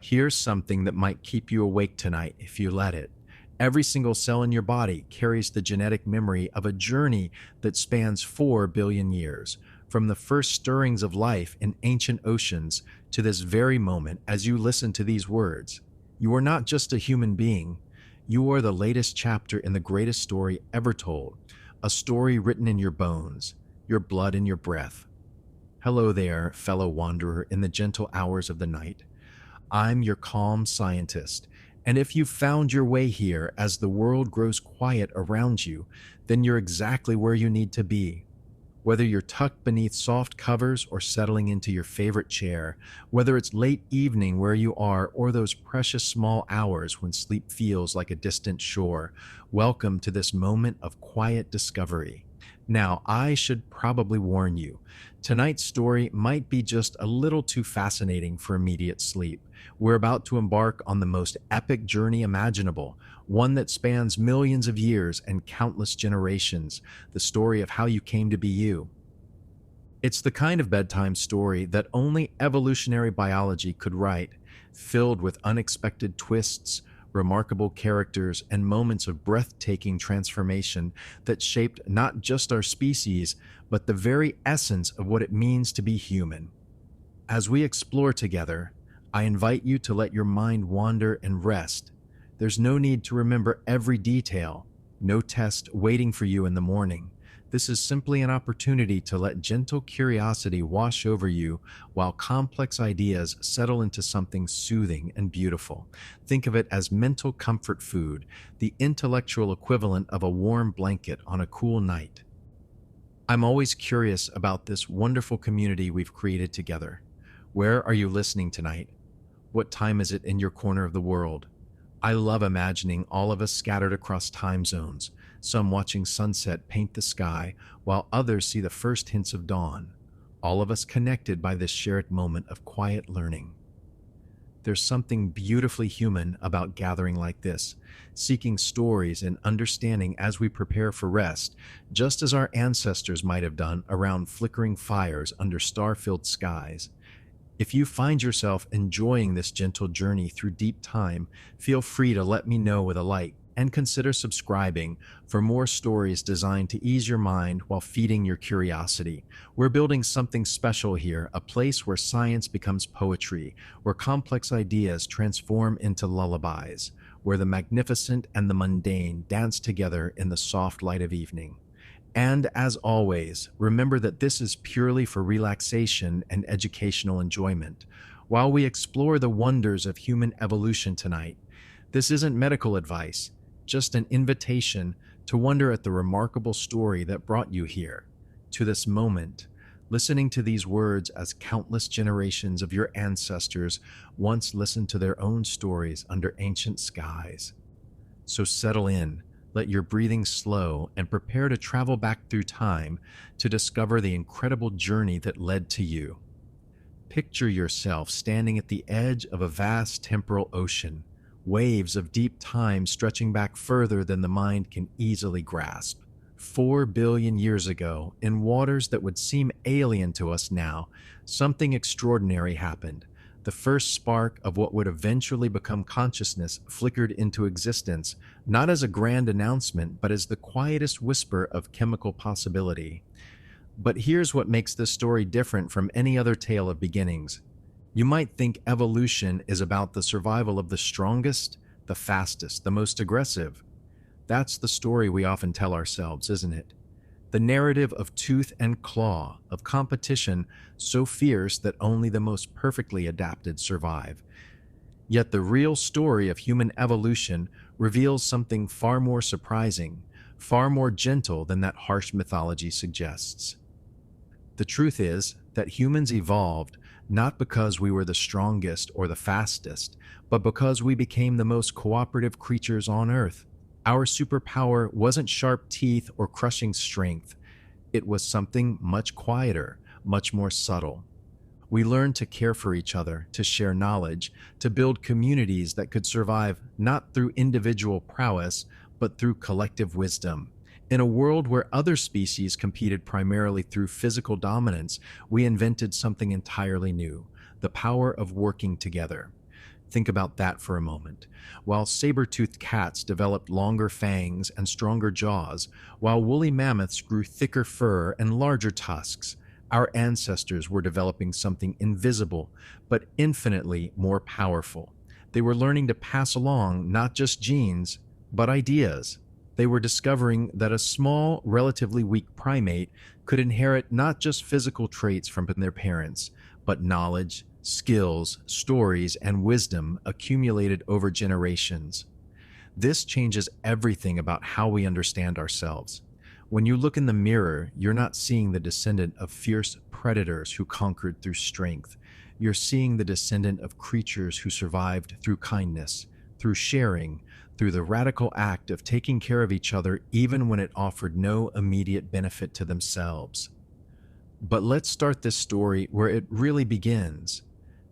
Here's something that might keep you awake tonight if you let it. Every single cell in your body carries the genetic memory of a journey that spans 4 billion years, from the first stirrings of life in ancient oceans to this very moment as you listen to these words. You are not just a human being, you are the latest chapter in the greatest story ever told, a story written in your bones, your blood, and your breath. Hello there, fellow wanderer in the gentle hours of the night. I'm your calm scientist, and if you found your way here as the world grows quiet around you, then you're exactly where you need to be. Whether you're tucked beneath soft covers or settling into your favorite chair, whether it's late evening where you are or those precious small hours when sleep feels like a distant shore, welcome to this moment of quiet discovery. Now, I should probably warn you, tonight's story might be just a little too fascinating for immediate sleep. We're about to embark on the most epic journey imaginable, one that spans millions of years and countless generations, the story of how you came to be you. It's the kind of bedtime story that only evolutionary biology could write, filled with unexpected twists, remarkable characters, and moments of breathtaking transformation that shaped not just our species, but the very essence of what it means to be human. As we explore together, I invite you to let your mind wander and rest. There's no need to remember every detail, no test waiting for you in the morning. This is simply an opportunity to let gentle curiosity wash over you while complex ideas settle into something soothing and beautiful. Think of it as mental comfort food, the intellectual equivalent of a warm blanket on a cool night. I'm always curious about this wonderful community we've created together. Where are you listening tonight? What time is it in your corner of the world? I love imagining all of us scattered across time zones, some watching sunset paint the sky, while others see the first hints of dawn, all of us connected by this shared moment of quiet learning. There's something beautifully human about gathering like this, seeking stories and understanding as we prepare for rest, just as our ancestors might have done around flickering fires under star-filled skies. If you find yourself enjoying this gentle journey through deep time, feel free to let me know with a like and consider subscribing for more stories designed to ease your mind while feeding your curiosity. We're building something special here, a place where science becomes poetry, where complex ideas transform into lullabies, where the magnificent and the mundane dance together in the soft light of evening. And as always, remember that this is purely for relaxation and educational enjoyment. While we explore the wonders of human evolution tonight, this isn't medical advice, just an invitation to wonder at the remarkable story that brought you here, to this moment, listening to these words as countless generations of your ancestors once listened to their own stories under ancient skies. So settle in. Let your breathing slow and prepare to travel back through time to discover the incredible journey that led to you. Picture yourself standing at the edge of a vast temporal ocean, waves of deep time stretching back further than the mind can easily grasp. 4 billion years ago, in waters that would seem alien to us now, something extraordinary happened. The first spark of what would eventually become consciousness flickered into existence, not as a grand announcement, but as the quietest whisper of chemical possibility. But here's what makes this story different from any other tale of beginnings. You might think evolution is about the survival of the strongest, the fastest, the most aggressive. That's the story we often tell ourselves, isn't it? The narrative of tooth and claw, of competition so fierce that only the most perfectly adapted survive. Yet the real story of human evolution reveals something far more surprising, far more gentle than that harsh mythology suggests. The truth is that humans evolved not because we were the strongest or the fastest, but because we became the most cooperative creatures on Earth. Our superpower wasn't sharp teeth or crushing strength. It was something much quieter, much more subtle. We learned to care for each other, to share knowledge, to build communities that could survive not through individual prowess, but through collective wisdom. In a world where other species competed primarily through physical dominance, we invented something entirely new, the power of working together. Think about that for a moment. While saber-toothed cats developed longer fangs and stronger jaws, while woolly mammoths grew thicker fur and larger tusks, our ancestors were developing something invisible but infinitely more powerful. They were learning to pass along not just genes, but ideas. They were discovering that a small, relatively weak primate could inherit not just physical traits from their parents, but knowledge, skills, stories, and wisdom accumulated over generations. This changes everything about how we understand ourselves. When you look in the mirror, you're not seeing the descendant of fierce predators who conquered through strength. You're seeing the descendant of creatures who survived through kindness, through sharing, through the radical act of taking care of each other even when it offered no immediate benefit to themselves. But let's start this story where it really begins,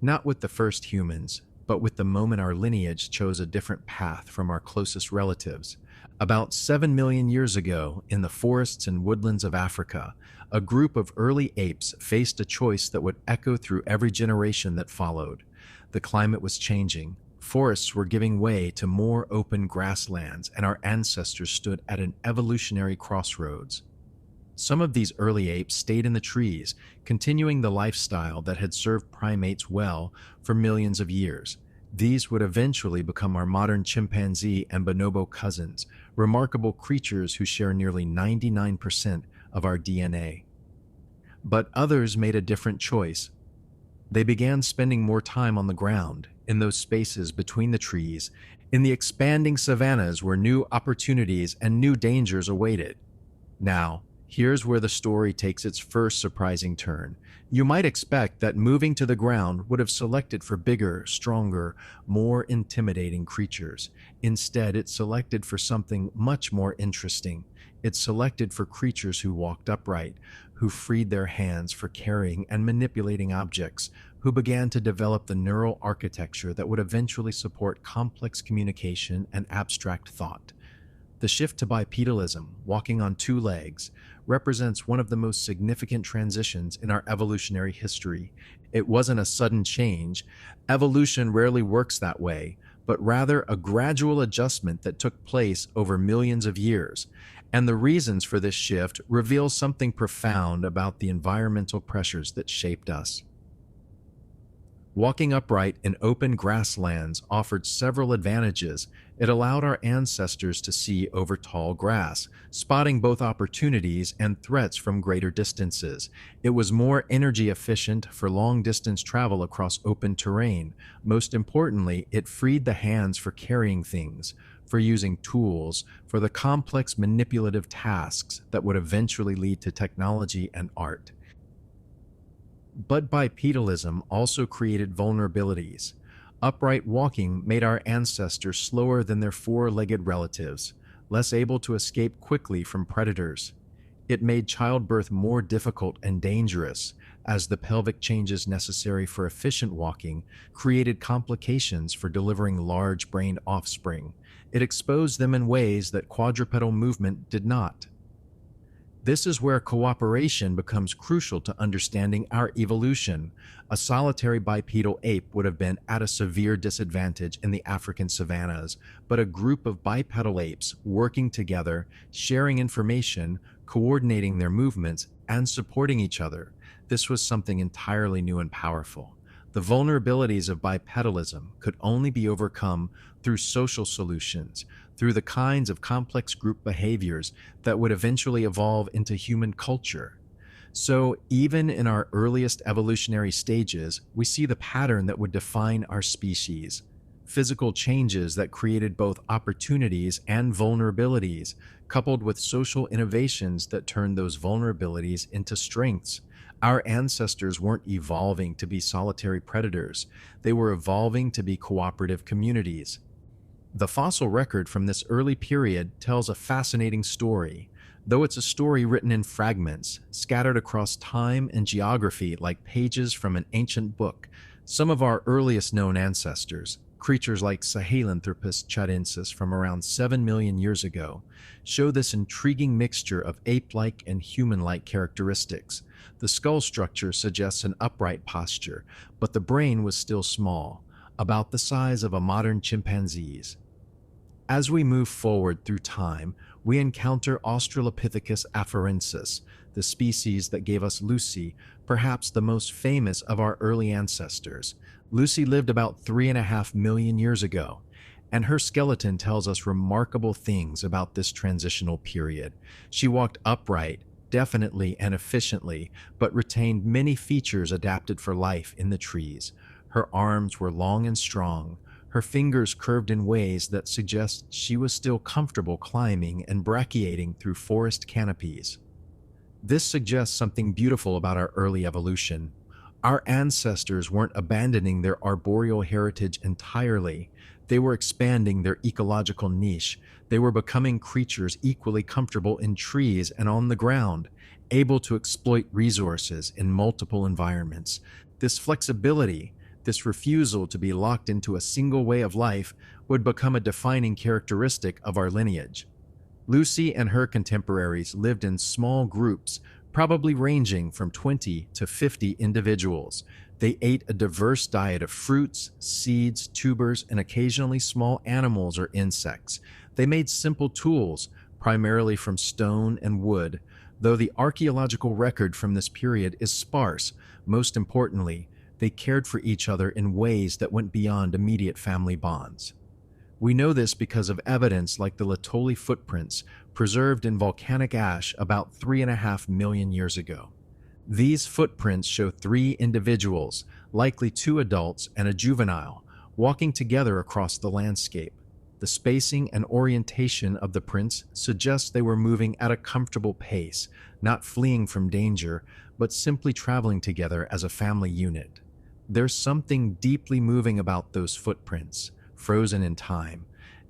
not with the first humans, but with the moment our lineage chose a different path from our closest relatives. About 7 million years ago, in the forests and woodlands of Africa, a group of early apes faced a choice that would echo through every generation that followed. The climate was changing. Forests were giving way to more open grasslands, and our ancestors stood at an evolutionary crossroads. Some of these early apes stayed in the trees, continuing the lifestyle that had served primates well for millions of years. These would eventually become our modern chimpanzee and bonobo cousins, remarkable creatures who share nearly 99% of our DNA. But others made a different choice. They began spending more time on the ground, in those spaces between the trees, in the expanding savannas where new opportunities and new dangers awaited. Now, here's where the story takes its first surprising turn. You might expect that moving to the ground would have selected for bigger, stronger, more intimidating creatures. Instead, it selected for something much more interesting. It selected for creatures who walked upright, who freed their hands for carrying and manipulating objects, who began to develop the neural architecture that would eventually support complex communication and abstract thought. The shift to bipedalism, walking on two legs, represents one of the most significant transitions in our evolutionary history. It wasn't a sudden change. Evolution rarely works that way, but rather a gradual adjustment that took place over millions of years. And the reasons for this shift reveal something profound about the environmental pressures that shaped us. Walking upright in open grasslands offered several advantages. It allowed our ancestors to see over tall grass, spotting both opportunities and threats from greater distances. It was more energy efficient for long-distance travel across open terrain. Most importantly, it freed the hands for carrying things, for using tools, for the complex manipulative tasks that would eventually lead to technology and art. But bipedalism also created vulnerabilities. Upright walking made our ancestors slower than their four-legged relatives, less able to escape quickly from predators. It made childbirth more difficult and dangerous, as the pelvic changes necessary for efficient walking created complications for delivering large-brained offspring. It exposed them in ways that quadrupedal movement did not. This is where cooperation becomes crucial to understanding our evolution. A solitary bipedal ape would have been at a severe disadvantage in the African savannas, but a group of bipedal apes working together, sharing information, coordinating their movements, and supporting each other, this was something entirely new and powerful. The vulnerabilities of bipedalism could only be overcome through social solutions, through the kinds of complex group behaviors that would eventually evolve into human culture. So, even in our earliest evolutionary stages, we see the pattern that would define our species. Physical changes that created both opportunities and vulnerabilities, coupled with social innovations that turned those vulnerabilities into strengths. Our ancestors weren't evolving to be solitary predators. They were evolving to be cooperative communities. The fossil record from this early period tells a fascinating story, though it's a story written in fragments, scattered across time and geography like pages from an ancient book. Some of our earliest known ancestors, creatures like Sahelanthropus chadensis from around 7 million years ago, show this intriguing mixture of ape-like and human-like characteristics. The skull structure suggests an upright posture, but the brain was still small. about the size of a modern chimpanzee's. As we move forward through time, we encounter Australopithecus afarensis, the species that gave us Lucy, perhaps the most famous of our early ancestors. Lucy lived about 3.5 million years ago, and her skeleton tells us remarkable things about this transitional period. She walked upright, definitely and efficiently, but retained many features adapted for life in the trees. Her arms were long and strong, her fingers curved in ways that suggest she was still comfortable climbing and brachiating through forest canopies. This suggests something beautiful about our early evolution. Our ancestors weren't abandoning their arboreal heritage entirely. They were expanding their ecological niche. They were becoming creatures equally comfortable in trees and on the ground, able to exploit resources in multiple environments. This flexibility, this refusal to be locked into a single way of life, would become a defining characteristic of our lineage. Lucy and her contemporaries lived in small groups, probably ranging from 20 to 50 individuals. They ate a diverse diet of fruits, seeds, tubers, and occasionally small animals or insects. They made simple tools, primarily from stone and wood, though the archaeological record from this period is sparse. Most importantly, they cared for each other in ways that went beyond immediate family bonds. We know this because of evidence like the Laetoli footprints preserved in volcanic ash about 3.5 million years ago. These footprints show 3 individuals, likely 2 adults and a juvenile, walking together across the landscape. The spacing and orientation of the prints suggests they were moving at a comfortable pace, not fleeing from danger, but simply traveling together as a family unit. There's something deeply moving about those footprints, frozen in time,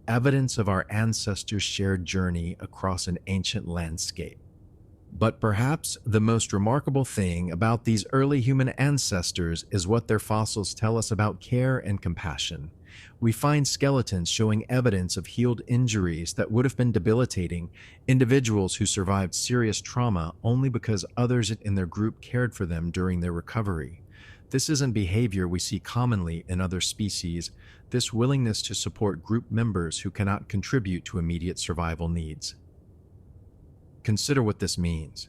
evidence of our ancestors' shared journey across an ancient landscape. But perhaps the most remarkable thing about these early human ancestors is what their fossils tell us about care and compassion. We find skeletons showing evidence of healed injuries that would have been debilitating, individuals who survived serious trauma only because others in their group cared for them during their recovery. This isn't behavior we see commonly in other species, this willingness to support group members who cannot contribute to immediate survival needs. Consider what this means.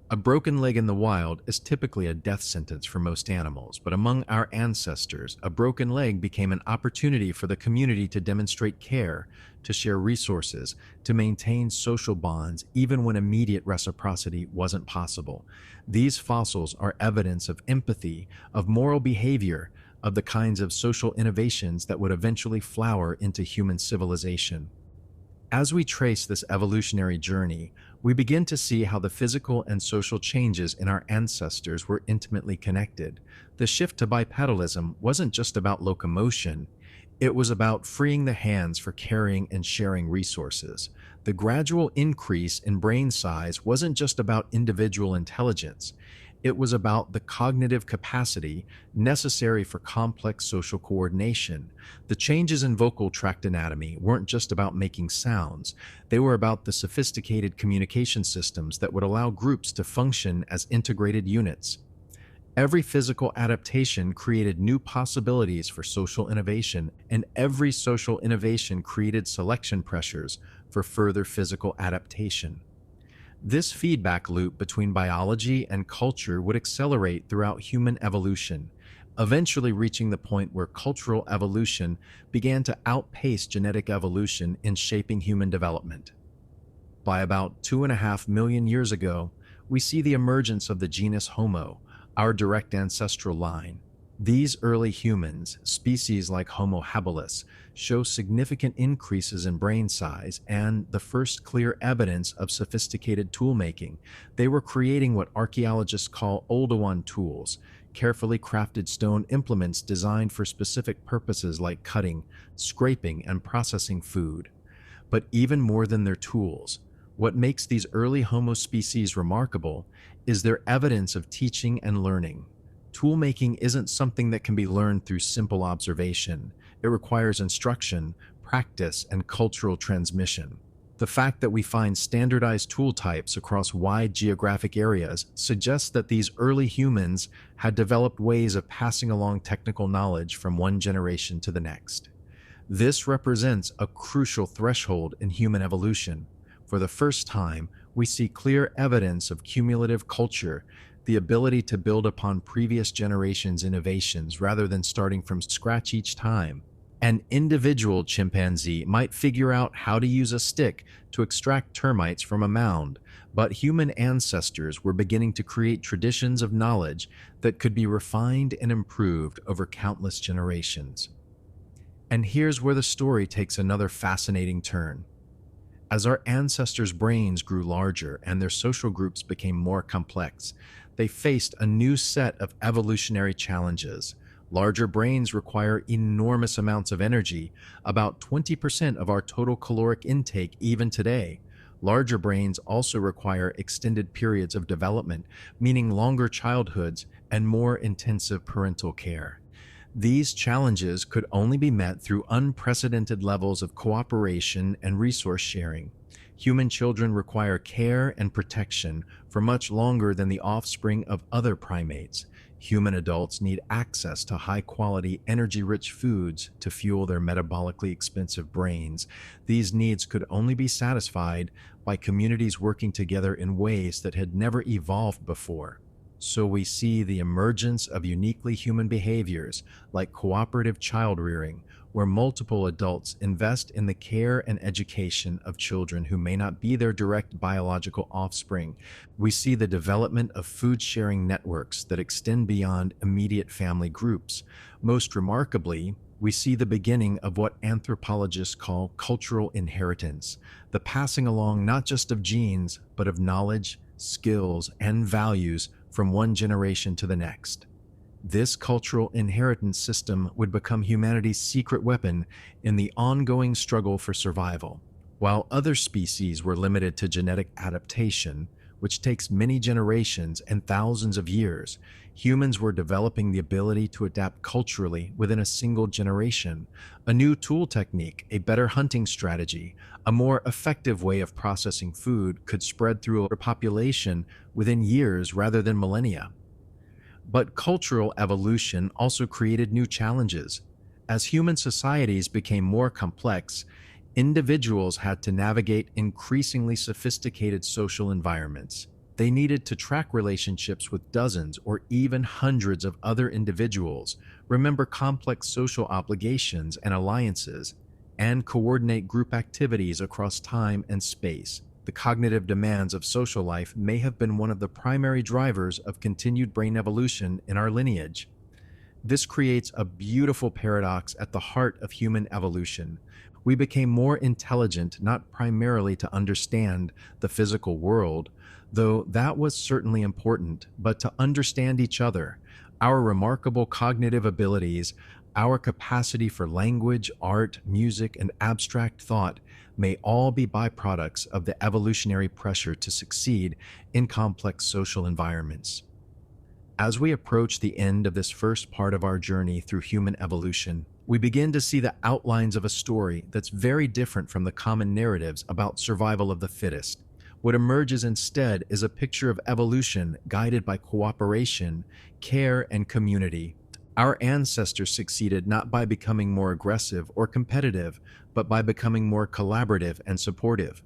A broken leg in the wild is typically a death sentence for most animals, but among our ancestors, a broken leg became an opportunity for the community to demonstrate care, to share resources, to maintain social bonds, even when immediate reciprocity wasn't possible. These fossils are evidence of empathy, of moral behavior, of the kinds of social innovations that would eventually flower into human civilization. As we trace this evolutionary journey, we begin to see how the physical and social changes in our ancestors were intimately connected. The shift to bipedalism wasn't just about locomotion, it was about freeing the hands for carrying and sharing resources. The gradual increase in brain size wasn't just about individual intelligence, it was about the cognitive capacity necessary for complex social coordination. The changes in vocal tract anatomy weren't just about making sounds, they were about the sophisticated communication systems that would allow groups to function as integrated units. Every physical adaptation created new possibilities for social innovation, and every social innovation created selection pressures for further physical adaptation. This feedback loop between biology and culture would accelerate throughout human evolution, eventually reaching the point where cultural evolution began to outpace genetic evolution in shaping human development. By about 2.5 million years ago, we see the emergence of the genus Homo, our direct ancestral line. These early humans, species like Homo habilis, show significant increases in brain size and the first clear evidence of sophisticated tool-making. They were creating what archaeologists call Oldowan tools, carefully crafted stone implements designed for specific purposes like cutting, scraping, and processing food. But even more than their tools, what makes these early Homo species remarkable is their evidence of teaching and learning. Tool-making isn't something that can be learned through simple observation. It requires instruction, practice, and cultural transmission. The fact that we find standardized tool types across wide geographic areas suggests that these early humans had developed ways of passing along technical knowledge from one generation to the next. This represents a crucial threshold in human evolution. For the first time, we see clear evidence of cumulative culture, the ability to build upon previous generations' innovations rather than starting from scratch each time. An individual chimpanzee might figure out how to use a stick to extract termites from a mound, but human ancestors were beginning to create traditions of knowledge that could be refined and improved over countless generations. And here's where the story takes another fascinating turn. As our ancestors' brains grew larger and their social groups became more complex, they faced a new set of evolutionary challenges. Larger brains require enormous amounts of energy, about 20% of our total caloric intake even today. Larger brains also require extended periods of development, meaning longer childhoods and more intensive parental care. These challenges could only be met through unprecedented levels of cooperation and resource sharing. Human children require care and protection for much longer than the offspring of other primates. Human adults need access to high-quality, energy-rich foods to fuel their metabolically expensive brains. These needs could only be satisfied by communities working together in ways that had never evolved before. So we see the emergence of uniquely human behaviors like cooperative child rearing, where multiple adults invest in the care and education of children who may not be their direct biological offspring. We see the development of food-sharing networks that extend beyond immediate family groups. Most remarkably, we see the beginning of what anthropologists call cultural inheritance, the passing along not just of genes, but of knowledge, skills, and values from one generation to the next. This cultural inheritance system would become humanity's secret weapon in the ongoing struggle for survival. While other species were limited to genetic adaptation, which takes many generations and thousands of years, humans were developing the ability to adapt culturally within a single generation. A new tool technique, a better hunting strategy, a more effective way of processing food could spread through a population within years rather than millennia. But cultural evolution also created new challenges. As human societies became more complex, individuals had to navigate increasingly sophisticated social environments. They needed to track relationships with dozens or even hundreds of other individuals, remember complex social obligations and alliances, and coordinate group activities across time and space. The cognitive demands of social life may have been one of the primary drivers of continued brain evolution in our lineage. This creates a beautiful paradox at the heart of human evolution. We became more intelligent not primarily to understand the physical world, though that was certainly important, but to understand each other, our remarkable cognitive abilities, our capacity for language, art, music, and abstract thought may all be byproducts of the evolutionary pressure to succeed in complex social environments. As we approach the end of this first part of our journey through human evolution, we begin to see the outlines of a story that's very different from the common narratives about survival of the fittest. What emerges instead is a picture of evolution guided by cooperation, care, and community. Our ancestors succeeded not by becoming more aggressive or competitive, but by becoming more collaborative and supportive.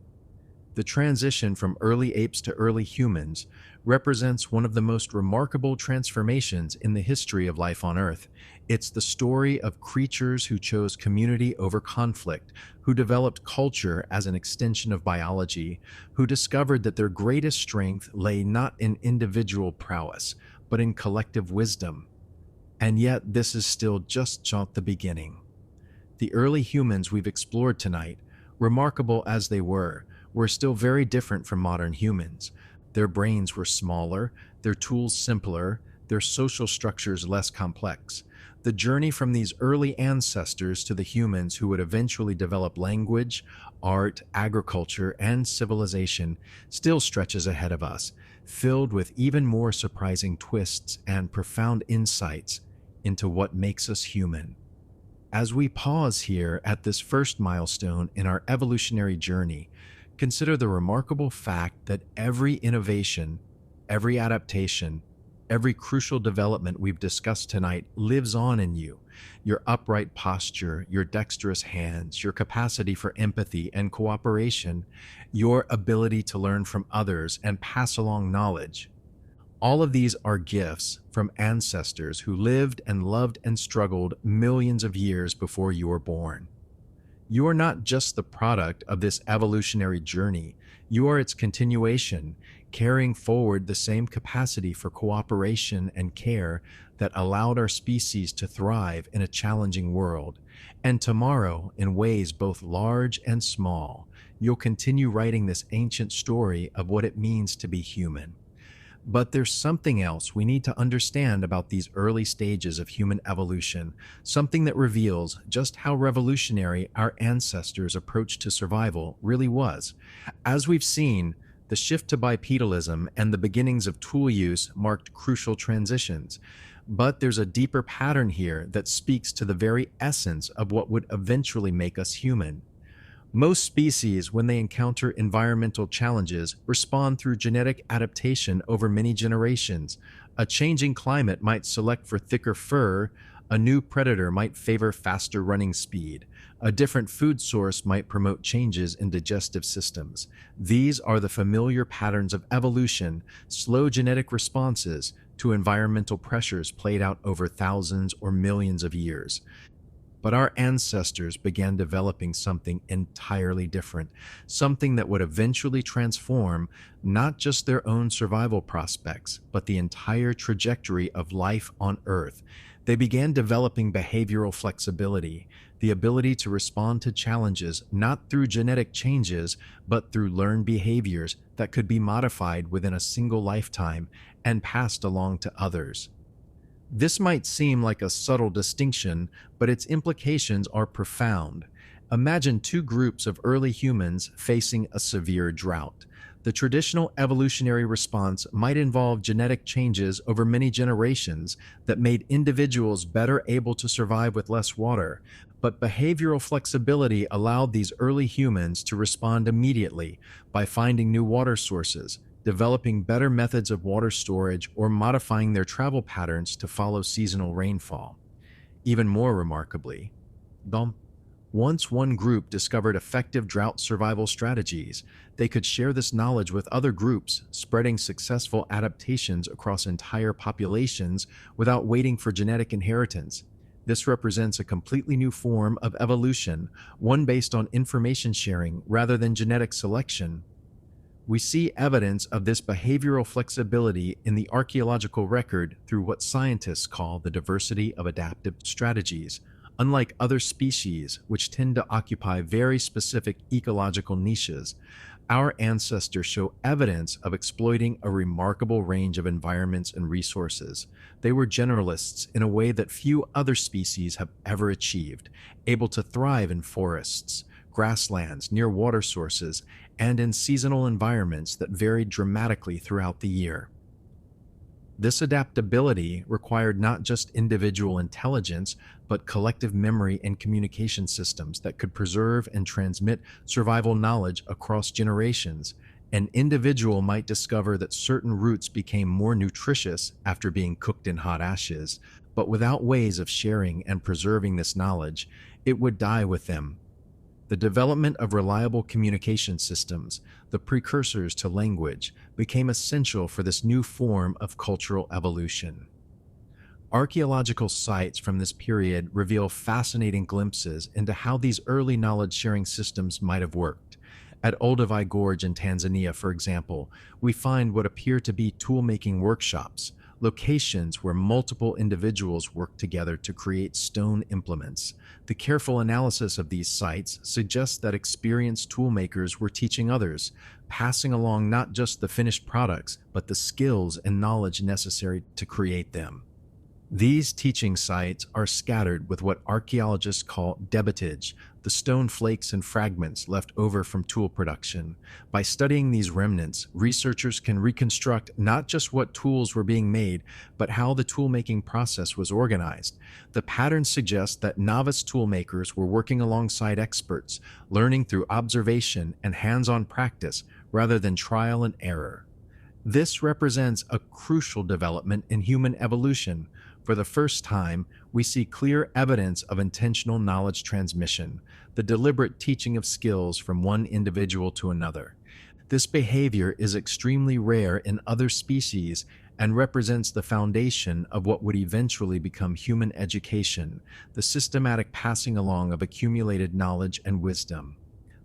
The transition from early apes to early humans represents one of the most remarkable transformations in the history of life on Earth. It's the story of creatures who chose community over conflict, who developed culture as an extension of biology, who discovered that their greatest strength lay not in individual prowess, but in collective wisdom. And yet, this is still just the beginning. The early humans we've explored tonight, remarkable as they were still very different from modern humans. Their brains were smaller, their tools simpler, their social structures less complex. The journey from these early ancestors to the humans who would eventually develop language, art, agriculture, and civilization still stretches ahead of us, filled with even more surprising twists and profound insights into what makes us human. As we pause here at this first milestone in our evolutionary journey, Consider the remarkable fact that every innovation, every adaptation, every crucial development we've discussed tonight lives on in you. Your upright posture, your dexterous hands, your capacity for empathy and cooperation, your ability to learn from others and pass along knowledge. All of these are gifts from ancestors who lived and loved and struggled millions of years before you were born. You are not just the product of this evolutionary journey, you are its continuation, carrying forward the same capacity for cooperation and care that allowed our species to thrive in a challenging world. And tomorrow, in ways both large and small, you'll continue writing this ancient story of what it means to be human. But there's something else we need to understand about these early stages of human evolution, something that reveals just how revolutionary our ancestors' approach to survival really was. As we've seen, the shift to bipedalism and the beginnings of tool use marked crucial transitions. But there's a deeper pattern here that speaks to the very essence of what would eventually make us human. Most species, when they encounter environmental challenges, respond through genetic adaptation over many generations. A changing climate might select for thicker fur, a new predator might favor faster running speed, a different food source might promote changes in digestive systems. These are the familiar patterns of evolution, slow genetic responses to environmental pressures played out over thousands or millions of years. But our ancestors began developing something entirely different, something that would eventually transform not just their own survival prospects, but the entire trajectory of life on Earth. They began developing behavioral flexibility, the ability to respond to challenges not through genetic changes, but through learned behaviors that could be modified within a single lifetime and passed along to others. This might seem like a subtle distinction, but its implications are profound. Imagine two groups of early humans facing a severe drought. The traditional evolutionary response might involve genetic changes over many generations that made individuals better able to survive with less water, but behavioral flexibility allowed these early humans to respond immediately by finding new water sources, developing better methods of water storage, or modifying their travel patterns to follow seasonal rainfall. Even more remarkably, once one group discovered effective drought survival strategies, they could share this knowledge with other groups, spreading successful adaptations across entire populations without waiting for genetic inheritance. This represents a completely new form of evolution, one based on information sharing rather than genetic selection. We see evidence of this behavioral flexibility in the archaeological record through what scientists call the diversity of adaptive strategies. Unlike other species, which tend to occupy very specific ecological niches, our ancestors show evidence of exploiting a remarkable range of environments and resources. They were generalists in a way that few other species have ever achieved, able to thrive in forests, grasslands, near water sources, and in seasonal environments that varied dramatically throughout the year. This adaptability required not just individual intelligence, but collective memory and communication systems that could preserve and transmit survival knowledge across generations. An individual might discover that certain roots became more nutritious after being cooked in hot ashes, but without ways of sharing and preserving this knowledge, it would die with them. The development of reliable communication systems, the precursors to language, became essential for this new form of cultural evolution. Archaeological sites from this period reveal fascinating glimpses into how these early knowledge-sharing systems might have worked. At Olduvai Gorge in Tanzania, for example, we find what appear to be tool-making workshops, locations where multiple individuals work together to create stone implements. The careful analysis of these sites suggests that experienced toolmakers were teaching others, passing along not just the finished products, but the skills and knowledge necessary to create them. These teaching sites are scattered with what archaeologists call debitage, the stone flakes and fragments left over from tool production. By studying these remnants, researchers can reconstruct not just what tools were being made, but how the tool-making process was organized. The patterns suggest that novice toolmakers were working alongside experts, learning through observation and hands-on practice rather than trial and error. This represents a crucial development in human evolution. For the first time, we see clear evidence of intentional knowledge transmission, the deliberate teaching of skills from one individual to another. This behavior is extremely rare in other species and represents the foundation of what would eventually become human education, the systematic passing along of accumulated knowledge and wisdom.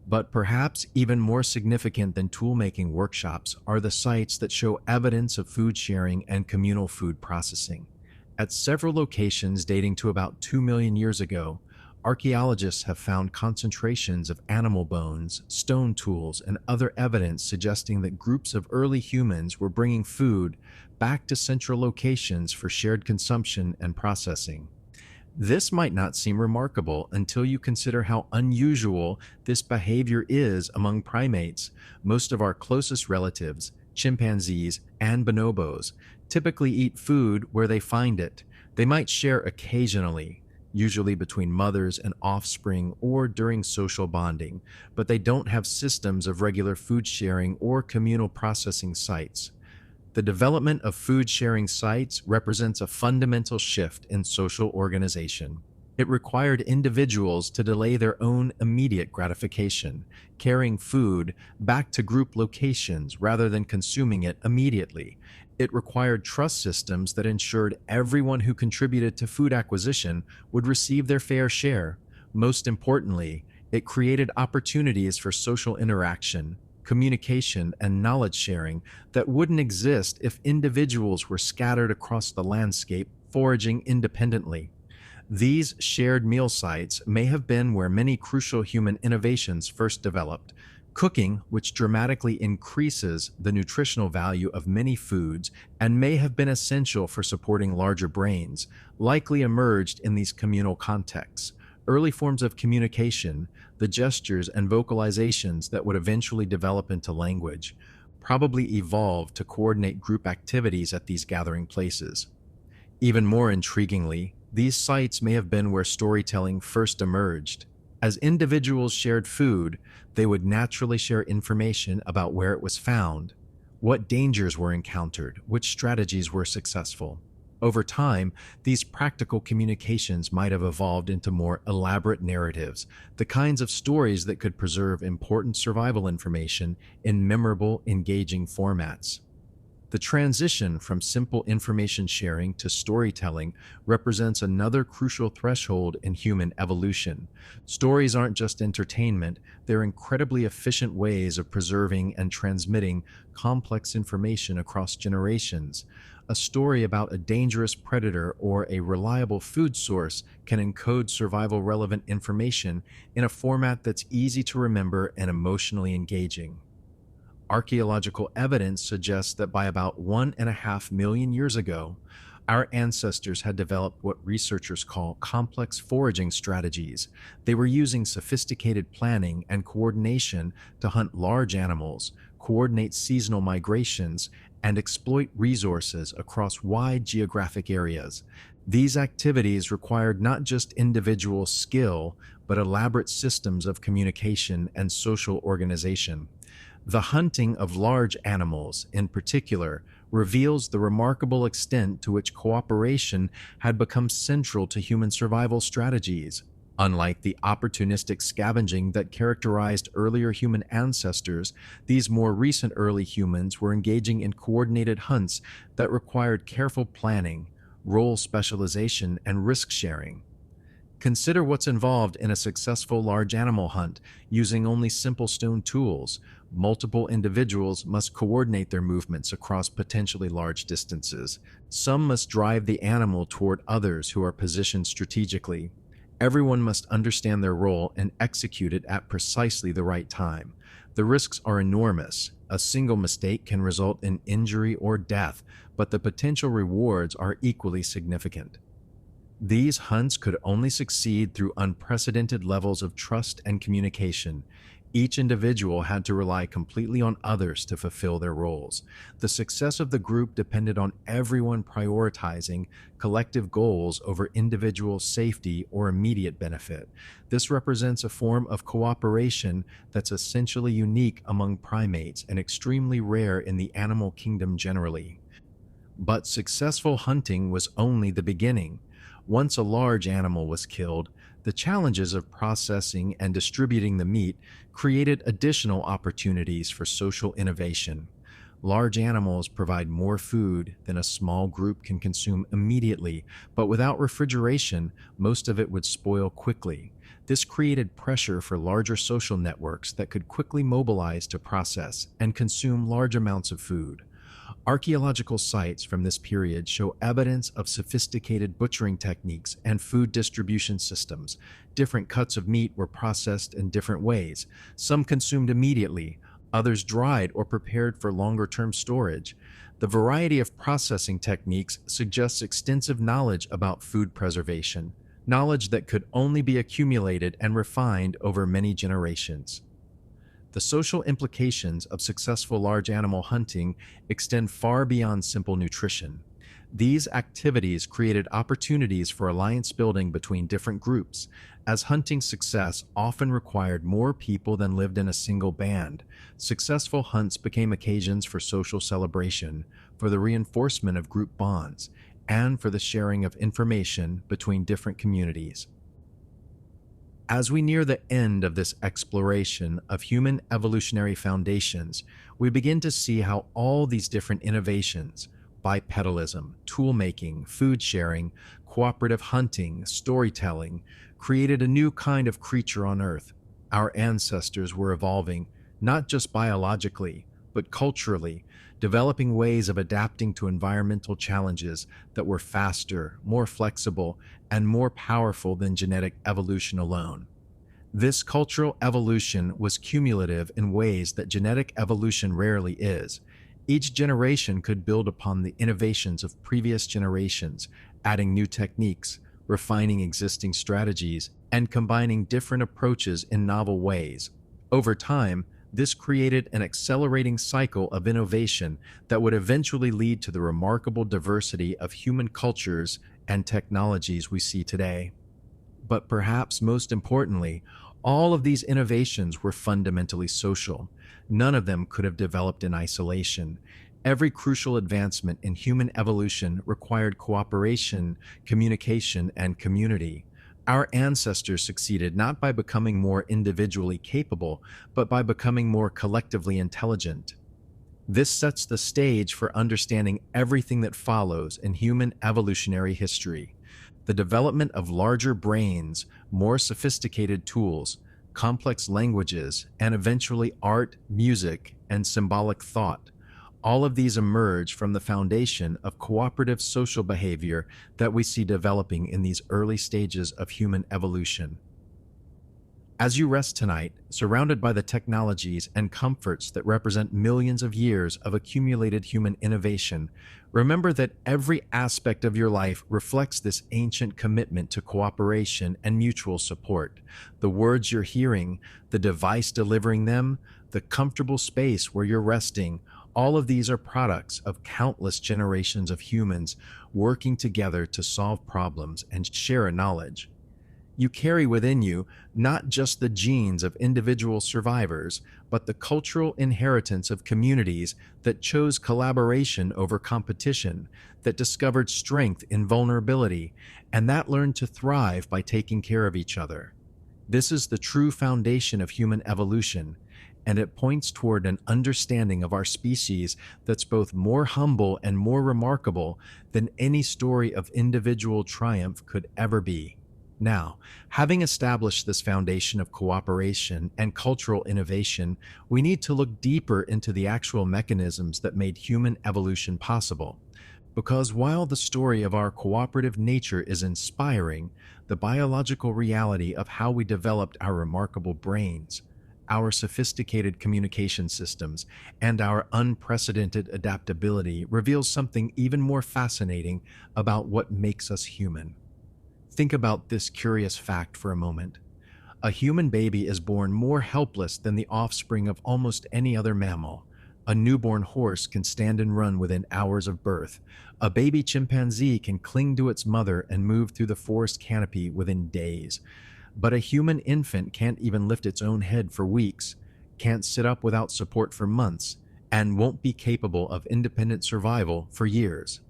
But perhaps even more significant than tool-making workshops are the sites that show evidence of food sharing and communal food processing. At several locations dating to about 2 million years ago, archaeologists have found concentrations of animal bones, stone tools, and other evidence suggesting that groups of early humans were bringing food back to central locations for shared consumption and processing. This might not seem remarkable until you consider how unusual this behavior is among primates. Most of our closest relatives, chimpanzees and bonobos, typically eat food where they find it. They might share occasionally, usually between mothers and offspring or during social bonding, but they don't have systems of regular food sharing or communal processing sites. The development of food-sharing sites represents a fundamental shift in social organization. It required individuals to delay their own immediate gratification, carrying food back to group locations rather than consuming it immediately. It required trust systems that ensured everyone who contributed to food acquisition would receive their fair share. Most importantly, it created opportunities for social interaction, communication, and knowledge sharing that wouldn't exist if individuals were scattered across the landscape, foraging independently. These shared meal sites may have been where many crucial human innovations first developed. Cooking, which dramatically increases the nutritional value of many foods and may have been essential for supporting larger brains, likely emerged in these communal contexts. Early forms of communication, the gestures and vocalizations that would eventually develop into language, probably evolved to coordinate group activities at these gathering places. Even more intriguingly, these sites may have been where storytelling first emerged. As individuals shared food, they would naturally share information about where it was found, what dangers were encountered, which strategies were successful. Over time, these practical communications might have evolved into more elaborate narratives, the kinds of stories that could preserve important survival information in memorable, engaging formats. The transition from simple information sharing to storytelling represents another crucial threshold in human evolution. Stories aren't just entertainment, they're incredibly efficient ways of preserving and transmitting complex information across generations. A story about a dangerous predator or a reliable food source can encode survival-relevant information in a format that's easy to remember and emotionally engaging. Archaeological evidence suggests that by about 1.5 million years ago, our ancestors had developed what researchers call complex foraging strategies. They were using sophisticated planning and coordination to hunt large animals, coordinate seasonal migrations, and exploit resources across wide geographic areas. These activities required not just individual skill, but elaborate systems of communication and social organization. The hunting of large animals, in particular, reveals the remarkable extent to which cooperation had become central to human survival strategies. Unlike the opportunistic scavenging that characterized earlier human ancestors, these more recent early humans were engaging in coordinated hunts that required careful planning, role specialization, and risk sharing. Consider what's involved in a successful large animal hunt using only simple stone tools. Multiple individuals must coordinate their movements across potentially large distances. Some must drive the animal toward others who are positioned strategically. Everyone must understand their role and execute it at precisely the right time. The risks are enormous. A single mistake can result in injury or death, but the potential rewards are equally significant. These hunts could only succeed through unprecedented levels of trust and communication. Each individual had to rely completely on others to fulfill their roles. The success of the group depended on everyone prioritizing collective goals over individual safety or immediate benefit. This represents a form of cooperation that's essentially unique among primates and extremely rare in the animal kingdom generally. But successful hunting was only the beginning. Once a large animal was killed, the challenges of processing and distributing the meat created additional opportunities for social innovation. Large animals provide more food than a small group can consume immediately, but without refrigeration, most of it would spoil quickly. This created pressure for larger social networks that could quickly mobilize to process and consume large amounts of food. Archaeological sites from this period show evidence of sophisticated butchering techniques and food distribution systems. Different cuts of meat were processed in different ways, some consumed immediately, others dried or prepared for longer-term storage. The variety of processing techniques suggests extensive knowledge about food preservation, knowledge that could only be accumulated and refined over many generations. The social implications of successful large animal hunting extend far beyond simple nutrition. These activities created opportunities for alliance building between different groups, as hunting success often required more people than lived in a single band. Successful hunts became occasions for social celebration, for the reinforcement of group bonds, and for the sharing of information between different communities. As we near the end of this exploration of human evolutionary foundations, we begin to see how all these different innovations, bipedalism, tool-making, food sharing, cooperative hunting, storytelling, created a new kind of creature on Earth. Our ancestors were evolving, not just biologically, but culturally, developing ways of adapting to environmental challenges that were faster, more flexible, and more powerful than genetic evolution alone. This cultural evolution was cumulative in ways that genetic evolution rarely is. Each generation could build upon the innovations of previous generations, adding new techniques, refining existing strategies, and combining different approaches in novel ways. Over time, this created an accelerating cycle of innovation that would eventually lead to the remarkable diversity of human cultures and technologies we see today. But perhaps most importantly, all of these innovations were fundamentally social. None of them could have developed in isolation. Every crucial advancement in human evolution required cooperation, communication, and community. Our ancestors succeeded not by becoming more individually capable, but by becoming more collectively intelligent. This sets the stage for understanding everything that follows in human evolutionary history. The development of larger brains, more sophisticated tools, complex languages, and eventually art, music, and symbolic thought. All of these emerge from the foundation of cooperative social behavior that we see developing in these early stages of human evolution. As you rest tonight, surrounded by the technologies and comforts that represent millions of years of accumulated human innovation, remember that every aspect of your life reflects this ancient commitment to cooperation and mutual support. The words you're hearing, the device delivering them, the comfortable space where you're resting, all of these are products of countless generations of humans working together to solve problems and share a knowledge. You carry within you not just the genes of individual survivors, but the cultural inheritance of communities that chose collaboration over competition, that discovered strength in vulnerability, and that learned to thrive by taking care of each other. This is the true foundation of human evolution, and it points toward an understanding of our species that's both more humble and more remarkable than any story of individual triumph could ever be. Now, having established this foundation of cooperation and cultural innovation, we need to look deeper into the actual mechanisms that made human evolution possible. Because while the story of our cooperative nature is inspiring, the biological reality of how we developed our remarkable brains, our sophisticated communication systems, and our unprecedented adaptability reveals something even more fascinating about what makes us human. Think about this curious fact for a moment. A human baby is born more helpless than the offspring of almost any other mammal. A newborn horse can stand and run within hours of birth. A baby chimpanzee can cling to its mother and move through the forest canopy within days. But a human infant can't even lift its own head for weeks, can't sit up without support for months, and won't be capable of independent survival for years.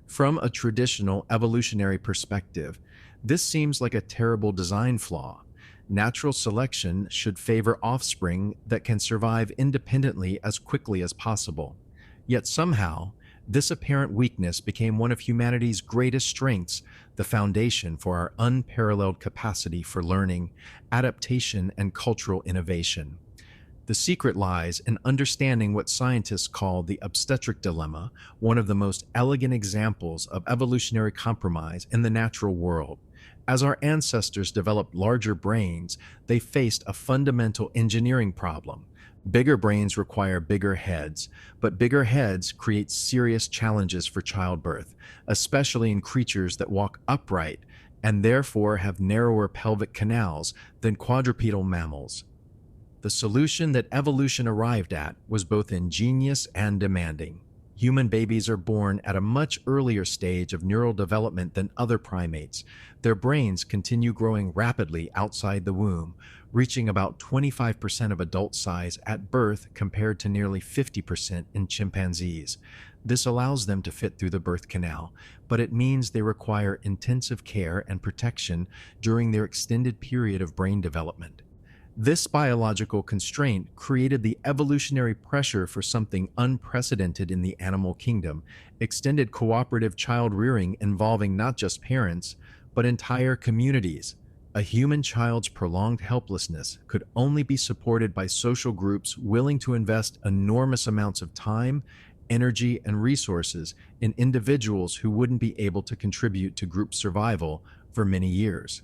From a traditional evolutionary perspective, this seems like a terrible design flaw. Natural selection should favor offspring that can survive independently as quickly as possible. Yet somehow, this apparent weakness became one of humanity's greatest strengths, the foundation for our unparalleled capacity for learning, adaptation, and cultural innovation. The secret lies in understanding what scientists call the obstetric dilemma, one of the most elegant examples of evolutionary compromise in the natural world. As our ancestors developed larger brains, they faced a fundamental engineering problem. Bigger brains require bigger heads, but bigger heads create serious challenges for childbirth, especially in creatures that walk upright and therefore have narrower pelvic canals than quadrupedal mammals. The solution that evolution arrived at was both ingenious and demanding. Human babies are born at a much earlier stage of neural development than other primates. Their brains continue growing rapidly outside the womb, reaching about 25% of adult size at birth compared to nearly 50% in chimpanzees. This allows them to fit through the birth canal, but it means they require intensive care and protection during their extended period of brain development. This biological constraint created the evolutionary pressure for something unprecedented in the animal kingdom: extended cooperative child rearing involving not just parents, but entire communities. A human child's prolonged helplessness could only be supported by social groups willing to invest enormous amounts of time, energy, and resources in individuals who wouldn't be able to contribute to group survival for many years.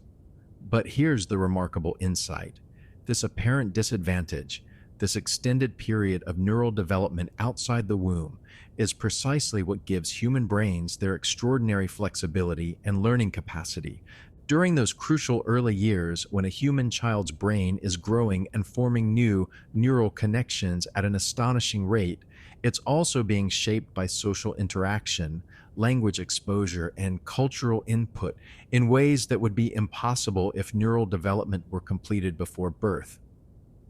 But here's the remarkable insight. This apparent disadvantage, this extended period of neural development outside the womb, is precisely what gives human brains their extraordinary flexibility and learning capacity. During those crucial early years when a human child's brain is growing and forming new neural connections at an astonishing rate, it's also being shaped by social interaction, language exposure, and cultural input in ways that would be impossible if neural development were completed before birth.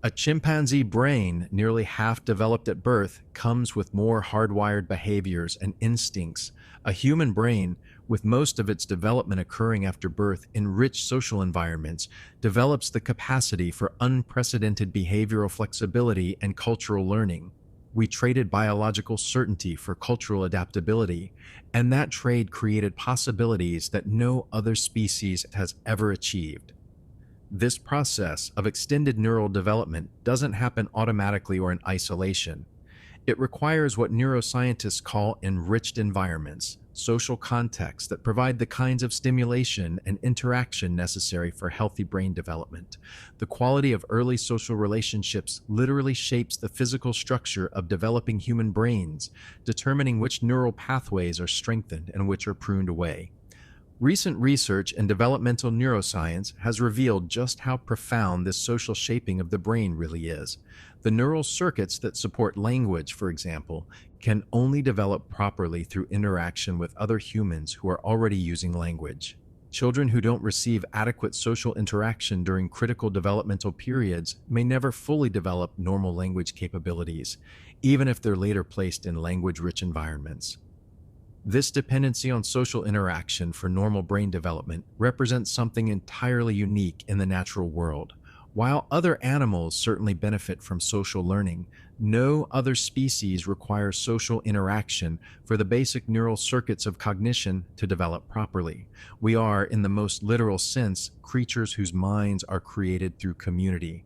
A chimpanzee brain, nearly half developed at birth, comes with more hardwired behaviors and instincts. A human brain, with most of its development occurring after birth in rich social environments, develops the capacity for unprecedented behavioral flexibility and cultural learning. We traded biological certainty for cultural adaptability, and that trade created possibilities that no other species has ever achieved. This process of extended neural development doesn't happen automatically or in isolation. It requires what neuroscientists call enriched environments, social contexts that provide the kinds of stimulation and interaction necessary for healthy brain development. The quality of early social relationships literally shapes the physical structure of developing human brains, determining which neural pathways are strengthened and which are pruned away. Recent research in developmental neuroscience has revealed just how profound this social shaping of the brain really is. The neural circuits that support language, for example, can only develop properly through interaction with other humans who are already using language. Children who don't receive adequate social interaction during critical developmental periods may never fully develop normal language capabilities, even if they're later placed in language-rich environments. This dependency on social interaction for normal brain development represents something entirely unique in the natural world. While other animals certainly benefit from social learning, no other species requires social interaction for the basic neural circuits of cognition to develop properly. We are, in the most literal sense, creatures whose minds are created through community.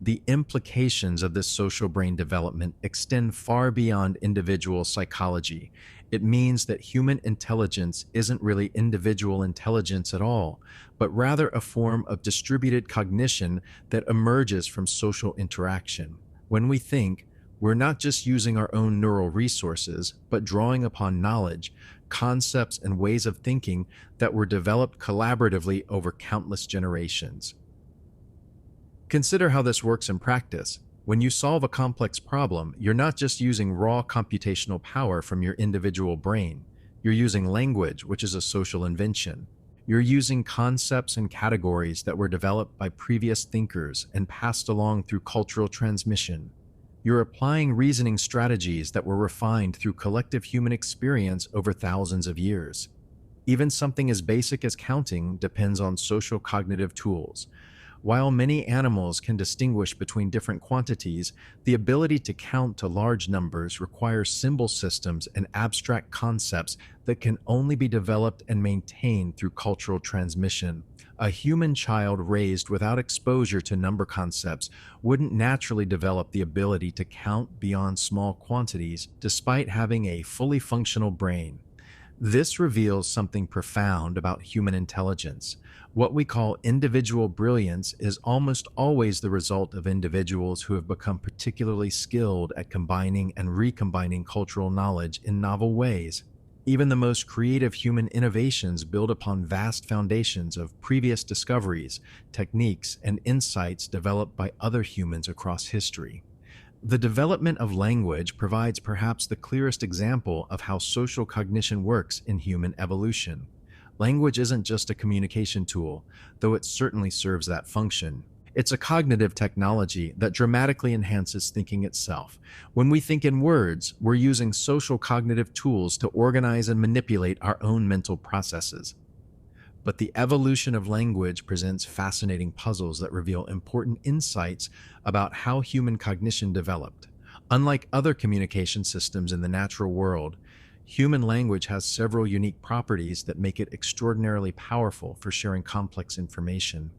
The implications of this social brain development extend far beyond individual psychology. It means that human intelligence isn't really individual intelligence at all, but rather a form of distributed cognition that emerges from social interaction. When we think, we're not just using our own neural resources, but drawing upon knowledge, concepts, and ways of thinking that were developed collaboratively over countless generations. Consider how this works in practice. When you solve a complex problem, you're not just using raw computational power from your individual brain. You're using language, which is a social invention. You're using concepts and categories that were developed by previous thinkers and passed along through cultural transmission. You're applying reasoning strategies that were refined through collective human experience over thousands of years. Even something as basic as counting depends on social cognitive tools. While many animals can distinguish between different quantities, the ability to count to large numbers requires symbol systems and abstract concepts that can only be developed and maintained through cultural transmission. A human child raised without exposure to number concepts wouldn't naturally develop the ability to count beyond small quantities despite having a fully functional brain. This reveals something profound about human intelligence. What we call individual brilliance is almost always the result of individuals who have become particularly skilled at combining and recombining cultural knowledge in novel ways. Even the most creative human innovations build upon vast foundations of previous discoveries, techniques, and insights developed by other humans across history. The development of language provides perhaps the clearest example of how social cognition works in human evolution. Language isn't just a communication tool, though it certainly serves that function. It's a cognitive technology that dramatically enhances thinking itself. When we think in words, we're using social cognitive tools to organize and manipulate our own mental processes. But the evolution of language presents fascinating puzzles that reveal important insights about how human cognition developed. Unlike other communication systems in the natural world, human language has several unique properties that make it extraordinarily powerful for sharing complex information.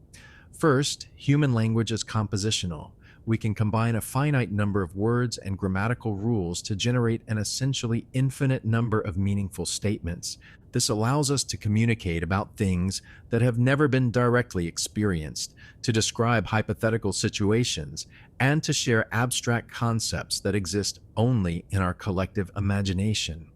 First, human language is compositional. We can combine a finite number of words and grammatical rules to generate an essentially infinite number of meaningful statements. This allows us to communicate about things that have never been directly experienced, to describe hypothetical situations, and to share abstract concepts that exist only in our collective imagination.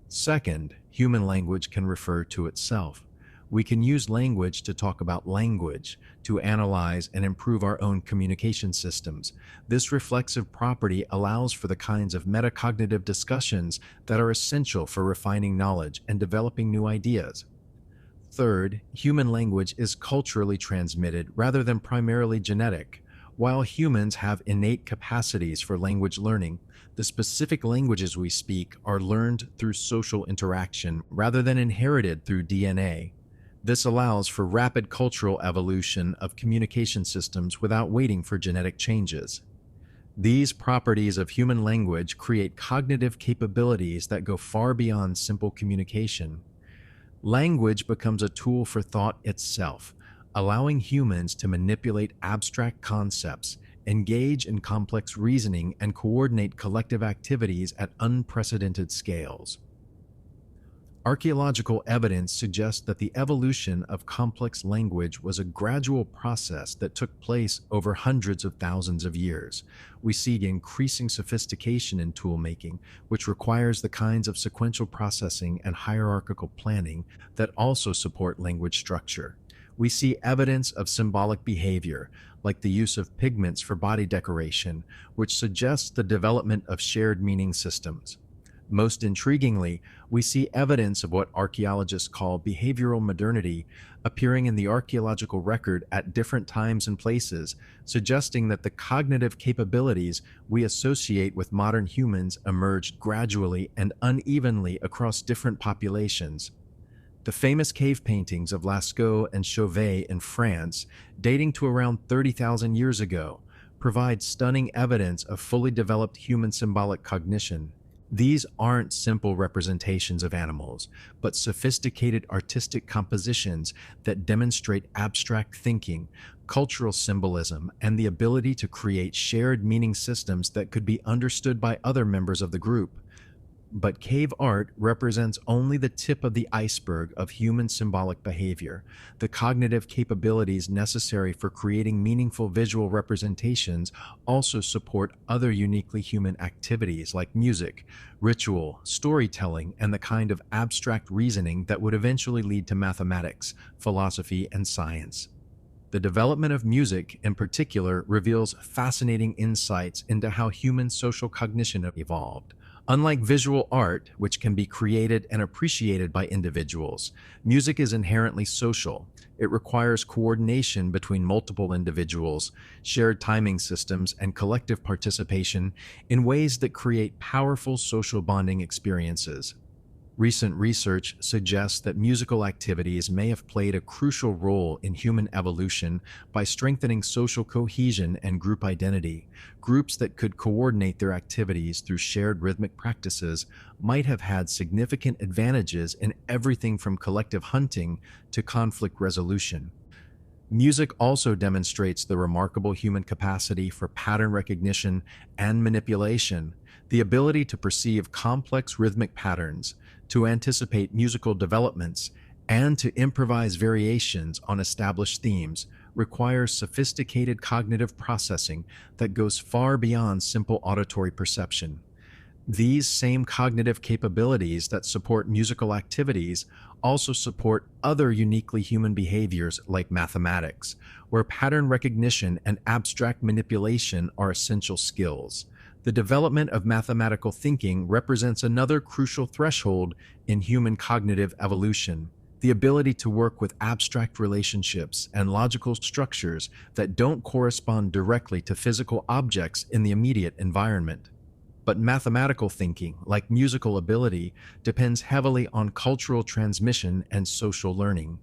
Second, human language can refer to itself. We can use language to talk about language, to analyze and improve our own communication systems. This reflexive property allows for the kinds of metacognitive discussions that are essential for refining knowledge and developing new ideas. Third, human language is culturally transmitted rather than primarily genetic. While humans have innate capacities for language learning, the specific languages we speak are learned through social interaction rather than inherited through DNA. This allows for rapid cultural evolution of communication systems without waiting for genetic changes. These properties of human language create cognitive capabilities that go far beyond simple communication. Language becomes a tool for thought itself, allowing humans to manipulate abstract concepts, engage in complex reasoning, and coordinate collective activities at unprecedented scales. Archaeological evidence suggests that the evolution of complex language was a gradual process that took place over hundreds of thousands of years. We see increasing sophistication in toolmaking, which requires the kinds of sequential processing and hierarchical planning that also support language structure. We see evidence of symbolic behavior, like the use of pigments for body decoration, which suggests the development of shared meaning systems. Most intriguingly, we see evidence of what archaeologists call behavioral modernity appearing in the archaeological record at different times and places, suggesting that the cognitive capabilities we associate with modern humans emerged gradually and unevenly across different populations. The famous cave paintings of Lascaux and Chauvet in France, dating to around 30,000 years ago, provide stunning evidence of fully developed human symbolic cognition. These aren't simple representations of animals, but sophisticated artistic compositions that demonstrate abstract thinking, cultural symbolism, and the ability to create shared meaning systems that could be understood by other members of the group. But cave art represents only the tip of the iceberg of human symbolic behavior. The cognitive capabilities necessary for creating meaningful visual representations also support other uniquely human activities like music, ritual, storytelling, and the kind of abstract reasoning that would eventually lead to mathematics, philosophy, and science. The development of music, in particular, reveals fascinating insights into how human social cognition evolved. Unlike visual art, which can be created and appreciated by individuals, music is inherently social. It requires coordination between multiple individuals, shared timing systems, and collective participation in ways that create powerful social bonding experiences. Recent research suggests that musical activities may have played a crucial role in human evolution by strengthening social cohesion and group identity. Groups that could coordinate their activities through shared rhythmic practices might have had significant advantages in everything from collective hunting to conflict resolution. Music also demonstrates the remarkable human capacity for pattern recognition and manipulation, the ability to perceive complex rhythmic patterns, to anticipate musical developments, and to improvise variations on established themes requires sophisticated cognitive processing that goes far beyond simple auditory perception. These same cognitive capabilities that support musical activities also support other uniquely human behaviors like mathematics, where pattern recognition and abstract manipulation are essential skills. The development of mathematical thinking represents another crucial threshold in human cognitive evolution, the ability to work with abstract relationships and logical structures that don't correspond directly to physical objects in the immediate environment. But mathematical thinking, like musical ability, depends heavily on cultural transmission and social learning.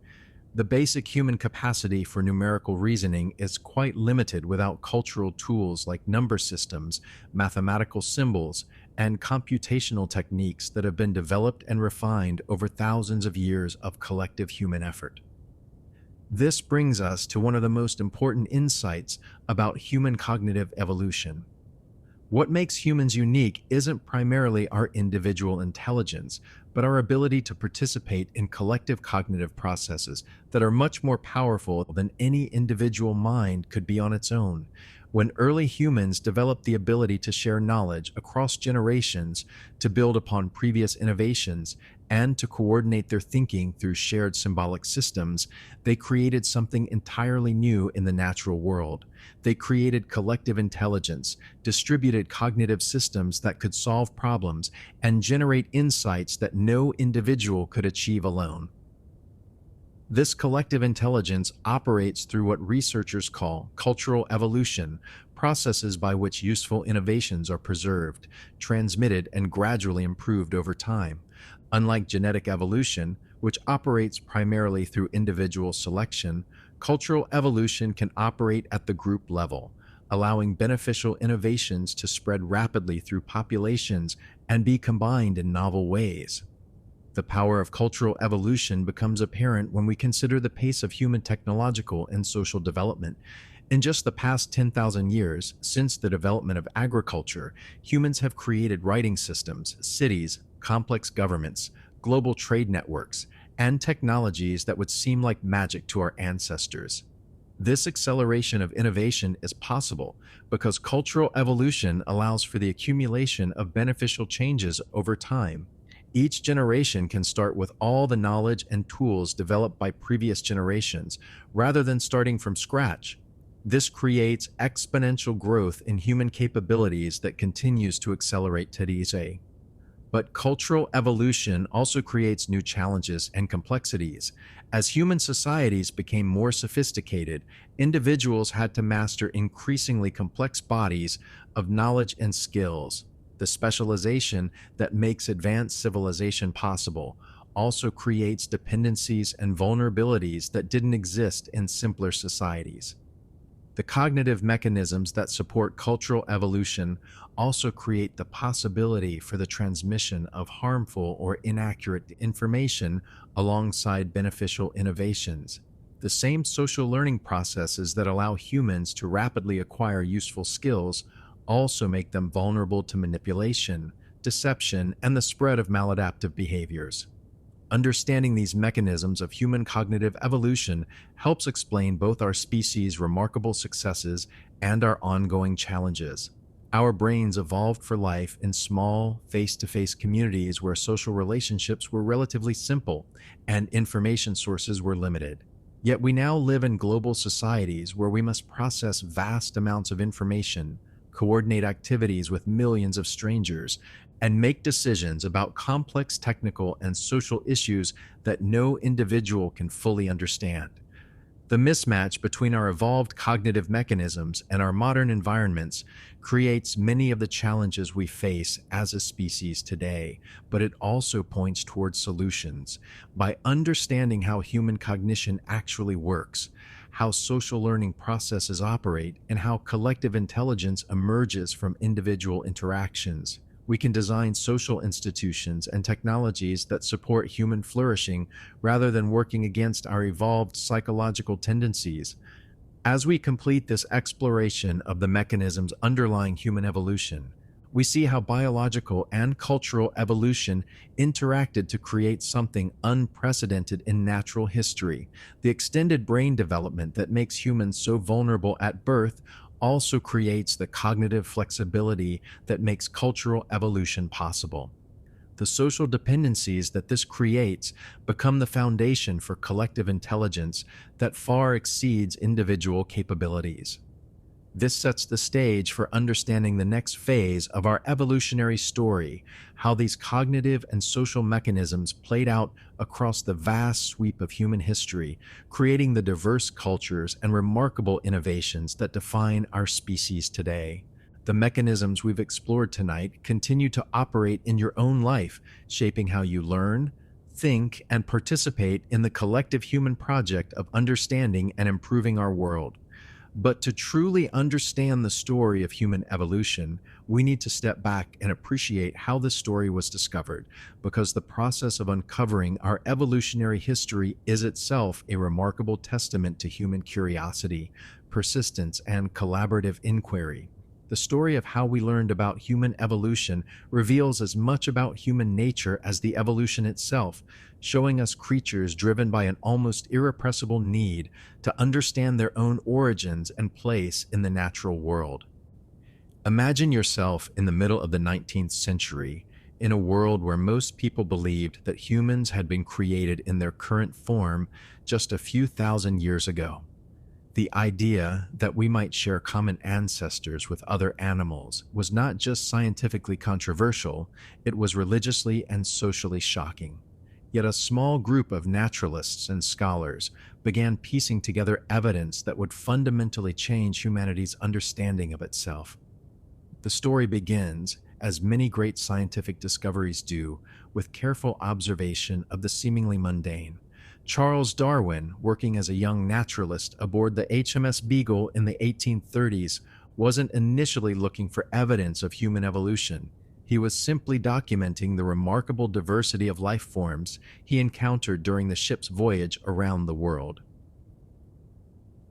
The basic human capacity for numerical reasoning is quite limited without cultural tools like number systems, mathematical symbols, and computational techniques that have been developed and refined over thousands of years of collective human effort. This brings us to one of the most important insights about human cognitive evolution. What makes humans unique isn't primarily our individual intelligence, but our ability to participate in collective cognitive processes that are much more powerful than any individual mind could be on its own. When early humans developed the ability to share knowledge across generations, to build upon previous innovations, and to coordinate their thinking through shared symbolic systems, they created something entirely new in the natural world. They created collective intelligence, distributed cognitive systems that could solve problems, and generate insights that no individual could achieve alone. This collective intelligence operates through what researchers call cultural evolution, processes by which useful innovations are preserved, transmitted, and gradually improved over time. Unlike genetic evolution, which operates primarily through individual selection, cultural evolution can operate at the group level, allowing beneficial innovations to spread rapidly through populations and be combined in novel ways. The power of cultural evolution becomes apparent when we consider the pace of human technological and social development. In just the past 10,000 years, since the development of agriculture, humans have created writing systems, cities, complex governments, global trade networks, and technologies that would seem like magic to our ancestors. This acceleration of innovation is possible because cultural evolution allows for the accumulation of beneficial changes over time. Each generation can start with all the knowledge and tools developed by previous generations, rather than starting from scratch. This creates exponential growth in human capabilities that continues to accelerate today. But cultural evolution also creates new challenges and complexities. As human societies became more sophisticated, individuals had to master increasingly complex bodies of knowledge and skills. The specialization that makes advanced civilization possible also creates dependencies and vulnerabilities that didn't exist in simpler societies. The cognitive mechanisms that support cultural evolution also create the possibility for the transmission of harmful or inaccurate information alongside beneficial innovations. The same social learning processes that allow humans to rapidly acquire useful skills also make them vulnerable to manipulation, deception, and the spread of maladaptive behaviors. Understanding these mechanisms of human cognitive evolution helps explain both our species' remarkable successes and our ongoing challenges. Our brains evolved for life in small, face-to-face communities where social relationships were relatively simple and information sources were limited. Yet we now live in global societies where we must process vast amounts of information, coordinate activities with millions of strangers, and make decisions about complex technical and social issues that no individual can fully understand. The mismatch between our evolved cognitive mechanisms and our modern environments creates many of the challenges we face as a species today, but it also points towards solutions. By understanding how human cognition actually works, how social learning processes operate, and how collective intelligence emerges from individual interactions, we can design social institutions and technologies that support human flourishing rather than working against our evolved psychological tendencies. As we complete this exploration of the mechanisms underlying human evolution, we see how biological and cultural evolution interacted to create something unprecedented in natural history. The extended brain development that makes humans so vulnerable at birth also creates the cognitive flexibility that makes cultural evolution possible. The social dependencies that this creates become the foundation for collective intelligence that far exceeds individual capabilities. This sets the stage for understanding the next phase of our evolutionary story, how these cognitive and social mechanisms played out across the vast sweep of human history, creating the diverse cultures and remarkable innovations that define our species today. The mechanisms we've explored tonight continue to operate in your own life, shaping how you learn, think, and participate in the collective human project of understanding and improving our world. But to truly understand the story of human evolution, we need to step back and appreciate how this story was discovered, because the process of uncovering our evolutionary history is itself a remarkable testament to human curiosity, persistence, and collaborative inquiry. The story of how we learned about human evolution reveals as much about human nature as the evolution itself, showing us creatures driven by an almost irrepressible need to understand their own origins and place in the natural world. Imagine yourself in the middle of the 19th century, in a world where most people believed that humans had been created in their current form just a few thousand years ago. The idea that we might share common ancestors with other animals was not just scientifically controversial, it was religiously and socially shocking. Yet a small group of naturalists and scholars began piecing together evidence that would fundamentally change humanity's understanding of itself. The story begins, as many great scientific discoveries do, with careful observation of the seemingly mundane. Charles Darwin, working as a young naturalist aboard the HMS Beagle in the 1830s, wasn't initially looking for evidence of human evolution. He was simply documenting the remarkable diversity of life forms he encountered during the ship's voyage around the world.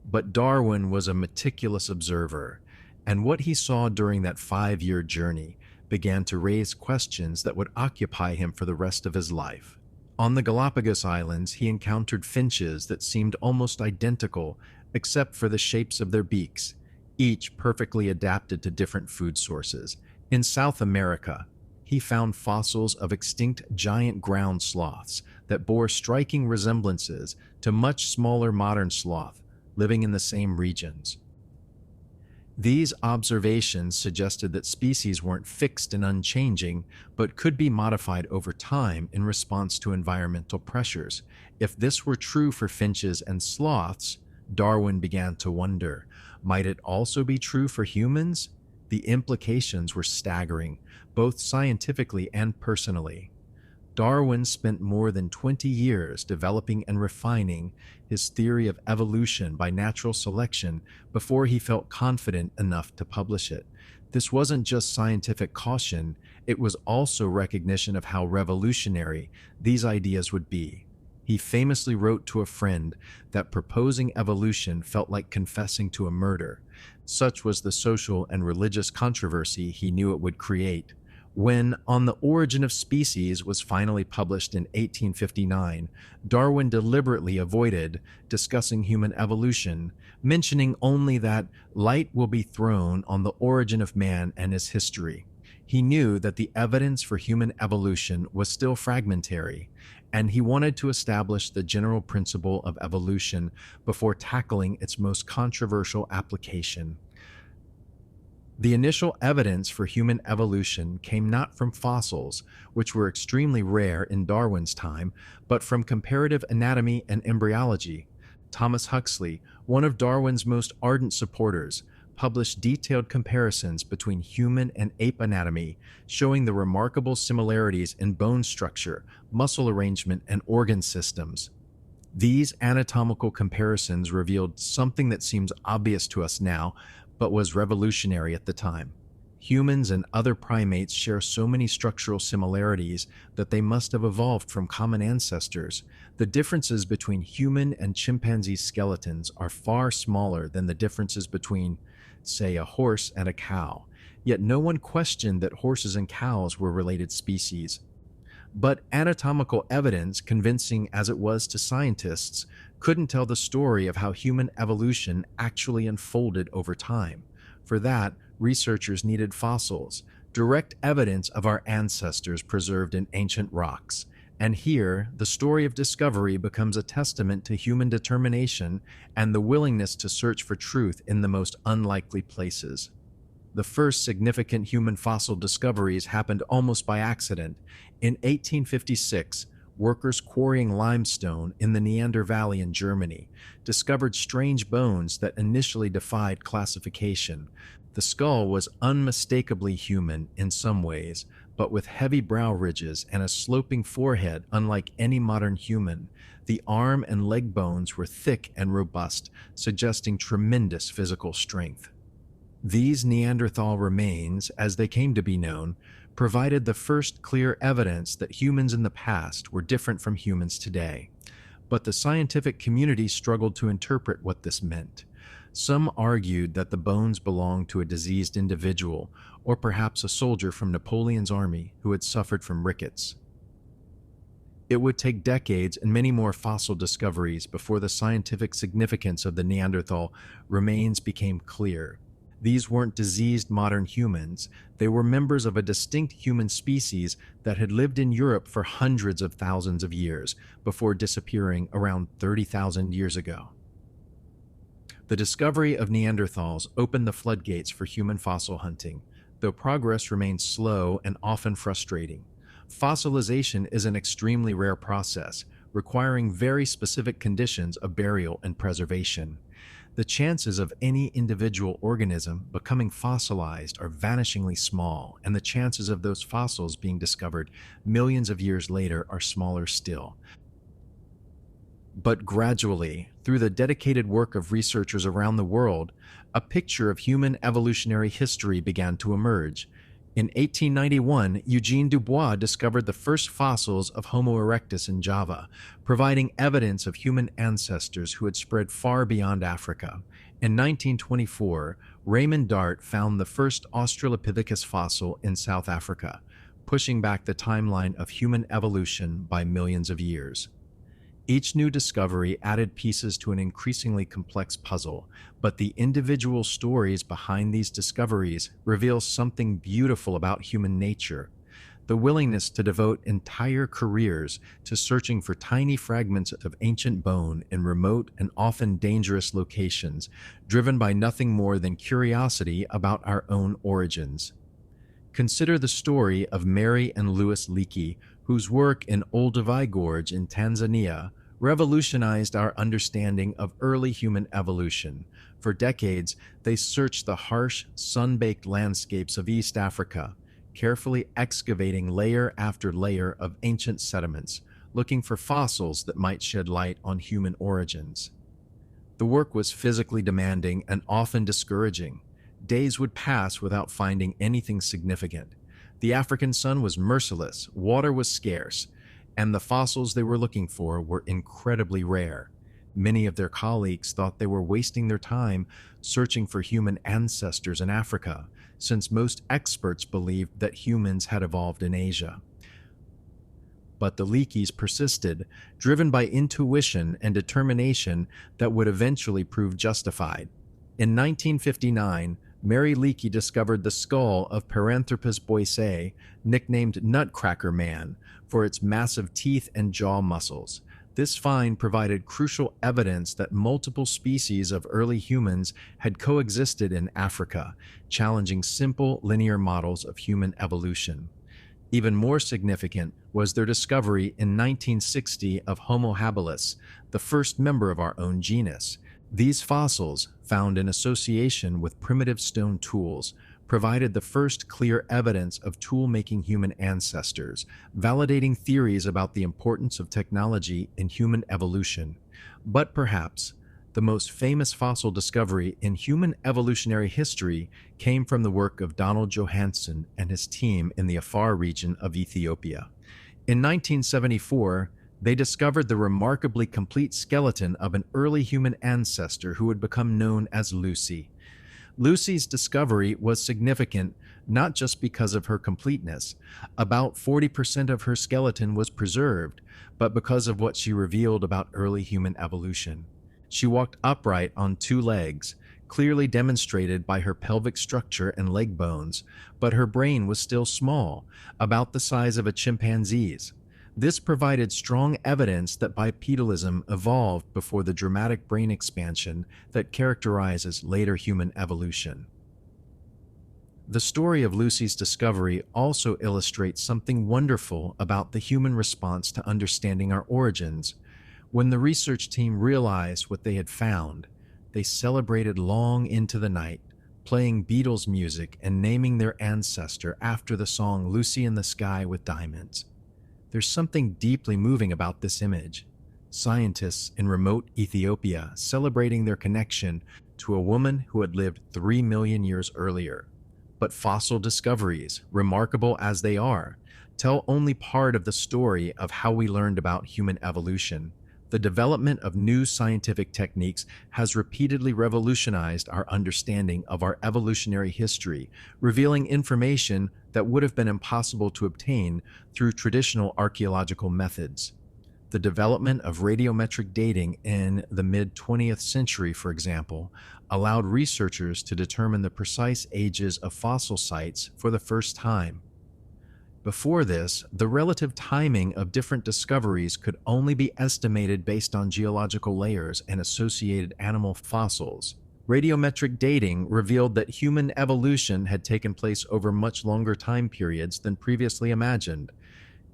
But Darwin was a meticulous observer, and what he saw during that 5-year journey began to raise questions that would occupy him for the rest of his life. On the Galapagos Islands, he encountered finches that seemed almost identical except for the shapes of their beaks, each perfectly adapted to different food sources. In South America, he found fossils of extinct giant ground sloths that bore striking resemblances to much smaller modern sloth living in the same regions. These observations suggested that species weren't fixed and unchanging, but could be modified over time in response to environmental pressures. If this were true for finches and sloths, Darwin began to wonder, might it also be true for humans? The implications were staggering, both scientifically and personally. Darwin spent more than 20 years developing and refining his theory of evolution by natural selection before he felt confident enough to publish it. This wasn't just scientific caution, it was also recognition of how revolutionary these ideas would be. He famously wrote to a friend that proposing evolution felt like confessing to a murder. Such was the social and religious controversy he knew it would create. When On the Origin of Species was finally published in 1859, Darwin deliberately avoided discussing human evolution, mentioning only that light will be thrown on the origin of man and his history. He knew that the evidence for human evolution was still fragmentary, and he wanted to establish the general principle of evolution before tackling its most controversial application. The initial evidence for human evolution came not from fossils, which were extremely rare in Darwin's time, but from comparative anatomy and embryology. Thomas Huxley, one of Darwin's most ardent supporters, published detailed comparisons between human and ape anatomy, showing the remarkable similarities in bone structure, muscle arrangement, and organ systems. These anatomical comparisons revealed something that seems obvious to us now, but was revolutionary at the time. Humans and other primates share so many structural similarities that they must have evolved from common ancestors. The differences between human and chimpanzee skeletons are far smaller than the differences between, say, a horse and a cow. Yet no one questioned that horses and cows were related species. But anatomical evidence, convincing as it was to scientists, couldn't tell the story of how human evolution actually unfolded over time. For that, researchers needed fossils, direct evidence of our ancestors preserved in ancient rocks. And here, the story of discovery becomes a testament to human determination and the willingness to search for truth in the most unlikely places. The first significant human fossil discoveries happened almost by accident. In 1856, workers quarrying limestone in the Neander Valley in Germany discovered strange bones that initially defied classification. The skull was unmistakably human in some ways, but with heavy brow ridges and a sloping forehead unlike any modern human. The arm and leg bones were thick and robust, suggesting tremendous physical strength. These Neanderthal remains, as they came to be known, provided the first clear evidence that humans in the past were different from humans today. But the scientific community struggled to interpret what this meant. Some argued that the bones belonged to a diseased individual, or perhaps a soldier from Napoleon's army who had suffered from rickets. It would take decades and many more fossil discoveries before the scientific significance of the Neanderthal remains became clear. These weren't diseased modern humans. They were members of a distinct human species that had lived in Europe for hundreds of thousands of years before disappearing around 30,000 years ago. The discovery of Neanderthals opened the floodgates for human fossil hunting, though progress remains slow and often frustrating. Fossilization is an extremely rare process, requiring very specific conditions of burial and preservation. The chances of any individual organism becoming fossilized are vanishingly small, and the chances of those fossils being discovered millions of years later are smaller still. But gradually, through the dedicated work of researchers around the world, a picture of human evolutionary history began to emerge. In 1891, Eugene Dubois discovered the first fossils of Homo erectus in Java, providing evidence of human ancestors who had spread far beyond Africa. In 1924, Raymond Dart found the first Australopithecus fossil in South Africa, pushing back the timeline of human evolution by millions of years. Each new discovery added pieces to an increasingly complex puzzle, but the individual stories behind these discoveries reveal something beautiful about human nature. The willingness to devote entire careers to searching for tiny fragments of ancient bone in remote and often dangerous locations, driven by nothing more than curiosity about our own origins. Consider the story of Mary and Louis Leakey, whose work in Olduvai Gorge in Tanzania revolutionized our understanding of early human evolution. For decades, they searched the harsh, sun-baked landscapes of East Africa, carefully excavating layer after layer of ancient sediments, looking for fossils that might shed light on human origins. The work was physically demanding and often discouraging. Days would pass without finding anything significant. The African sun was merciless, water was scarce, and the fossils they were looking for were incredibly rare. Many of their colleagues thought they were wasting their time searching for human ancestors in Africa, since most experts believed that humans had evolved in Asia. But the Leakeys persisted, driven by intuition and determination that would eventually prove justified. In 1959, Mary Leakey discovered the skull of Paranthropus boisei, nicknamed Nutcracker Man, for its massive teeth and jaw muscles. This find provided crucial evidence that multiple species of early humans had coexisted in Africa, challenging simple linear models of human evolution. Even more significant was their discovery in 1960 of Homo habilis, the first member of our own genus. These fossils, found in association with primitive stone tools, provided the first clear evidence of tool-making human ancestors, validating theories about the importance of technology in human evolution. But perhaps the most famous fossil discovery in human evolutionary history came from the work of Donald Johanson and his team in the Afar region of Ethiopia. In 1974, they discovered the remarkably complete skeleton of an early human ancestor who would become known as Lucy. Lucy's discovery was significant not just because of her completeness. About 40% of her skeleton was preserved, but because of what she revealed about early human evolution. She walked upright on two legs, clearly demonstrated by her pelvic structure and leg bones, but her brain was still small, about the size of a chimpanzee's. This provided strong evidence that bipedalism evolved before the dramatic brain expansion that characterizes later human evolution. The story of Lucy's discovery also illustrates something wonderful about the human response to understanding our origins. When the research team realized what they had found, they celebrated long into the night, playing Beatles music and naming their ancestor after the song Lucy in the Sky with Diamonds. There's something deeply moving about this image. Scientists in remote Ethiopia celebrating their connection to a woman who had lived 3 million years earlier. But fossil discoveries, remarkable as they are, tell only part of the story of how we learned about human evolution. The development of new scientific techniques has repeatedly revolutionized our understanding of our evolutionary history, revealing information that would have been impossible to obtain through traditional archaeological methods. The development of radiometric dating in the mid-20th century, for example, allowed researchers to determine the precise ages of fossil sites for the first time. Before this, the relative timing of different discoveries could only be estimated based on geological layers and associated animal fossils. Radiometric dating revealed that human evolution had taken place over much longer time periods than previously imagined.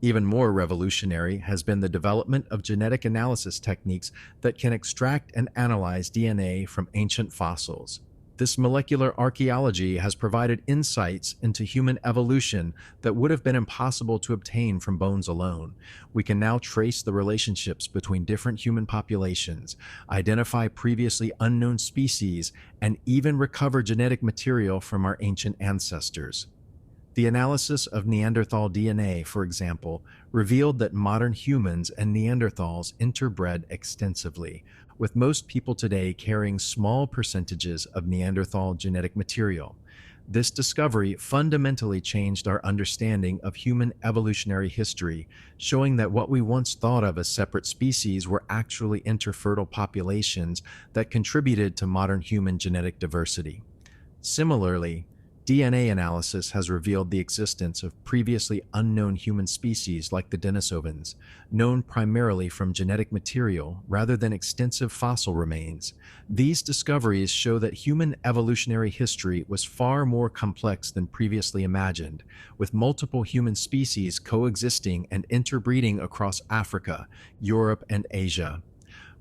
Even more revolutionary has been the development of genetic analysis techniques that can extract and analyze DNA from ancient fossils. This molecular archaeology has provided insights into human evolution that would have been impossible to obtain from bones alone. We can now trace the relationships between different human populations, identify previously unknown species, and even recover genetic material from our ancient ancestors. The analysis of Neanderthal DNA, for example, revealed that modern humans and Neanderthals interbred extensively, with most people today carrying small percentages of Neanderthal genetic material. This discovery fundamentally changed our understanding of human evolutionary history, showing that what we once thought of as separate species were actually interfertile populations that contributed to modern human genetic diversity. Similarly, DNA analysis has revealed the existence of previously unknown human species like the Denisovans, known primarily from genetic material rather than extensive fossil remains. These discoveries show that human evolutionary history was far more complex than previously imagined, with multiple human species coexisting and interbreeding across Africa, Europe, and Asia.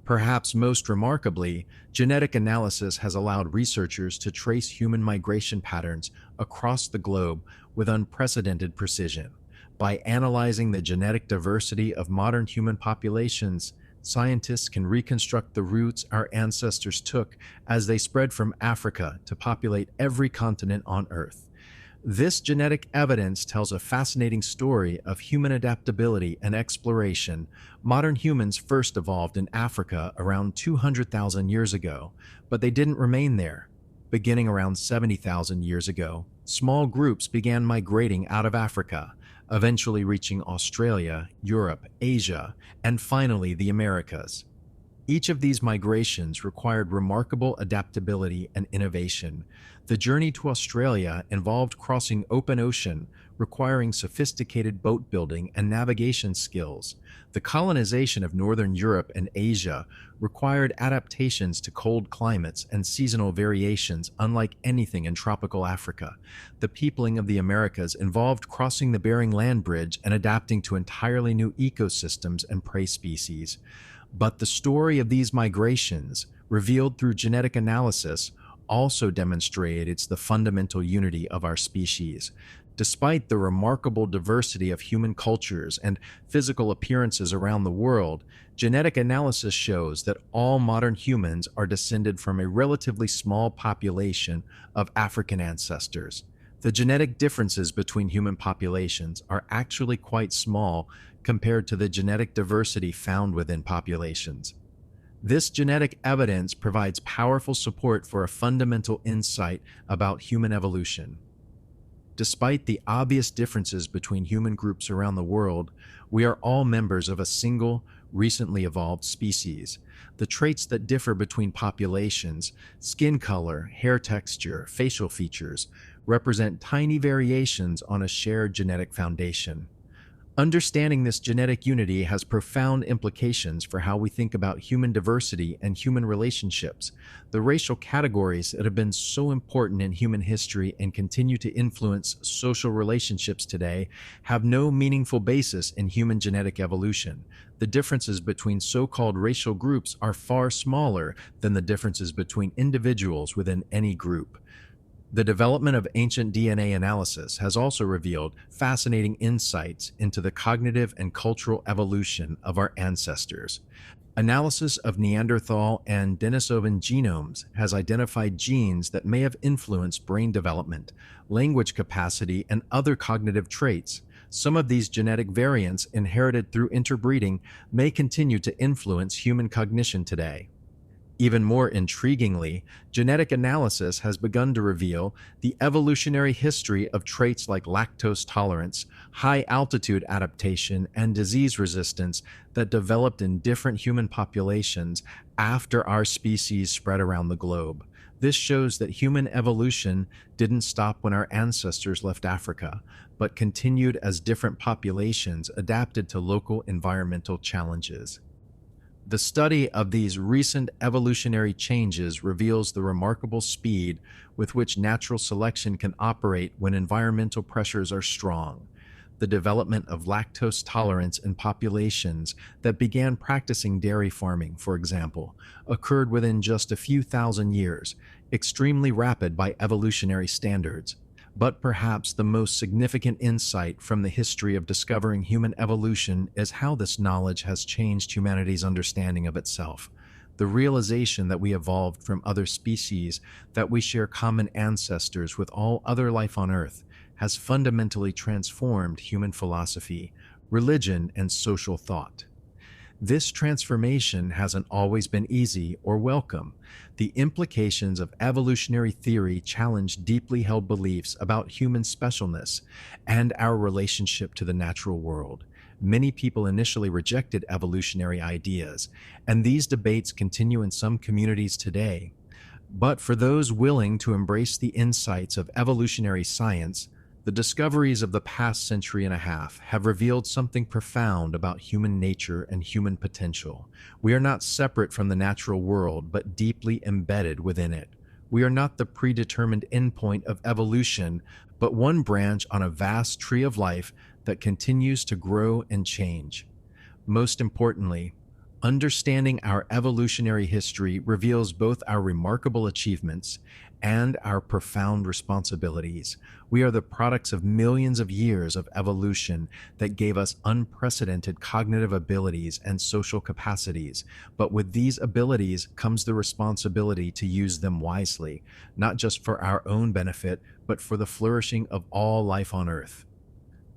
Perhaps most remarkably, genetic analysis has allowed researchers to trace human migration patterns across the globe with unprecedented precision. By analyzing the genetic diversity of modern human populations, scientists can reconstruct the routes our ancestors took as they spread from Africa to populate every continent on Earth. This genetic evidence tells a fascinating story of human adaptability and exploration. Modern humans first evolved in Africa around 200,000 years ago, but they didn't remain there. Beginning around 70,000 years ago, small groups began migrating out of Africa, eventually reaching Australia, Europe, Asia, and finally the Americas. Each of these migrations required remarkable adaptability and innovation. The journey to Australia involved crossing open ocean, requiring sophisticated boat building and navigation skills. The colonization of northern Europe and Asia required adaptations to cold climates and seasonal variations unlike anything in tropical Africa. The peopling of the Americas involved crossing the Bering Land Bridge and adapting to entirely new ecosystems and prey species. But the story of these migrations, revealed through genetic analysis, also demonstrates the fundamental unity of our species. Despite the remarkable diversity of human cultures and physical appearances around the world, genetic analysis shows that all modern humans are descended from a relatively small population of African ancestors. The genetic differences between human populations are actually quite small compared to the genetic diversity found within populations. This genetic evidence provides powerful support for a fundamental insight about human evolution. Despite the obvious differences between human groups around the world, we are all members of a single, recently evolved species. The traits that differ between populations, skin color, hair texture, facial features, represent tiny variations on a shared genetic foundation. Understanding this genetic unity has profound implications for how we think about human diversity and human relationships. The racial categories that have been so important in human history and continue to influence social relationships today have no meaningful basis in human genetic evolution. The differences between so-called racial groups are far smaller than the differences between individuals within any group. The development of ancient DNA analysis has also revealed fascinating insights into the cognitive and cultural evolution of our ancestors. Analysis of Neanderthal and Denisovan genomes has identified genes that may have influenced brain development, language capacity, and other cognitive traits. Some of these genetic variants inherited through interbreeding may continue to influence human cognition today. Even more intriguingly, genetic analysis has begun to reveal the evolutionary history of traits like lactose tolerance, high-altitude adaptation, and disease resistance that developed in different human populations after our species spread around the globe. This shows that human evolution didn't stop when our ancestors left Africa, but continued as different populations adapted to local environmental challenges. The study of these recent evolutionary changes reveals the remarkable speed with which natural selection can operate when environmental pressures are strong. The development of lactose tolerance in populations that began practicing dairy farming, for example, occurred within just a few thousand years, extremely rapid by evolutionary standards. But perhaps the most significant insight from the history of discovering human evolution is how this knowledge has changed humanity's understanding of itself. The realization that we evolved from other species, that we share common ancestors with all other life on Earth, has fundamentally transformed human philosophy, religion, and social thought. This transformation hasn't always been easy or welcome. The implications of evolutionary theory challenge deeply held beliefs about human specialness and our relationship to the natural world. Many people initially rejected evolutionary ideas, and these debates continue in some communities today. But for those willing to embrace the insights of evolutionary science, the discoveries of the past century and a half have revealed something profound about human nature and human potential. We are not separate from the natural world, but deeply embedded within it. We are not the predetermined endpoint of evolution, but one branch on a vast tree of life that continues to grow and change. Most importantly, Understanding our evolutionary history reveals both our remarkable achievements and our profound responsibilities. We are the products of millions of years of evolution that gave us unprecedented cognitive abilities and social capacities. But with these abilities comes the responsibility to use them wisely, not just for our own benefit, but for the flourishing of all life on Earth.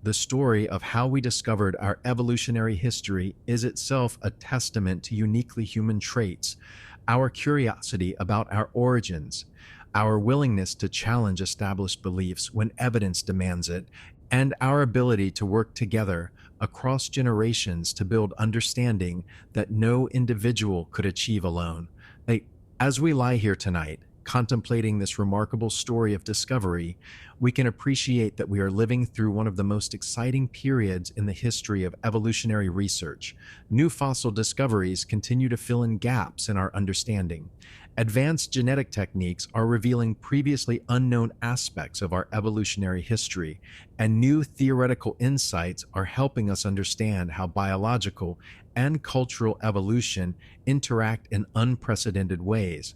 The story of how we discovered our evolutionary history is itself a testament to uniquely human traits, our curiosity about our origins, our willingness to challenge established beliefs when evidence demands it, and our ability to work together across generations to build understanding that no individual could achieve alone. Like, as we lie here tonight, contemplating this remarkable story of discovery, we can appreciate that we are living through one of the most exciting periods in the history of evolutionary research. New fossil discoveries continue to fill in gaps in our understanding. Advanced genetic techniques are revealing previously unknown aspects of our evolutionary history, and new theoretical insights are helping us understand how biological and cultural evolution interact in unprecedented ways.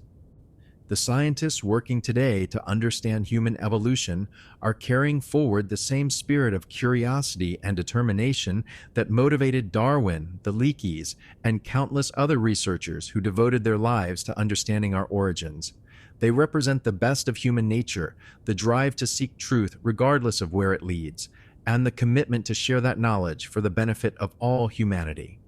The scientists working today to understand human evolution are carrying forward the same spirit of curiosity and determination that motivated Darwin, the Leakeys, and countless other researchers who devoted their lives to understanding our origins. They represent the best of human nature, the drive to seek truth regardless of where it leads, and the commitment to share that knowledge for the benefit of all humanity.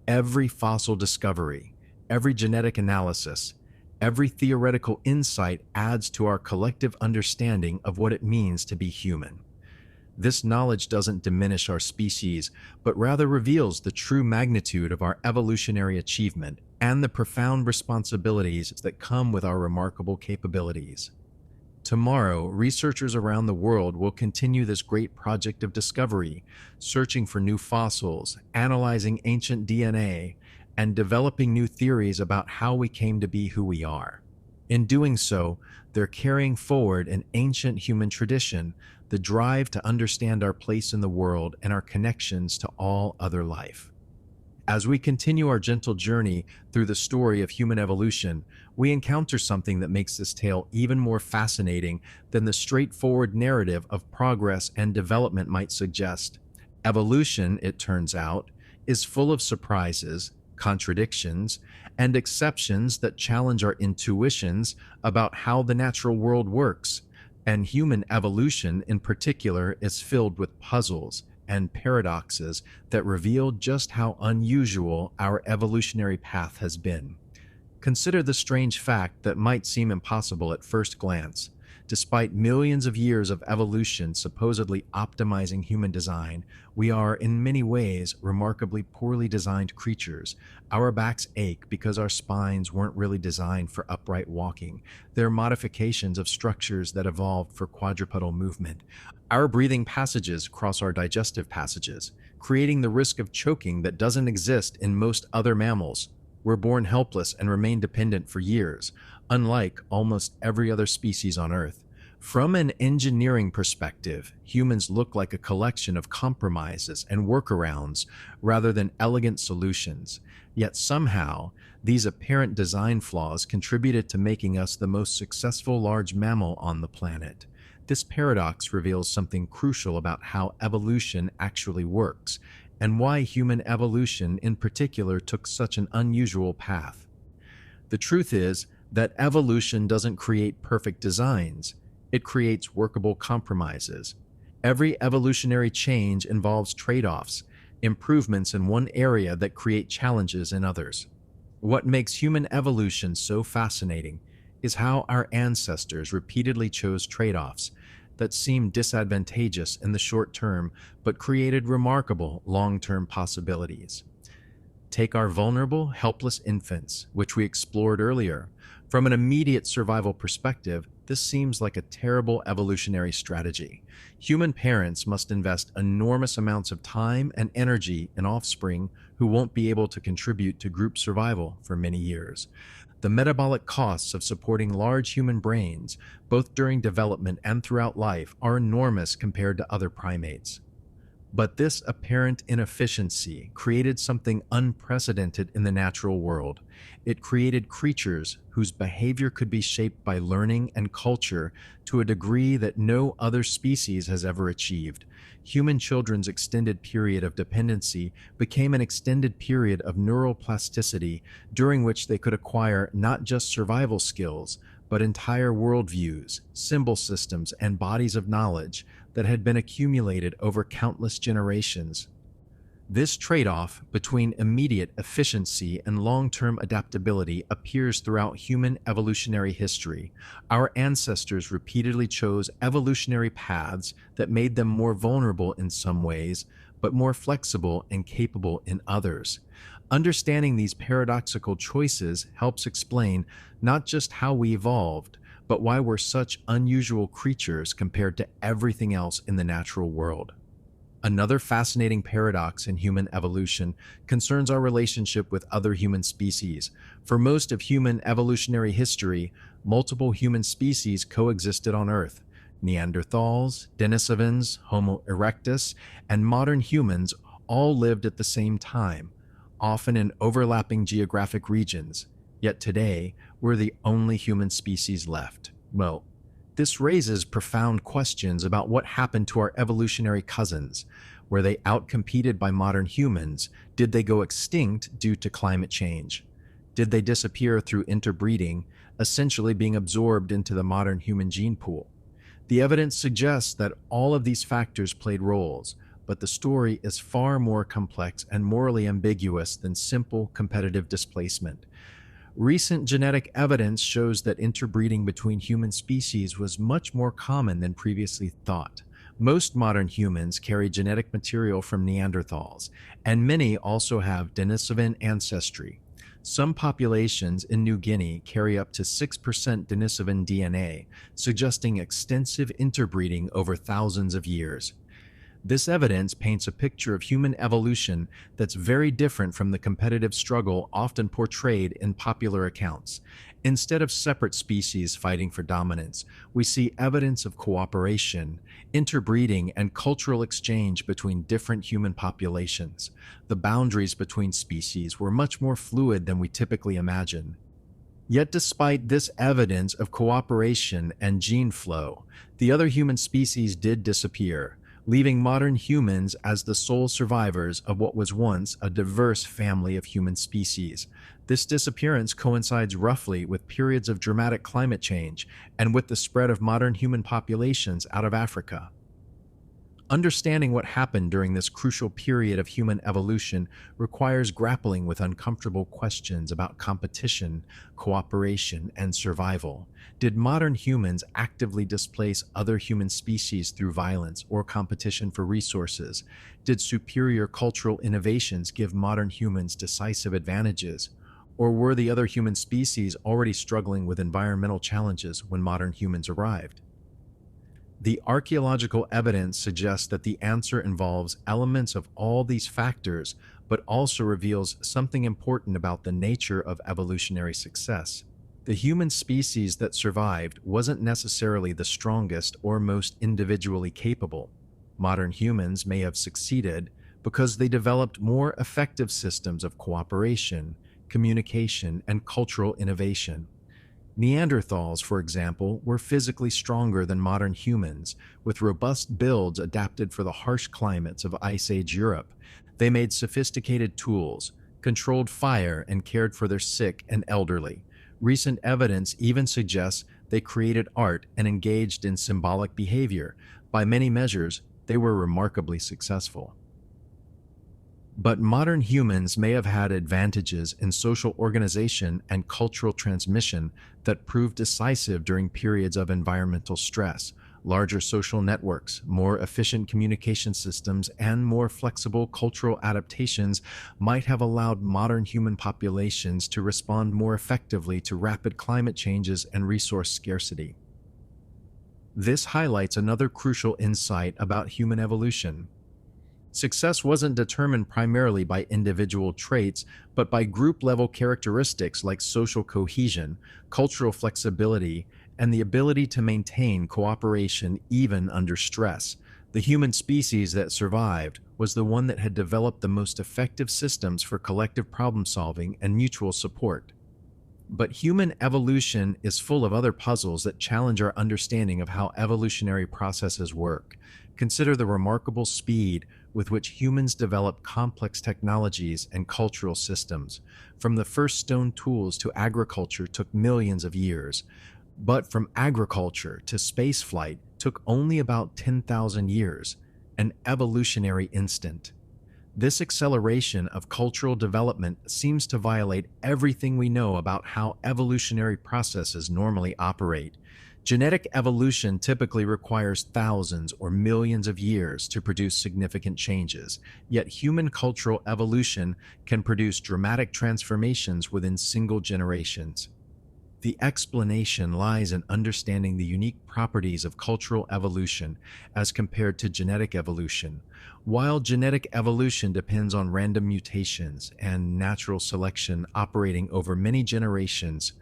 Every fossil discovery, every genetic analysis, every theoretical insight adds to our collective understanding of what it means to be human. This knowledge doesn't diminish our species, but rather reveals the true magnitude of our evolutionary achievement and the profound responsibilities that come with our remarkable capabilities. Tomorrow, researchers around the world will continue this great project of discovery, searching for new fossils, analyzing ancient DNA, and developing new theories about how we came to be who we are. In doing so, they're carrying forward an ancient human tradition, the drive to understand our place in the world and our connections to all other life. As we continue our gentle journey through the story of human evolution, we encounter something that makes this tale even more fascinating than the straightforward narrative of progress and development might suggest. Evolution, it turns out, is full of surprises, contradictions, and exceptions that challenge our intuitions about how the natural world works. And human evolution, in particular, is filled with puzzles and paradoxes that reveal just how unusual our evolutionary path has been. Consider the strange fact that might seem impossible at first glance. Despite millions of years of evolution supposedly optimizing human design, we are in many ways remarkably poorly designed creatures. Our backs ache because our spines weren't really designed for upright walking. They're modifications of structures that evolved for quadrupedal movement. Our breathing passages cross our digestive passages, creating the risk of choking that doesn't exist in most other mammals. We're born helpless and remain dependent for years, unlike almost every other species on Earth. From an engineering perspective, humans look like a collection of compromises and workarounds rather than elegant solutions. Yet somehow, these apparent design flaws contributed to making us the most successful large mammal on the planet. This paradox reveals something crucial about how evolution actually works, and why human evolution in particular took such an unusual path. The truth is that evolution doesn't create perfect designs, it creates workable compromises. Every evolutionary change involves trade-offs, improvements in one area that create challenges in others. What makes human evolution so fascinating is how our ancestors repeatedly chose trade-offs that seemed disadvantageous in the short term but created remarkable long-term possibilities. Take our vulnerable, helpless infants, which we explored earlier. From an immediate survival perspective, this seems like a terrible evolutionary strategy. Human parents must invest enormous amounts of time and energy in offspring who won't be able to contribute to group survival for many years. The metabolic costs of supporting large human brains, both during development and throughout life, are enormous compared to other primates. But this apparent inefficiency created something unprecedented in the natural world. It created creatures whose behavior could be shaped by learning and culture to a degree that no other species has ever achieved. Human children's extended period of dependency became an extended period of neural plasticity during which they could acquire not just survival skills, but entire worldviews, symbol systems, and bodies of knowledge that had been accumulated over countless generations. This trade-off between immediate efficiency and long-term adaptability appears throughout human evolutionary history. Our ancestors repeatedly chose evolutionary paths that made them more vulnerable in some ways, but more flexible and capable in others. Understanding these paradoxical choices helps explain not just how we evolved, but why we're such unusual creatures compared to everything else in the natural world. Another fascinating paradox in human evolution concerns our relationship with other human species. For most of human evolutionary history, multiple human species coexisted on Earth. Neanderthals, Denisovans, Homo erectus, and modern humans all lived at the same time, often in overlapping geographic regions. Yet today, we're the only human species left. Well, this raises profound questions about what happened to our evolutionary cousins. Were they outcompeted by modern humans? Did they go extinct due to climate change? Did they disappear through interbreeding, essentially being absorbed into the modern human gene pool? The evidence suggests that all of these factors played roles, but the story is far more complex and morally ambiguous than simple competitive displacement. Recent genetic evidence shows that interbreeding between human species was much more common than previously thought. Most modern humans carry genetic material from Neanderthals, and many also have Denisovan ancestry. Some populations in New Guinea carry up to 6% Denisovan DNA, suggesting extensive interbreeding over thousands of years. This evidence paints a picture of human evolution that's very different from the competitive struggle often portrayed in popular accounts. Instead of separate species fighting for dominance, we see evidence of cooperation, interbreeding, and cultural exchange between different human populations. The boundaries between species were much more fluid than we typically imagine. Yet despite this evidence of cooperation and gene flow, the other human species did disappear, leaving modern humans as the sole survivors of what was once a diverse family of human species. This disappearance coincides roughly with periods of dramatic climate change and with the spread of modern human populations out of Africa. Understanding what happened during this crucial period of human evolution requires grappling with uncomfortable questions about competition, cooperation, and survival. Did modern humans actively displace other human species through violence or competition for resources? Did superior cultural innovations give modern humans decisive advantages? Or were the other human species already struggling with environmental challenges when modern humans arrived? The archaeological evidence suggests that the answer involves elements of all these factors, but also reveals something important about the nature of evolutionary success. The human species that survived wasn't necessarily the strongest or most individually capable. Modern humans may have succeeded because they developed more effective systems of cooperation, communication, and cultural innovation. Neanderthals, for example, were physically stronger than modern humans, with robust builds adapted for the harsh climates of Ice Age Europe. They made sophisticated tools, controlled fire, and cared for their sick and elderly. Recent evidence even suggests they created art and engaged in symbolic behavior. By many measures, they were remarkably successful. But modern humans may have had advantages in social organization and cultural transmission that proved decisive during periods of environmental stress. Larger social networks, more efficient communication systems, and more flexible cultural adaptations might have allowed modern human populations to respond more effectively to rapid climate changes and resource scarcity. This highlights another crucial insight about human evolution. Success wasn't determined primarily by individual traits, but by group-level characteristics like social cohesion, cultural flexibility, and the ability to maintain cooperation even under stress. The human species that survived was the one that had developed the most effective systems for collective problem solving and mutual support. But human evolution is full of other puzzles that challenge our understanding of how evolutionary processes work. Consider the remarkable speed with which humans develop complex technologies and cultural systems. From the first stone tools to agriculture took millions of years, but from agriculture to spaceflight took only about 10,000 years, an evolutionary instant. This acceleration of cultural development seems to violate everything we know about how evolutionary processes normally operate. Genetic evolution typically requires thousands or millions of years to produce significant changes, yet human cultural evolution can produce dramatic transformations within single generations. The explanation lies in understanding the unique properties of cultural evolution as compared to genetic evolution. While genetic evolution depends on random mutations and natural selection operating over many generations,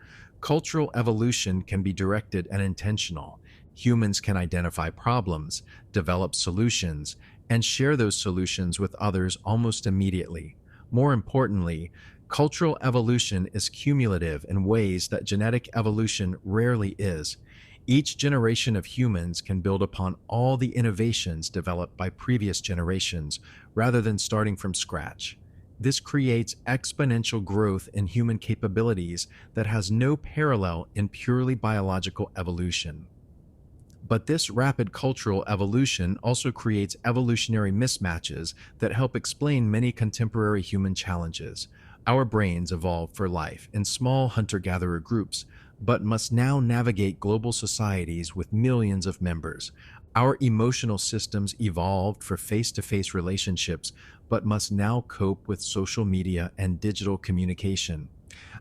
cultural evolution can be directed and intentional. Humans can identify problems, develop solutions, and share those solutions with others almost immediately. More importantly, cultural evolution is cumulative in ways that genetic evolution rarely is. Each generation of humans can build upon all the innovations developed by previous generations, rather than starting from scratch. This creates exponential growth in human capabilities that has no parallel in purely biological evolution. But this rapid cultural evolution also creates evolutionary mismatches that help explain many contemporary human challenges. Our brains evolved for life in small hunter-gatherer groups, but must now navigate global societies with millions of members. Our emotional systems evolved for face-to-face relationships, but must now cope with social media and digital communication.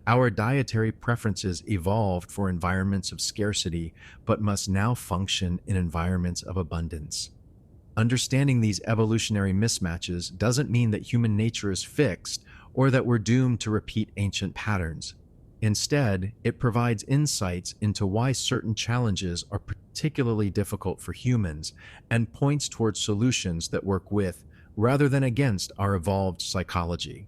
Our dietary preferences evolved for environments of scarcity, but must now function in environments of abundance. Understanding these evolutionary mismatches doesn't mean that human nature is fixed or that we're doomed to repeat ancient patterns. Instead, it provides insights into why certain challenges are particularly difficult for humans and points towards solutions that work with, rather than against, our evolved psychology.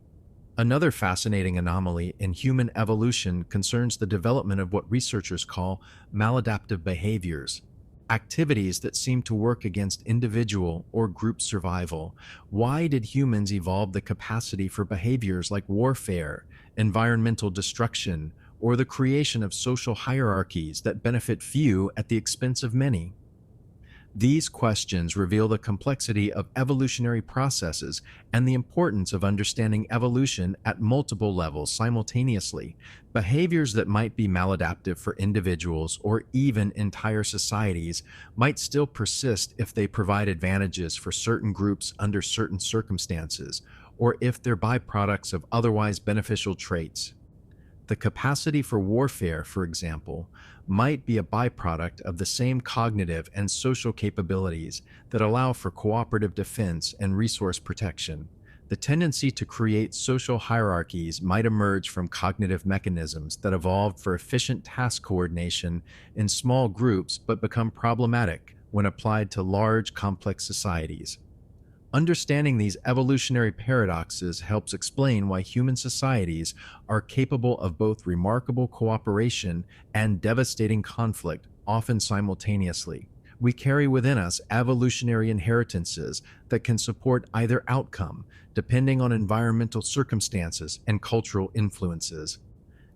Another fascinating anomaly in human evolution concerns the development of what researchers call maladaptive behaviors, activities that seem to work against individual or group survival. Why did humans evolve the capacity for behaviors like warfare, environmental destruction, or the creation of social hierarchies that benefit few at the expense of many? These questions reveal the complexity of evolutionary processes and the importance of understanding evolution at multiple levels simultaneously. Behaviors that might be maladaptive for individuals or even entire societies might still persist if they provide advantages for certain groups under certain circumstances, or if they're byproducts of otherwise beneficial traits. The capacity for warfare, for example, might be a byproduct of the same cognitive and social capabilities that allow for cooperative defense and resource protection. The tendency to create social hierarchies might emerge from cognitive mechanisms that evolved for efficient task coordination in small groups but become problematic when applied to large, complex societies. Understanding these evolutionary paradoxes helps explain why human societies are capable of both remarkable cooperation and devastating conflict, often simultaneously. We carry within us evolutionary inheritances that can support either outcome, depending on environmental circumstances and cultural influences.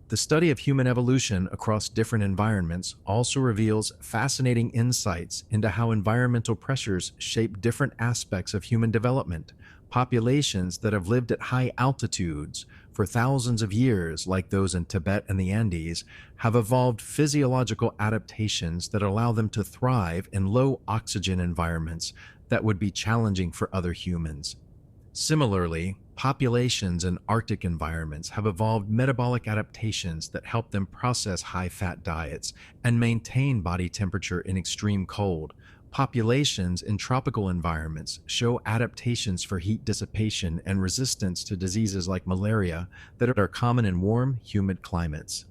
The study of human evolution across different environments also reveals fascinating insights into how environmental pressures shape different aspects of human development. Populations that have lived at high altitudes for thousands of years, like those in Tibet and the Andes, have evolved physiological adaptations that allow them to thrive in low oxygen environments that would be challenging for other humans. Similarly, populations in Arctic environments have evolved metabolic adaptations that help them process high-fat diets and maintain body temperature in extreme cold. Populations in tropical environments show adaptations for heat dissipation and resistance to diseases like malaria that are common in warm, humid climates.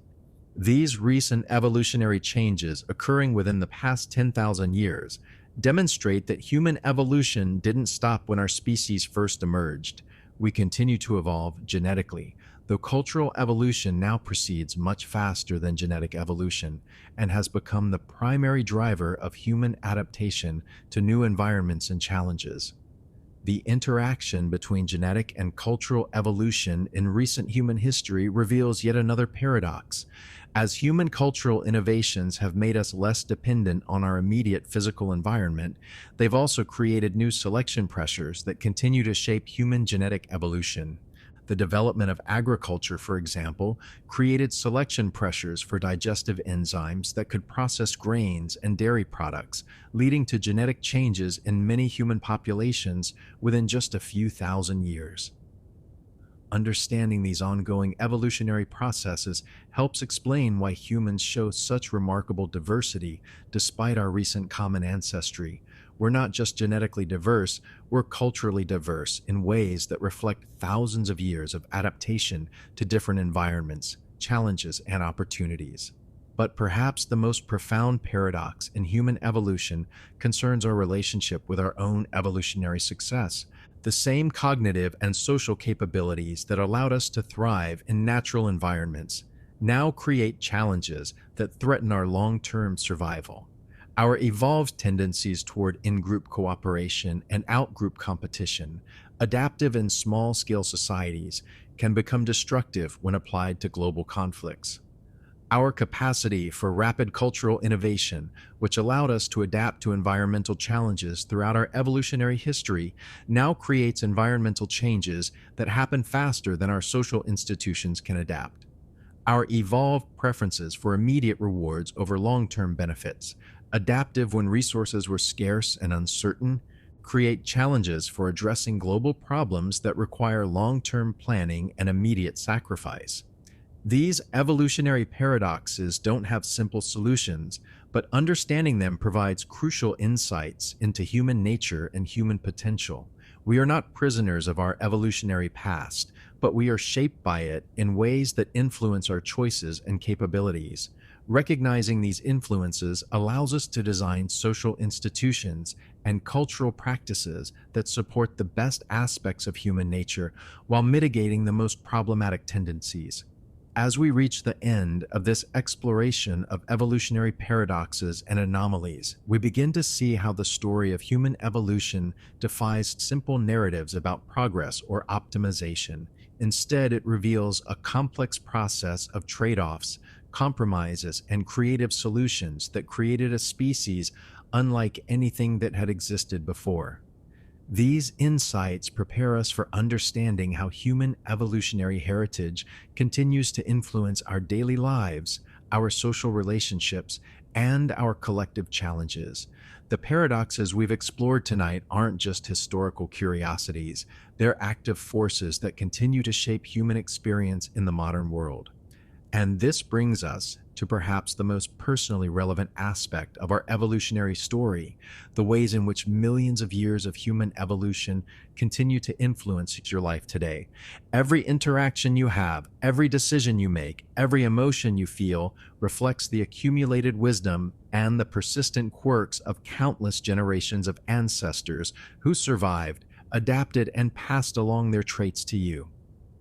These recent evolutionary changes occurring within the past 10,000 years demonstrate that human evolution didn't stop when our species first emerged. We continue to evolve genetically, though cultural evolution now proceeds much faster than genetic evolution and has become the primary driver of human adaptation to new environments and challenges. The interaction between genetic and cultural evolution in recent human history reveals yet another paradox. As human cultural innovations have made us less dependent on our immediate physical environment, they've also created new selection pressures that continue to shape human genetic evolution. The development of agriculture, for example, created selection pressures for digestive enzymes that could process grains and dairy products, leading to genetic changes in many human populations within just a few thousand years. Understanding these ongoing evolutionary processes helps explain why humans show such remarkable diversity despite our recent common ancestry. We're not just genetically diverse, we're culturally diverse in ways that reflect thousands of years of adaptation to different environments, challenges, and opportunities. But perhaps the most profound paradox in human evolution concerns our relationship with our own evolutionary success. The same cognitive and social capabilities that allowed us to thrive in natural environments now create challenges that threaten our long-term survival. Our evolved tendencies toward in-group cooperation and out-group competition, adaptive in small-scale societies, can become destructive when applied to global conflicts. Our capacity for rapid cultural innovation, which allowed us to adapt to environmental challenges throughout our evolutionary history, now creates environmental changes that happen faster than our social institutions can adapt. Our evolved preferences for immediate rewards over long-term benefits, adaptive when resources were scarce and uncertain, create challenges for addressing global problems that require long-term planning and immediate sacrifice. These evolutionary paradoxes don't have simple solutions, but understanding them provides crucial insights into human nature and human potential. We are not prisoners of our evolutionary past, but we are shaped by it in ways that influence our choices and capabilities. Recognizing these influences allows us to design social institutions and cultural practices that support the best aspects of human nature while mitigating the most problematic tendencies. As we reach the end of this exploration of evolutionary paradoxes and anomalies, we begin to see how the story of human evolution defies simple narratives about progress or optimization. Instead, it reveals a complex process of trade-offs, compromises, and creative solutions that created a species unlike anything that had existed before. These insights prepare us for understanding how human evolutionary heritage continues to influence our daily lives, our social relationships, and our collective challenges. The paradoxes we've explored tonight aren't just historical curiosities, they're active forces that continue to shape human experience in the modern world. And this brings us to perhaps the most personally relevant aspect of our evolutionary story, the ways in which millions of years of human evolution continue to influence your life today. Every interaction you have, every decision you make, every emotion you feel reflects the accumulated wisdom and the persistent quirks of countless generations of ancestors who survived, adapted, and passed along their traits to you.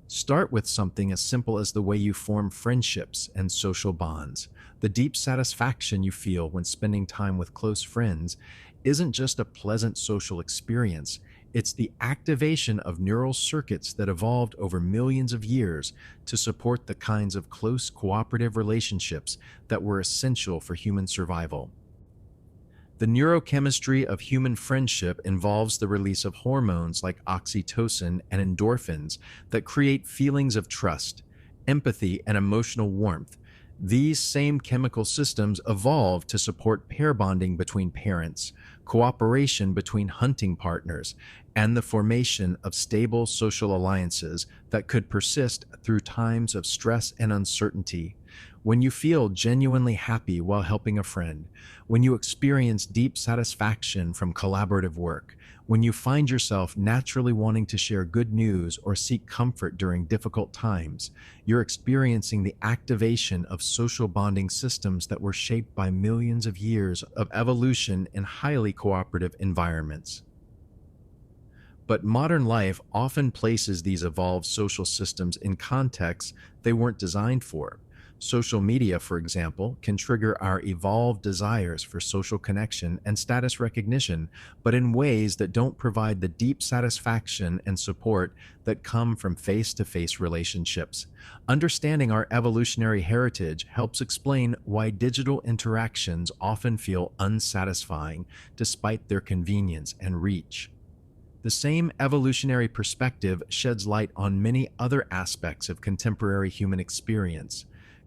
Start with something as simple as the way you form friendships and social bonds. The deep satisfaction you feel when spending time with close friends isn't just a pleasant social experience, it's the activation of neural circuits that evolved over millions of years to support the kinds of close cooperative relationships that were essential for human survival. The neurochemistry of human friendship involves the release of hormones like oxytocin and endorphins that create feelings of trust, empathy, and emotional warmth. These same chemical systems evolved to support pair bonding between parents, cooperation between hunting partners, and the formation of stable social alliances that could persist through times of stress and uncertainty. when you feel genuinely happy while helping a friend, when you experience deep satisfaction from collaborative work, when you find yourself naturally wanting to share good news or seek comfort during difficult times, you're experiencing the activation of social bonding systems that were shaped by millions of years of evolution in highly cooperative environments. But modern life often places these evolved social systems in contexts they weren't designed for. Social media, for example, can trigger our evolved desires for social connection and status recognition, but in ways that don't provide the deep satisfaction and support that come from face to face relationships. Understanding our evolutionary heritage helps explain why digital interactions often feel unsatisfying despite their convenience and reach. The same evolutionary perspective sheds light on many other aspects of contemporary human experience.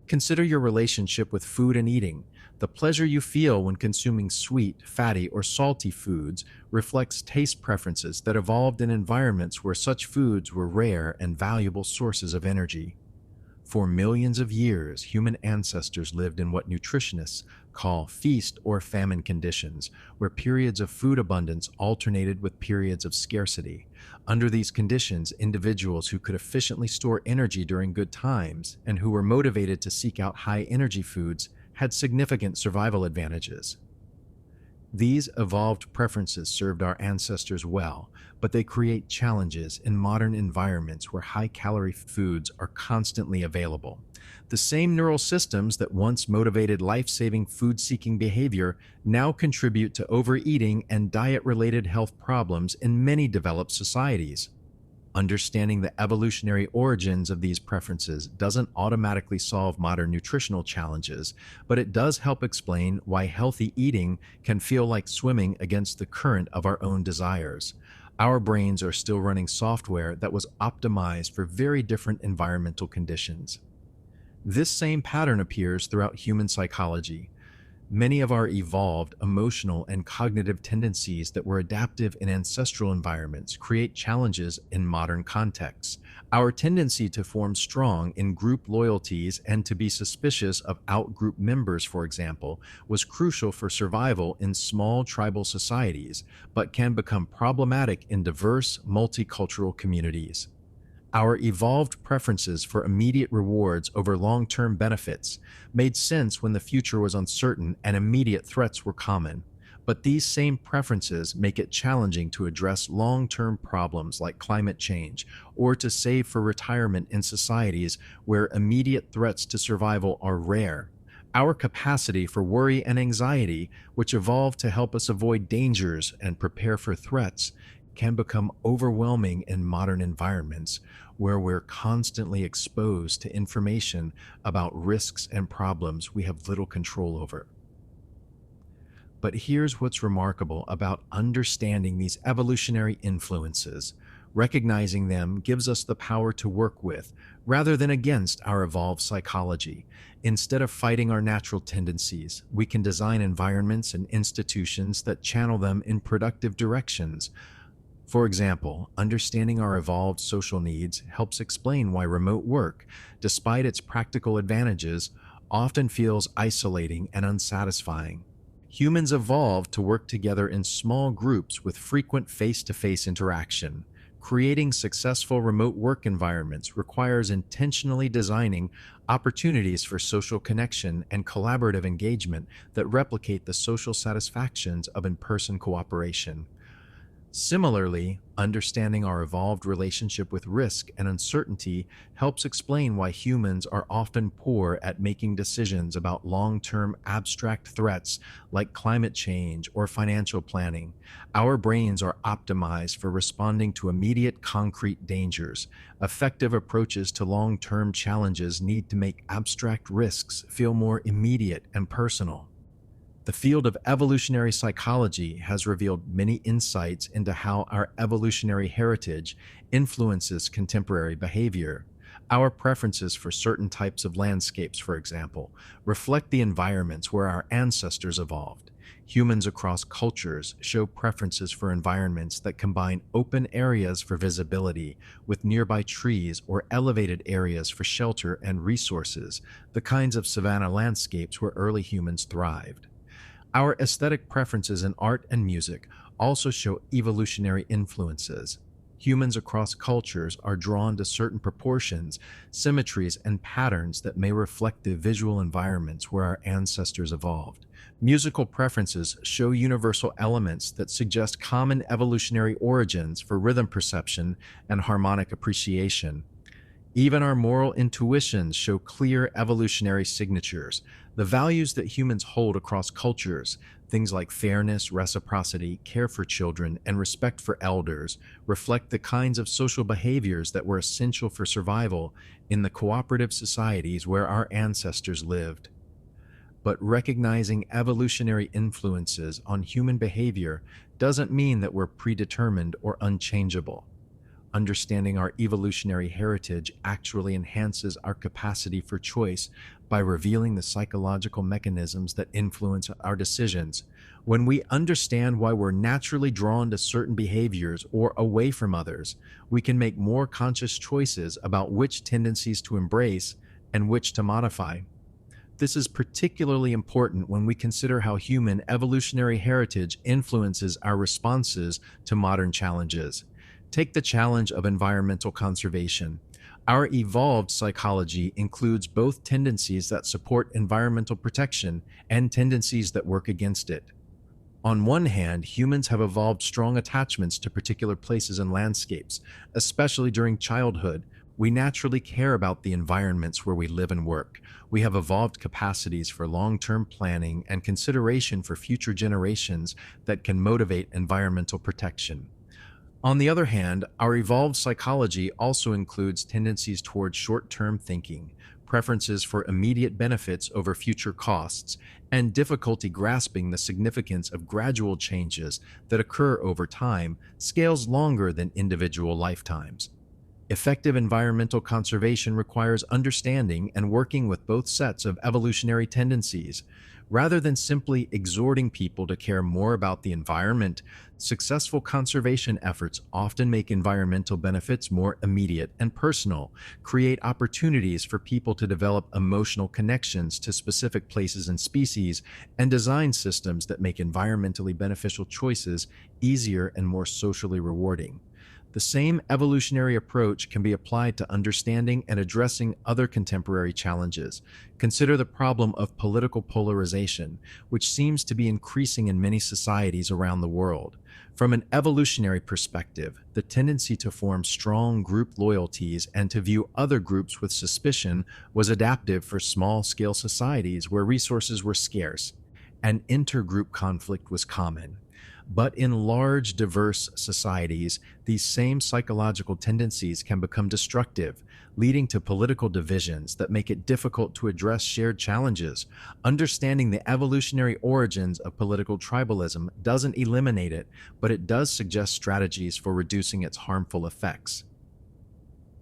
Consider your relationship with food and eating. The pleasure you feel when consuming sweet, fatty, or salty foods reflects taste preferences that evolved in environments where such foods were rare and valuable sources of energy. For millions of years, human ancestors lived in what nutritionists call feast or famine conditions, where periods of food abundance alternated with periods of scarcity. Under these conditions, individuals who could efficiently store energy during good times and who were motivated to seek out high energy foods had significant survival advantages. These evolved preferences served our ancestors well, but they create challenges in modern environments where high-calorie foods are constantly available. The same neural systems that once motivated life-saving food-seeking behavior now contribute to overeating and diet-related health problems in many developed societies. Understanding the evolutionary origins of these preferences doesn't automatically solve modern nutritional challenges, but it does help explain why healthy eating can feel like swimming against the current of our own desires. Our brains are still running software that was optimized for very different environmental conditions. This same pattern appears throughout human psychology. Many of our evolved emotional and cognitive tendencies that were adaptive in ancestral environments create challenges in modern contexts. Our tendency to form strong in group loyalties and to be suspicious of out-group members, for example, was crucial for survival in small tribal societies, but can become problematic in diverse, multicultural communities. Our evolved preferences for immediate rewards over long-term benefits made sense when the future was uncertain and immediate threats were common. But these same preferences make it challenging to address long-term problems like climate change or to save for retirement in societies where immediate threats to survival are rare. Our capacity for worry and anxiety, which evolved to help us avoid dangers and prepare for threats, can become overwhelming in modern environments where we're constantly exposed to information about risks and problems we have little control over. But here's what's remarkable about understanding these evolutionary influences. Recognizing them gives us the power to work with, rather than against, our evolved psychology. Instead of fighting our natural tendencies, we can design environments and institutions that channel them in productive directions. For example, understanding our evolved social needs helps explain why remote work, despite its practical advantages, often feels isolating and unsatisfying. Humans evolved to work together in small groups with frequent face-to-face interaction. Creating successful remote work environments requires intentionally designing opportunities for social connection and collaborative engagement that replicate the social satisfactions of in-person cooperation. Similarly, understanding our evolved relationship with risk and uncertainty helps explain why humans are often poor at making decisions about long-term abstract threats like climate change or financial planning. Our brains are optimized for responding to immediate concrete dangers. Effective approaches to long-term challenges need to make abstract risks feel more immediate and personal. The field of evolutionary psychology has revealed many insights into how our evolutionary heritage influences contemporary behavior. Our preferences for certain types of landscapes, for example, reflect the environments where our ancestors evolved. Humans across cultures show preferences for environments that combine open areas for visibility with nearby trees or elevated areas for shelter and resources, the kinds of savanna landscapes where early humans thrived. Our aesthetic preferences in art and music also show evolutionary influences. Humans across cultures are drawn to certain proportions, symmetries, and patterns that may reflect the visual environments where our ancestors evolved. Musical preferences show universal elements that suggest common evolutionary origins for rhythm perception and harmonic appreciation. Even our moral intuitions show clear evolutionary signatures. The values that humans hold across cultures, things like fairness, reciprocity, care for children, and respect for elders, reflect the kinds of social behaviors that were essential for survival in the cooperative societies where our ancestors lived. But recognizing evolutionary influences on human behavior doesn't mean that we're predetermined or unchangeable. Understanding our evolutionary heritage actually enhances our capacity for choice by revealing the psychological mechanisms that influence our decisions. When we understand why we're naturally drawn to certain behaviors or away from others, we can make more conscious choices about which tendencies to embrace and which to modify. This is particularly important when we consider how human evolutionary heritage influences our responses to modern challenges. Take the challenge of environmental conservation. Our evolved psychology includes both tendencies that support environmental protection and tendencies that work against it. On one hand, humans have evolved strong attachments to particular places and landscapes, especially during childhood. We naturally care about the environments where we live and work. We have evolved capacities for long-term planning and consideration for future generations that can motivate environmental protection. On the other hand, our evolved psychology also includes tendencies toward short-term thinking, preferences for immediate benefits over future costs, and difficulty grasping the significance of gradual changes that occur over time, scales longer than individual lifetimes. Effective environmental conservation requires understanding and working with both sets of evolutionary tendencies. Rather than simply exhorting people to care more about the environment, successful conservation efforts often make environmental benefits more immediate and personal, create opportunities for people to develop emotional connections to specific places and species, and design systems that make environmentally beneficial choices easier and more socially rewarding. The same evolutionary approach can be applied to understanding and addressing other contemporary challenges. Consider the problem of political polarization, which seems to be increasing in many societies around the world. From an evolutionary perspective, the tendency to form strong group loyalties and to view other groups with suspicion was adaptive for small-scale societies where resources were scarce, and intergroup conflict was common. But in large, diverse societies, these same psychological tendencies can become destructive, leading to political divisions that make it difficult to address shared challenges. Understanding the evolutionary origins of political tribalism doesn't eliminate it, but it does suggest strategies for reducing its harmful effects.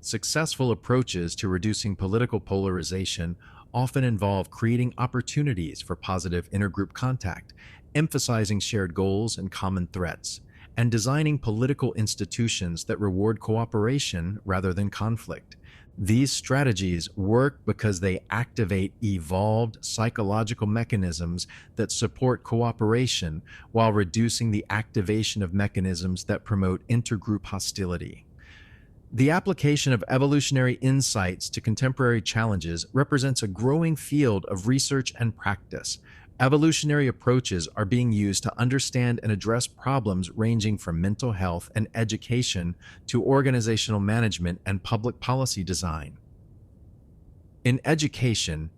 Successful approaches to reducing political polarization often involve creating opportunities for positive intergroup contact, emphasizing shared goals and common threats, and designing political institutions that reward cooperation rather than conflict. These strategies work because they activate evolved psychological mechanisms that support cooperation while reducing the activation of mechanisms that promote intergroup hostility. The application of evolutionary insights to contemporary challenges represents a growing field of research and practice. Evolutionary approaches are being used to understand and address problems ranging from mental health and education to organizational management and public policy design. In education,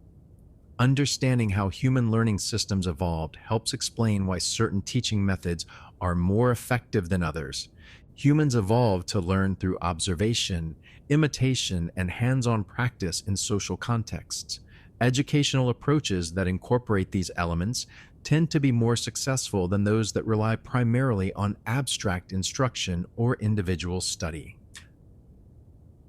understanding how human learning systems evolved helps explain why certain teaching methods are more effective than others. Humans evolved to learn through observation, imitation, and hands-on practice in social contexts. Educational approaches that incorporate these elements tend to be more successful than those that rely primarily on abstract instruction or individual study.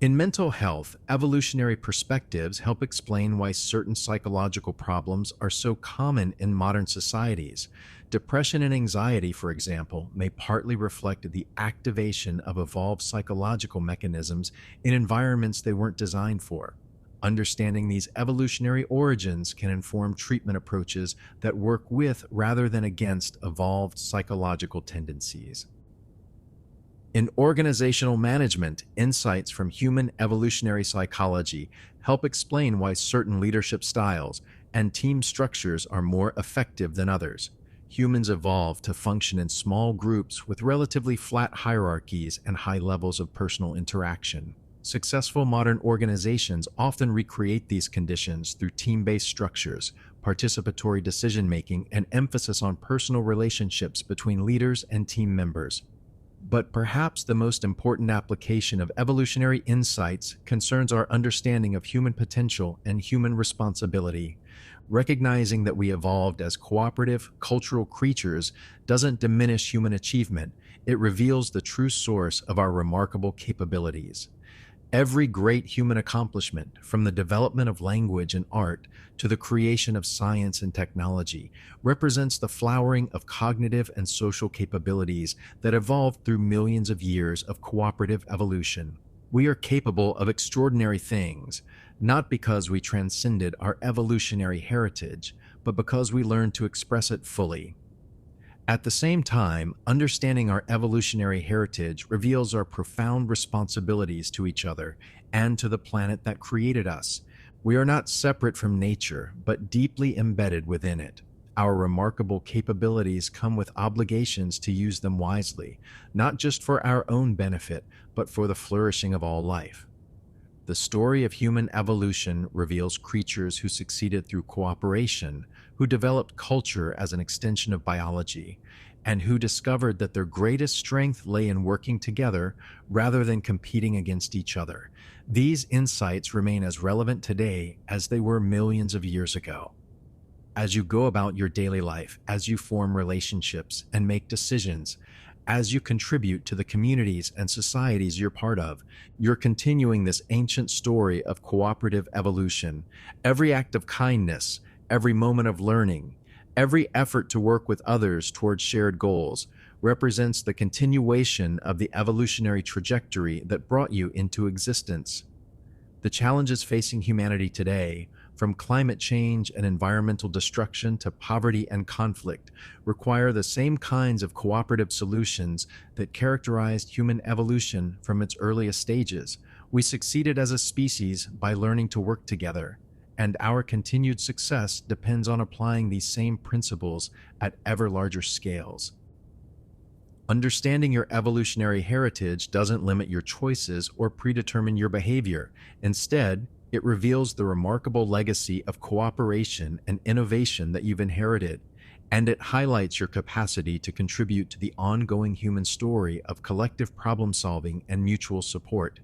In mental health, evolutionary perspectives help explain why certain psychological problems are so common in modern societies. Depression and anxiety, for example, may partly reflect the activation of evolved psychological mechanisms in environments they weren't designed for. Understanding these evolutionary origins can inform treatment approaches that work with rather than against evolved psychological tendencies. In organizational management, insights from human evolutionary psychology help explain why certain leadership styles and team structures are more effective than others. Humans evolved to function in small groups with relatively flat hierarchies and high levels of personal interaction. Successful modern organizations often recreate these conditions through team-based structures, participatory decision-making, and emphasis on personal relationships between leaders and team members. But perhaps the most important application of evolutionary insights concerns our understanding of human potential and human responsibility. Recognizing that we evolved as cooperative, cultural creatures doesn't diminish human achievement, it reveals the true source of our remarkable capabilities. Every great human accomplishment, from the development of language and art to the creation of science and technology, represents the flowering of cognitive and social capabilities that evolved through millions of years of cooperative evolution. We are capable of extraordinary things, not because we transcended our evolutionary heritage, but because we learned to express it fully. At the same time, understanding our evolutionary heritage reveals our profound responsibilities to each other and to the planet that created us. We are not separate from nature, but deeply embedded within it. Our remarkable capabilities come with obligations to use them wisely, not just for our own benefit, but for the flourishing of all life. The story of human evolution reveals creatures who succeeded through cooperation, who developed culture as an extension of biology, and who discovered that their greatest strength lay in working together rather than competing against each other. These insights remain as relevant today as they were millions of years ago. As you go about your daily life, as you form relationships and make decisions, as you contribute to the communities and societies you're part of, you're continuing this ancient story of cooperative evolution. Every act of kindness, every moment of learning, every effort to work with others towards shared goals represents the continuation of the evolutionary trajectory that brought you into existence. The challenges facing humanity today, from climate change and environmental destruction to poverty and conflict, require the same kinds of cooperative solutions that characterized human evolution from its earliest stages. We succeeded as a species by learning to work together, and our continued success depends on applying these same principles at ever larger scales. Understanding your evolutionary heritage doesn't limit your choices or predetermine your behavior. Instead, it reveals the remarkable legacy of cooperation and innovation that you've inherited, and it highlights your capacity to contribute to the ongoing human story of collective problem-solving and mutual support.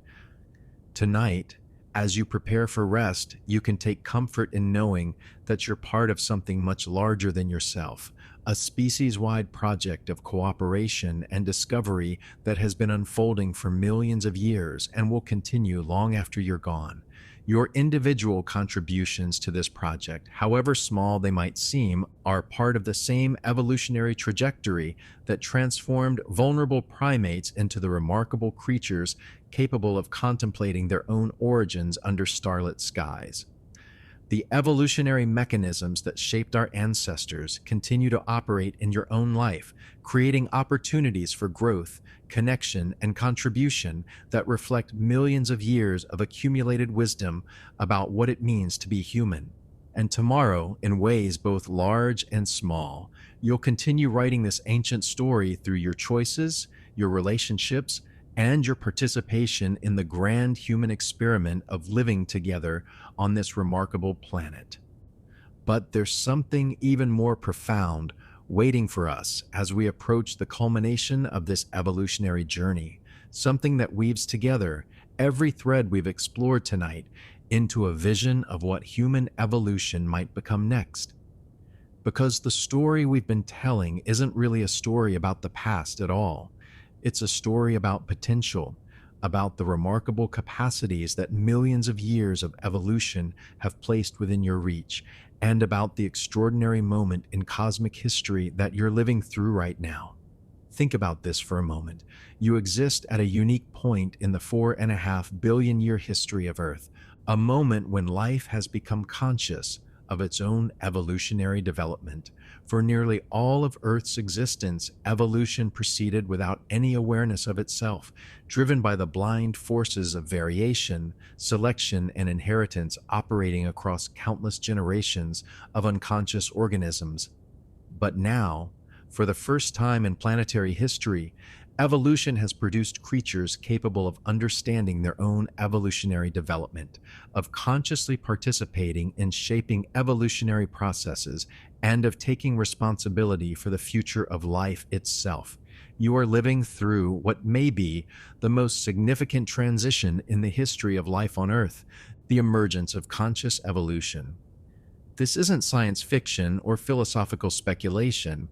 Tonight, as you prepare for rest, you can take comfort in knowing that you're part of something much larger than yourself, a species-wide project of cooperation and discovery that has been unfolding for millions of years and will continue long after you're gone. Your individual contributions to this project, however small they might seem, are part of the same evolutionary trajectory that transformed vulnerable primates into the remarkable creatures capable of contemplating their own origins under starlit skies. The evolutionary mechanisms that shaped our ancestors continue to operate in your own life, creating opportunities for growth, connection, and contribution that reflect millions of years of accumulated wisdom about what it means to be human. And tomorrow, in ways both large and small, you'll continue writing this ancient story through your choices, your relationships, and your participation in the grand human experiment of living together on this remarkable planet. But there's something even more profound waiting for us as we approach the culmination of this evolutionary journey, something that weaves together every thread we've explored tonight into a vision of what human evolution might become next. Because the story we've been telling isn't really a story about the past at all. It's a story about potential, about the remarkable capacities that millions of years of evolution have placed within your reach, and about the extraordinary moment in cosmic history that you're living through right now. Think about this for a moment. You exist at a unique point in the 4.5 billion year history of Earth, a moment when life has become conscious of its own evolutionary development. For nearly all of Earth's existence, evolution proceeded without any awareness of itself, driven by the blind forces of variation, selection, and inheritance operating across countless generations of unconscious organisms. But now, for the first time in planetary history, evolution has produced creatures capable of understanding their own evolutionary development, of consciously participating in shaping evolutionary processes, and of taking responsibility for the future of life itself. You are living through what may be the most significant transition in the history of life on Earth, the emergence of conscious evolution. This isn't science fiction or philosophical speculation.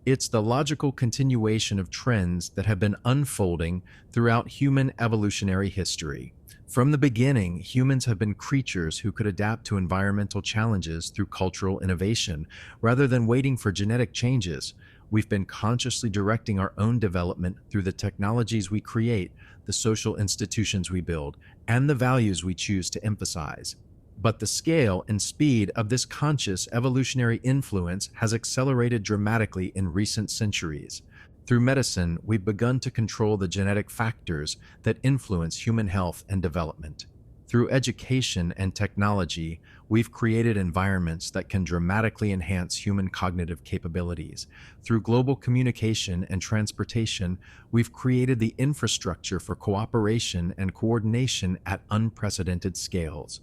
It's the logical continuation of trends that have been unfolding throughout human evolutionary history. From the beginning, humans have been creatures who could adapt to environmental challenges through cultural innovation, rather than waiting for genetic changes. We've been consciously directing our own development through the technologies we create, the social institutions we build, and the values we choose to emphasize. But the scale and speed of this conscious evolutionary influence has accelerated dramatically in recent centuries. Through medicine, we've begun to control the genetic factors that influence human health and development. Through education and technology, we've created environments that can dramatically enhance human cognitive capabilities. Through global communication and transportation, we've created the infrastructure for cooperation and coordination at unprecedented scales.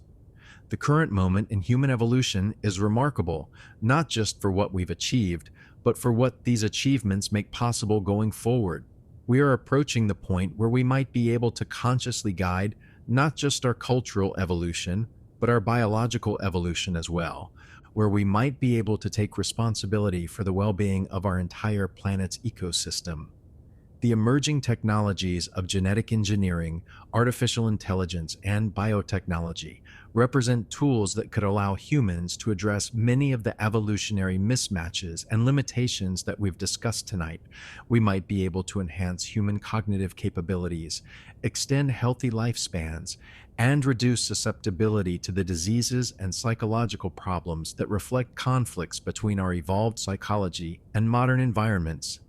The current moment in human evolution is remarkable, not just for what we've achieved, but for what these achievements make possible going forward. We are approaching the point where we might be able to consciously guide not just our cultural evolution, but our biological evolution as well, where we might be able to take responsibility for the well-being of our entire planet's ecosystem. The emerging technologies of genetic engineering, artificial intelligence, and biotechnology represent tools that could allow humans to address many of the evolutionary mismatches and limitations that we've discussed tonight. We might be able to enhance human cognitive capabilities, extend healthy lifespans, and reduce susceptibility to the diseases and psychological problems that reflect conflicts between our evolved psychology and modern environments.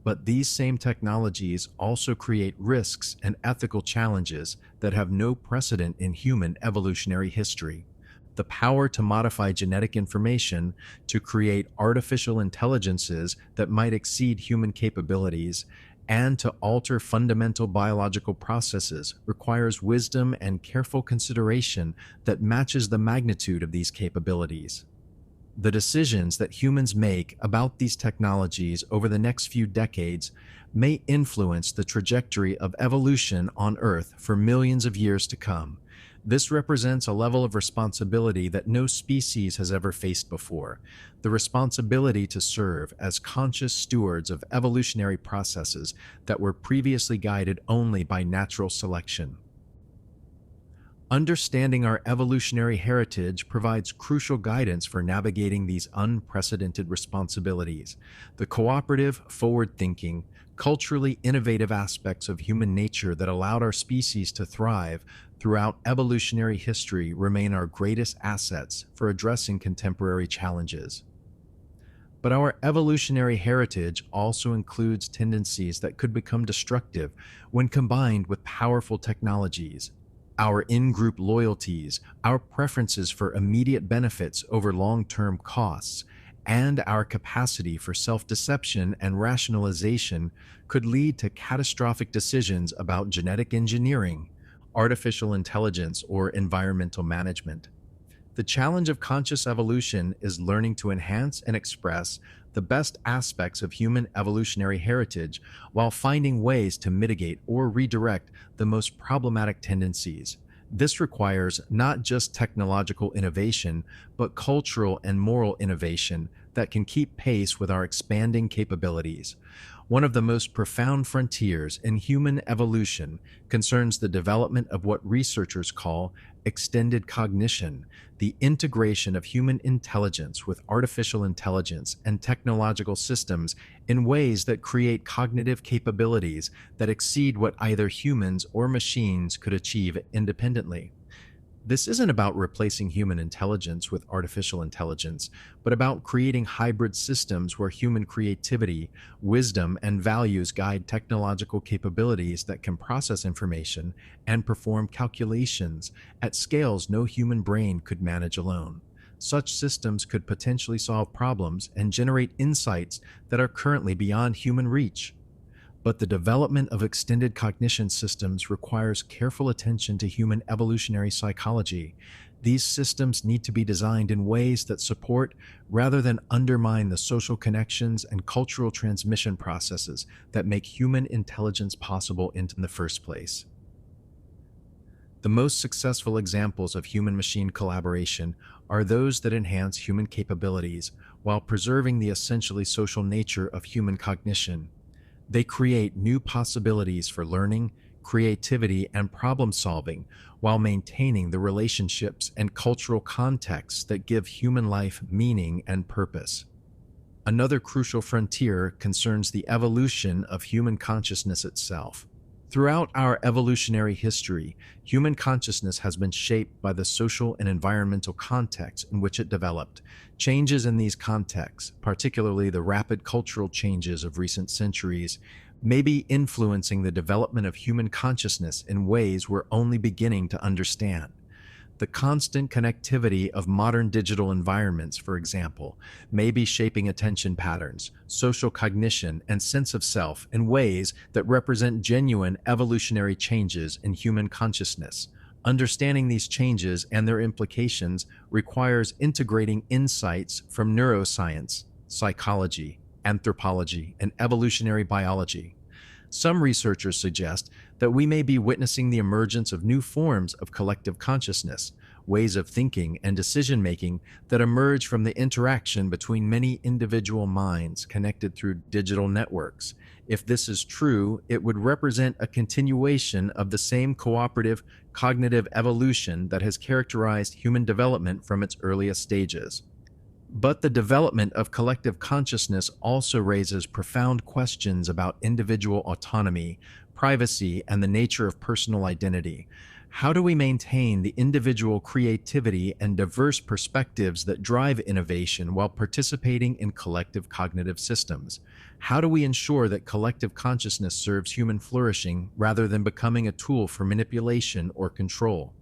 But these same technologies also create risks and ethical challenges that have no precedent in human evolutionary history. The power to modify genetic information, to create artificial intelligences that might exceed human capabilities, and to alter fundamental biological processes requires wisdom and careful consideration that matches the magnitude of these capabilities. The decisions that humans make about these technologies over the next few decades may influence the trajectory of evolution on Earth for millions of years to come. This represents a level of responsibility that no species has ever faced before, the responsibility to serve as conscious stewards of evolutionary processes that were previously guided only by natural selection. Understanding our evolutionary heritage provides crucial guidance for navigating these unprecedented responsibilities. The cooperative, forward-thinking, culturally innovative aspects of human nature that allowed our species to thrive throughout evolutionary history remain our greatest assets for addressing contemporary challenges. But our evolutionary heritage also includes tendencies that could become destructive when combined with powerful technologies. Our in-group loyalties, our preferences for immediate benefits over long-term costs, and our capacity for self-deception and rationalization could lead to catastrophic decisions about genetic engineering, artificial intelligence, or environmental management. The challenge of conscious evolution is learning to enhance and express the best aspects of human evolutionary heritage while finding ways to mitigate or redirect the most problematic tendencies. This requires not just technological innovation, but cultural and moral innovation that can keep pace with our expanding capabilities. One of the most profound frontiers in human evolution concerns the development of what researchers call extended cognition, the integration of human intelligence with artificial intelligence and technological systems in ways that create cognitive capabilities that exceed what either humans or machines could achieve independently. This isn't about replacing human intelligence with artificial intelligence, but about creating hybrid systems where human creativity, wisdom, and values guide technological capabilities that can process information and perform calculations at scales no human brain could manage alone. Such systems could potentially solve problems and generate insights that are currently beyond human reach. But the development of extended cognition systems requires careful attention to human evolutionary psychology. These systems need to be designed in ways that support rather than undermine the social connections and cultural transmission processes that make human intelligence possible in the first place. The most successful examples of human-machine collaboration are those that enhance human capabilities while preserving the essentially social nature of human cognition. They create new possibilities for learning, creativity, and problem solving while maintaining the relationships and cultural contexts that give human life meaning and purpose. Another crucial frontier concerns the evolution of human consciousness itself. Throughout our evolutionary history, human consciousness has been shaped by the social and environmental context in which it developed. Changes in these contexts, particularly the rapid cultural changes of recent centuries, may be influencing the development of human consciousness in ways we're only beginning to understand. The constant connectivity of modern digital environments, for example, may be shaping attention patterns, social cognition, and sense of self in ways that represent genuine evolutionary changes in human consciousness. Understanding these changes and their implications requires integrating insights from neuroscience, psychology, anthropology, and evolutionary biology. Some researchers suggest that we may be witnessing the emergence of new forms of collective consciousness, ways of thinking and decision-making that emerge from the interaction between many individual minds connected through digital networks. If this is true, it would represent a continuation of the same cooperative cognitive evolution that has characterized human development from its earliest stages. But the development of collective consciousness also raises profound questions about individual autonomy, privacy, and the nature of personal identity. How do we maintain the individual creativity and diverse perspectives that drive innovation while participating in collective cognitive systems? How do we ensure that collective consciousness serves human flourishing rather than becoming a tool for manipulation or control?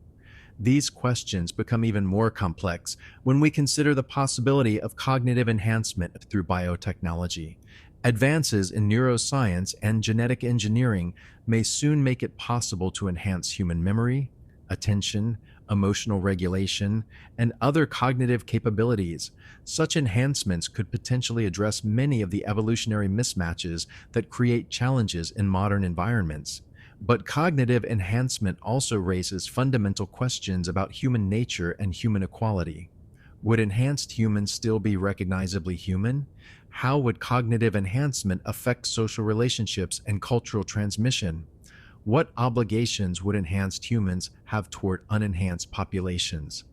These questions become even more complex when we consider the possibility of cognitive enhancement through biotechnology. Advances in neuroscience and genetic engineering may soon make it possible to enhance human memory, attention, emotional regulation, and other cognitive capabilities. Such enhancements could potentially address many of the evolutionary mismatches that create challenges in modern environments. But cognitive enhancement also raises fundamental questions about human nature and human equality. Would enhanced humans still be recognizably human? How would cognitive enhancement affect social relationships and cultural transmission? What obligations would enhanced humans have toward unenhanced populations?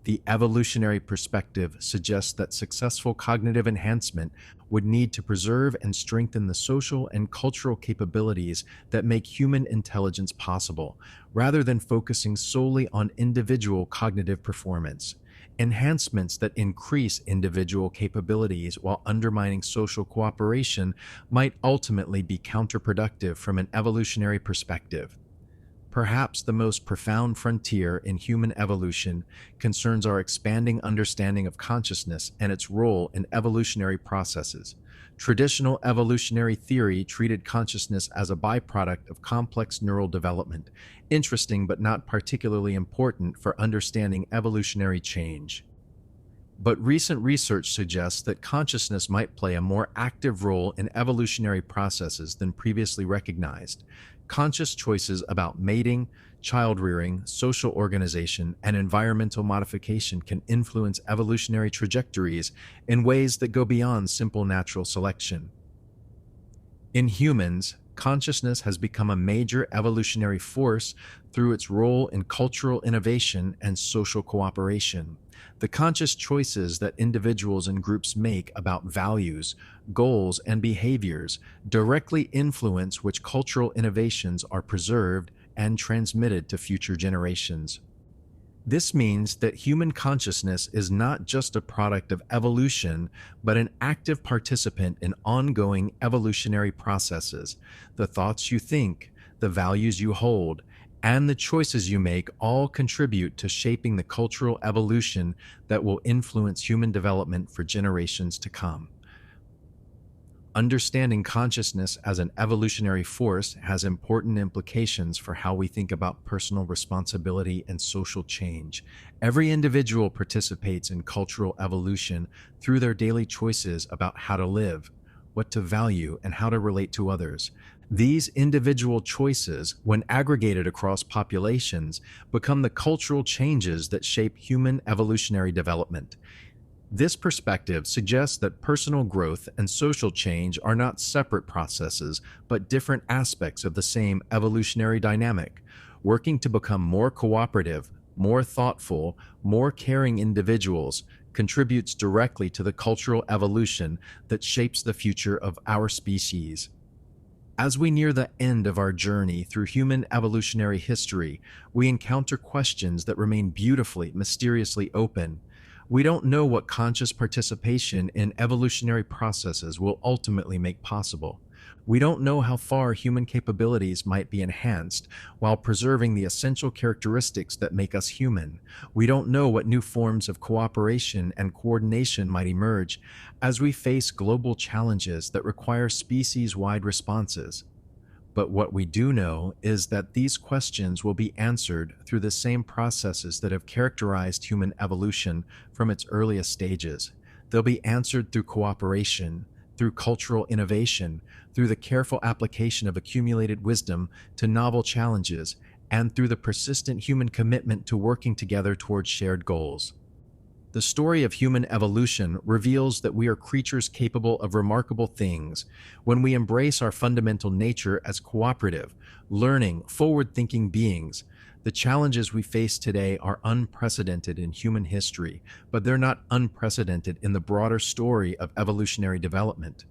The evolutionary perspective suggests that successful cognitive enhancement would need to preserve and strengthen the social and cultural capabilities that make human intelligence possible, rather than focusing solely on individual cognitive performance. Enhancements that increase individual capabilities while undermining social cooperation might ultimately be counterproductive from an evolutionary perspective. Perhaps the most profound frontier in human evolution concerns our expanding understanding of consciousness and its role in evolutionary processes. Traditional evolutionary theory treated consciousness as a byproduct of complex neural development, interesting but not particularly important for understanding evolutionary change. But recent research suggests that consciousness might play a more active role in evolutionary processes than previously recognized. Conscious choices about mating, child rearing, social organization, and environmental modification can influence evolutionary trajectories in ways that go beyond simple natural selection. In humans, consciousness has become a major evolutionary force through its role in cultural innovation and social cooperation. The conscious choices that individuals and groups make about values, goals, and behaviors directly influence which cultural innovations are preserved and transmitted to future generations. This means that human consciousness is not just a product of evolution, but an active participant in ongoing evolutionary processes. The thoughts you think, the values you hold, and the choices you make all contribute to shaping the cultural evolution that will influence human development for generations to come. Understanding consciousness as an evolutionary force has important implications for how we think about personal responsibility and social change. Every individual participates in cultural evolution through their daily choices about how to live, what to value, and how to relate to others. These individual choices, when aggregated across populations, become the cultural changes that shape human evolutionary development. This perspective suggests that personal growth and social change are not separate processes, but different aspects of the same evolutionary dynamic. Working to become more cooperative, more thoughtful, more caring individuals contributes directly to the cultural evolution that shapes the future of our species. As we near the end of our journey through human evolutionary history, we encounter questions that remain beautifully, mysteriously open. We don't know what conscious participation in evolutionary processes will ultimately make possible. We don't know how far human capabilities might be enhanced while preserving the essential characteristics that make us human. We don't know what new forms of cooperation and coordination might emerge as we face global challenges that require species-wide responses. But what we do know is that these questions will be answered through the same processes that have characterized human evolution from its earliest stages. They'll be answered through cooperation, through cultural innovation, through the careful application of accumulated wisdom to novel challenges, and through the persistent human commitment to working together towards shared goals. The story of human evolution reveals that we are creatures capable of remarkable things when we embrace our fundamental nature as cooperative, learning, forward-thinking beings. The challenges we face today are unprecedented in human history, but they're not unprecedented in the broader story of evolutionary development.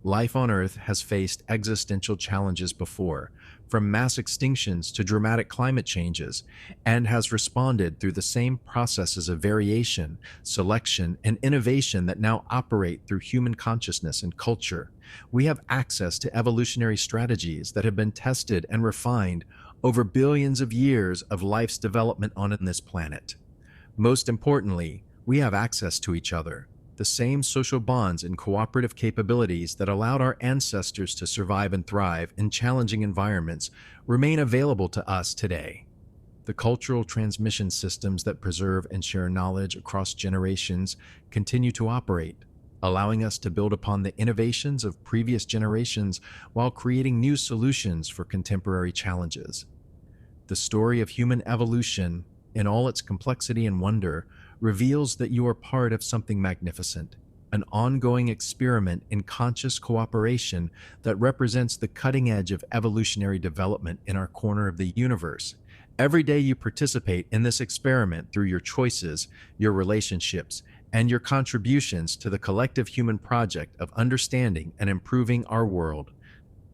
Life on Earth has faced existential challenges before, from mass extinctions to dramatic climate changes, and has responded through the same processes of variation, selection, and innovation that now operate through human consciousness and culture. We have access to evolutionary strategies that have been tested and refined over billions of years of life's development on this planet. Most importantly, we have access to each other. The same social bonds and cooperative capabilities that allowed our ancestors to survive and thrive in challenging environments remain available to us today. The cultural transmission systems that preserve and share knowledge across generations continue to operate, allowing us to build upon the innovations of previous generations while creating new solutions for contemporary challenges. The story of human evolution, in all its complexity and wonder, reveals that you are part of something magnificent, an ongoing experiment in conscious cooperation that represents the cutting edge of evolutionary development in our corner of the universe. Every day you participate in this experiment through your choices, your relationships, and your contributions to the collective human project of understanding and improving our world.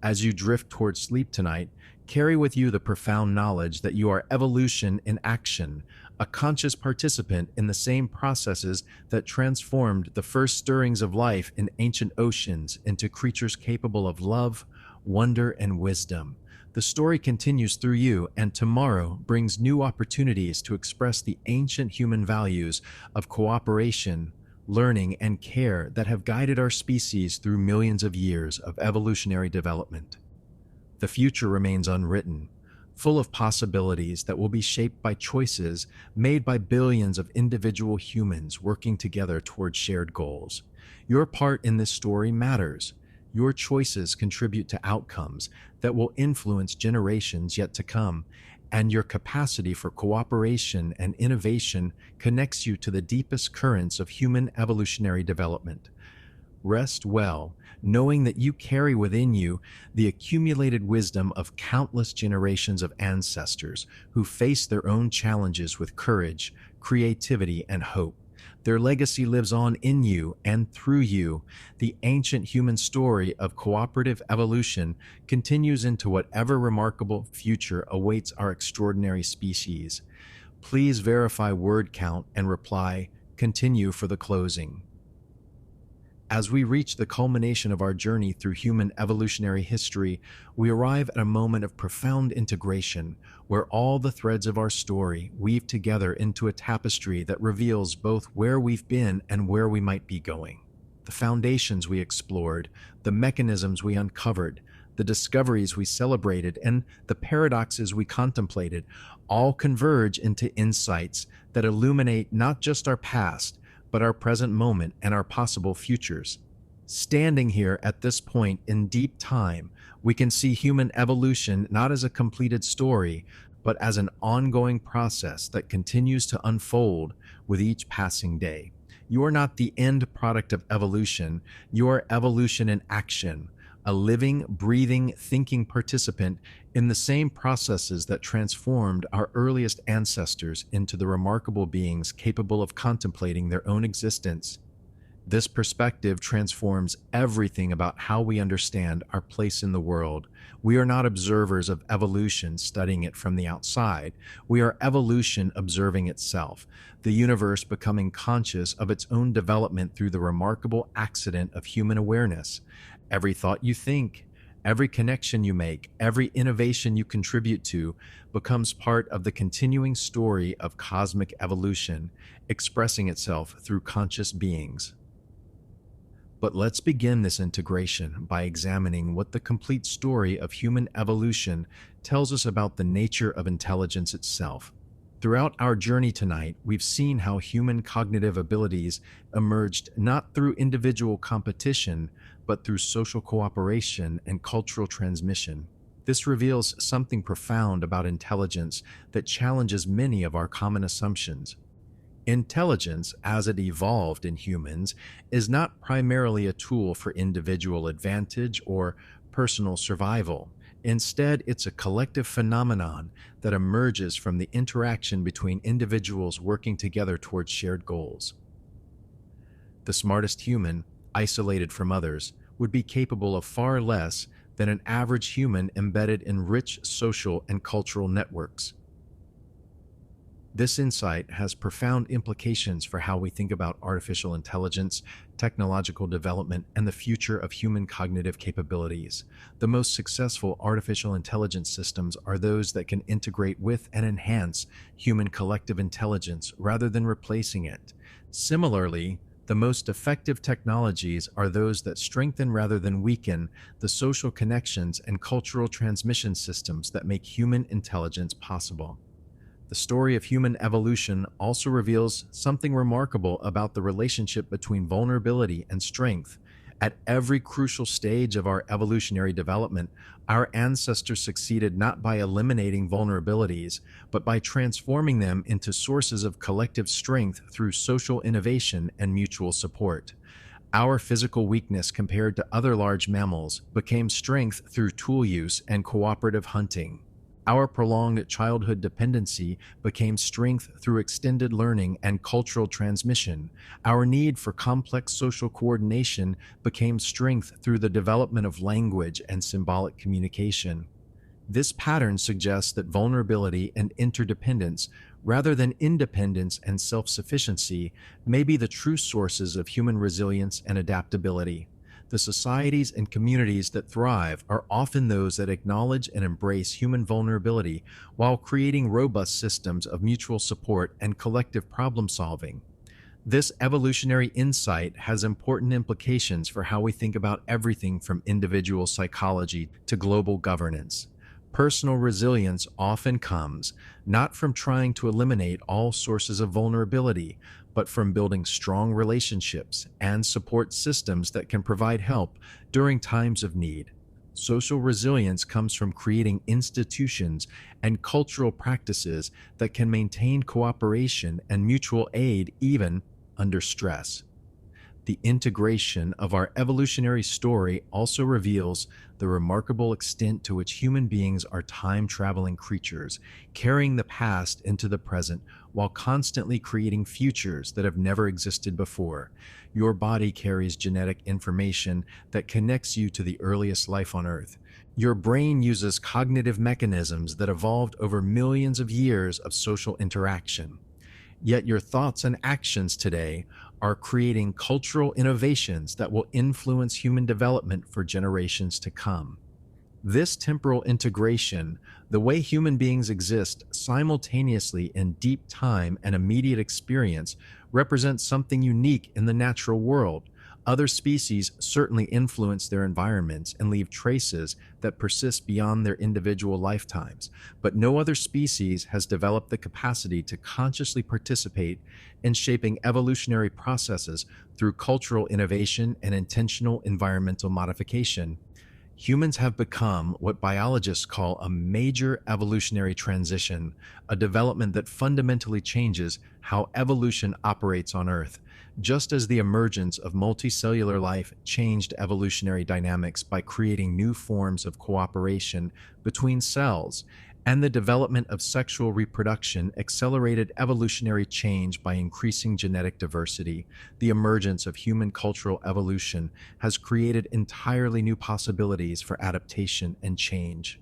As you drift towards sleep tonight, carry with you the profound knowledge that you are evolution in action, a conscious participant in the same processes that transformed the first stirrings of life in ancient oceans into creatures capable of love, wonder, and wisdom. The story continues through you, and tomorrow brings new opportunities to express the ancient human values of cooperation, learning, and care that have guided our species through millions of years of evolutionary development. The future remains unwritten, full of possibilities that will be shaped by choices made by billions of individual humans working together towards shared goals. Your part in this story matters. Your choices contribute to outcomes that will influence generations yet to come, and your capacity for cooperation and innovation connects you to the deepest currents of human evolutionary development. Rest well, knowing that you carry within you the accumulated wisdom of countless generations of ancestors who faced their own challenges with courage, creativity, and hope. Their legacy lives on in you and through you. The ancient human story of cooperative evolution continues into whatever remarkable future awaits our extraordinary species. Please verify word count and reply, continue for the closing. As we reach the culmination of our journey through human evolutionary history, we arrive at a moment of profound integration, where all the threads of our story weave together into a tapestry that reveals both where we've been and where we might be going. The foundations we explored, the mechanisms we uncovered, the discoveries we celebrated, and the paradoxes we contemplated all converge into insights that illuminate not just our past, but our present moment and our possible futures. Standing here at this point in deep time, we can see human evolution not as a completed story, but as an ongoing process that continues to unfold with each passing day. You are not the end product of evolution, you are evolution in action, a living, breathing, thinking participant in the same processes that transformed our earliest ancestors into the remarkable beings capable of contemplating their own existence. This perspective transforms everything about how we understand our place in the world. We are not observers of evolution studying it from the outside. We are evolution observing itself, the universe becoming conscious of its own development through the remarkable accident of human awareness. Every thought you think, every connection you make, every innovation you contribute to becomes part of the continuing story of cosmic evolution, expressing itself through conscious beings. But let's begin this integration by examining what the complete story of human evolution tells us about the nature of intelligence itself. Throughout our journey tonight, we've seen how human cognitive abilities emerged not through individual competition, but through social cooperation and cultural transmission. This reveals something profound about intelligence that challenges many of our common assumptions. Intelligence, as it evolved in humans, is not primarily a tool for individual advantage or personal survival. Instead, it's a collective phenomenon that emerges from the interaction between individuals working together towards shared goals. The smartest human, isolated from others, would be capable of far less than an average human embedded in rich social and cultural networks. This insight has profound implications for how we think about artificial intelligence, technological development, and the future of human cognitive capabilities. The most successful artificial intelligence systems are those that can integrate with and enhance human collective intelligence rather than replacing it. Similarly, the most effective technologies are those that strengthen rather than weaken the social connections and cultural transmission systems that make human intelligence possible. The story of human evolution also reveals something remarkable about the relationship between vulnerability and strength. At every crucial stage of our evolutionary development, our ancestors succeeded not by eliminating vulnerabilities, but by transforming them into sources of collective strength through social innovation and mutual support. Our physical weakness compared to other large mammals became strength through tool use and cooperative hunting. Our prolonged childhood dependency became strength through extended learning and cultural transmission. Our need for complex social coordination became strength through the development of language and symbolic communication. This pattern suggests that vulnerability and interdependence, rather than independence and self-sufficiency, may be the true sources of human resilience and adaptability. The societies and communities that thrive are often those that acknowledge and embrace human vulnerability while creating robust systems of mutual support and collective problem solving. This evolutionary insight has important implications for how we think about everything from individual psychology to global governance. Personal resilience often comes not from trying to eliminate all sources of vulnerability, but from building strong relationships and support systems that can provide help during times of need. Social resilience comes from creating institutions and cultural practices that can maintain cooperation and mutual aid even under stress. the integration of our evolutionary story also reveals the remarkable extent to which human beings are time-traveling creatures, carrying the past into the present while constantly creating futures that have never existed before. Your body carries genetic information that connects you to the earliest life on Earth. Your brain uses cognitive mechanisms that evolved over millions of years of social interaction. Yet your thoughts and actions today are creating cultural innovations that will influence human development for generations to come. This temporal integration, the way human beings exist simultaneously in deep time and immediate experience, represents something unique in the natural world. Other species certainly influence their environments and leave traces that persist beyond their individual lifetimes, but no other species has developed the capacity to consciously participate in shaping evolutionary processes through cultural innovation and intentional environmental modification. Humans have become what biologists call a major evolutionary transition, a development that fundamentally changes how evolution operates on Earth. Just as the emergence of multicellular life changed evolutionary dynamics by creating new forms of cooperation between cells, and the development of sexual reproduction accelerated evolutionary change by increasing genetic diversity, the emergence of human cultural evolution has created entirely new possibilities for adaptation and change.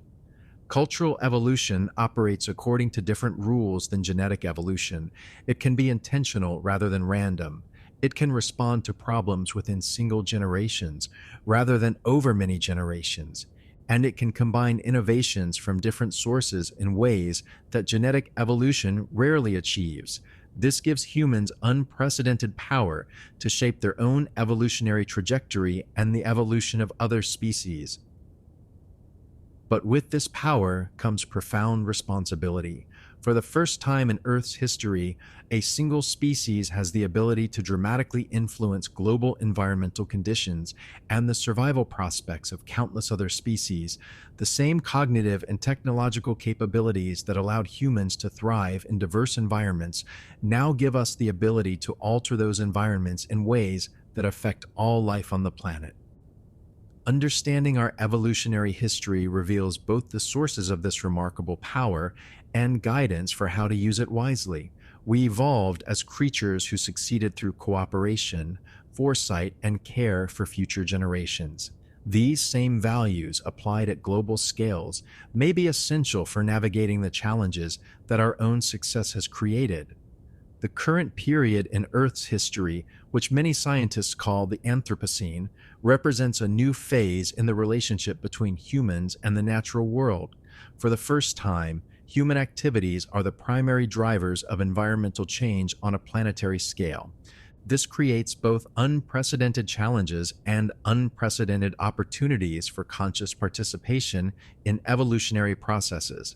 Cultural evolution operates according to different rules than genetic evolution. It can be intentional rather than random. It can respond to problems within single generations rather than over many generations. And it can combine innovations from different sources in ways that genetic evolution rarely achieves. This gives humans unprecedented power to shape their own evolutionary trajectory and the evolution of other species. But with this power comes profound responsibility. For the first time in Earth's history, a single species has the ability to dramatically influence global environmental conditions and the survival prospects of countless other species. The same cognitive and technological capabilities that allowed humans to thrive in diverse environments now give us the ability to alter those environments in ways that affect all life on the planet. Understanding our evolutionary history reveals both the sources of this remarkable power and guidance for how to use it wisely. We evolved as creatures who succeeded through cooperation, foresight, and care for future generations. These same values, applied at global scales, may be essential for navigating the challenges that our own success has created. The current period in Earth's history, which many scientists call the Anthropocene, represents a new phase in the relationship between humans and the natural world. For the first time, human activities are the primary drivers of environmental change on a planetary scale. This creates both unprecedented challenges and unprecedented opportunities for conscious participation in evolutionary processes.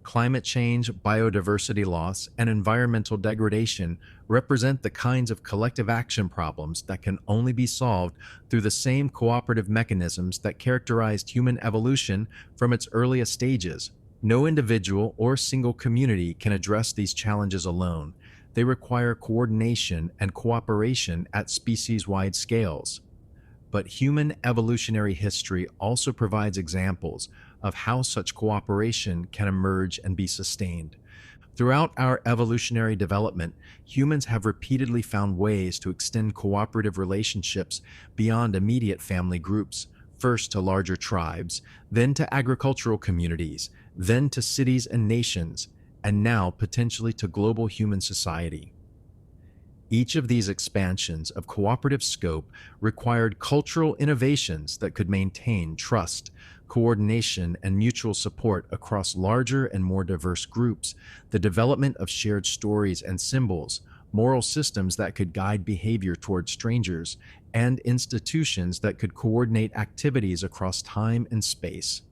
Climate change, biodiversity loss, and environmental degradation represent the kinds of collective action problems that can only be solved through the same cooperative mechanisms that characterized human evolution from its earliest stages. No individual or single community can address these challenges alone. They require coordination and cooperation at species-wide scales. But human evolutionary history also provides examples of how such cooperation can emerge and be sustained. Throughout our evolutionary development, humans have repeatedly found ways to extend cooperative relationships beyond immediate family groups, first to larger tribes, then to agricultural communities, then to cities and nations, and now potentially to global human society. Each of these expansions of cooperative scope required cultural innovations that could maintain trust, coordination, and mutual support across larger and more diverse groups, the development of shared stories and symbols, moral systems that could guide behavior toward strangers, and institutions that could coordinate activities across time and space.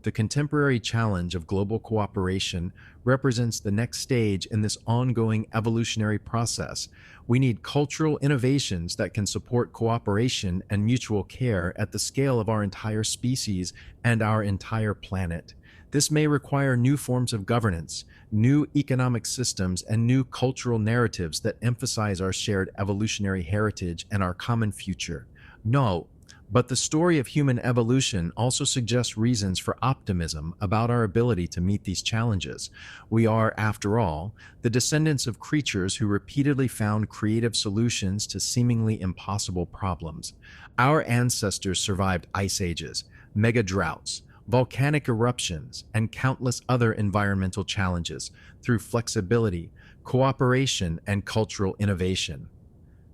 The contemporary challenge of global cooperation represents the next stage in this ongoing evolutionary process. We need cultural innovations that can support cooperation and mutual care at the scale of our entire species and our entire planet. This may require new forms of governance, new economic systems, and new cultural narratives that emphasize our shared evolutionary heritage and our common future. No, but the story of human evolution also suggests reasons for optimism about our ability to meet these challenges. We are, after all, the descendants of creatures who repeatedly found creative solutions to seemingly impossible problems. Our ancestors survived ice ages, mega droughts, volcanic eruptions, and countless other environmental challenges through flexibility, cooperation, and cultural innovation.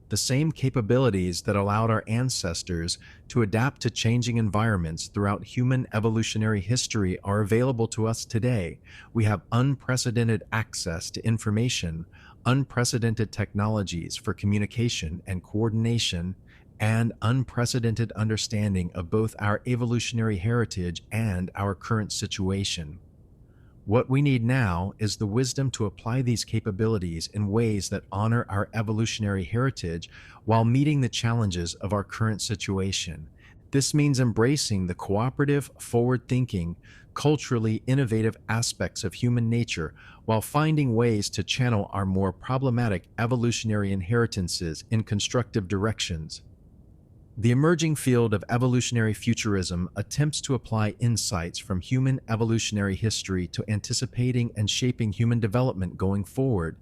The same capabilities that allowed our ancestors to adapt to changing environments throughout human evolutionary history are available to us today. We have unprecedented access to information, unprecedented technologies for communication and coordination, and unprecedented understanding of both our evolutionary heritage and our current situation. What we need now is the wisdom to apply these capabilities in ways that honor our evolutionary heritage while meeting the challenges of our current situation. This means embracing the cooperative, forward-thinking, culturally innovative aspects of human nature while finding ways to channel our more problematic evolutionary inheritances in constructive directions. The emerging field of evolutionary futurism attempts to apply insights from human evolutionary history to anticipating and shaping human development going forward.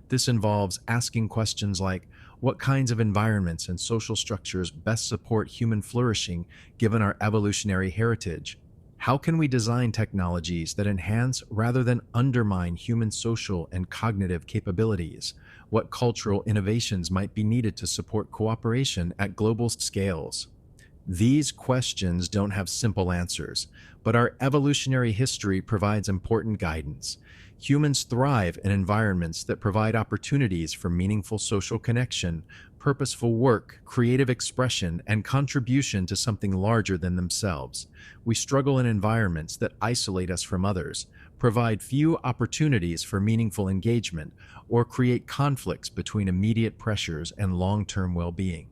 This involves asking questions like, what kinds of environments and social structures best support human flourishing given our evolutionary heritage? How can we design technologies that enhance rather than undermine human social and cognitive capabilities? What cultural innovations might be needed to support cooperation at global scales? These questions don't have simple answers, but our evolutionary history provides important guidance. Humans thrive in environments that provide opportunities for meaningful social connection, purposeful work, creative expression, and contribution to something larger than themselves. We struggle in environments that isolate us from others, provide few opportunities for meaningful engagement, or create conflicts between immediate pressures and long-term well-being.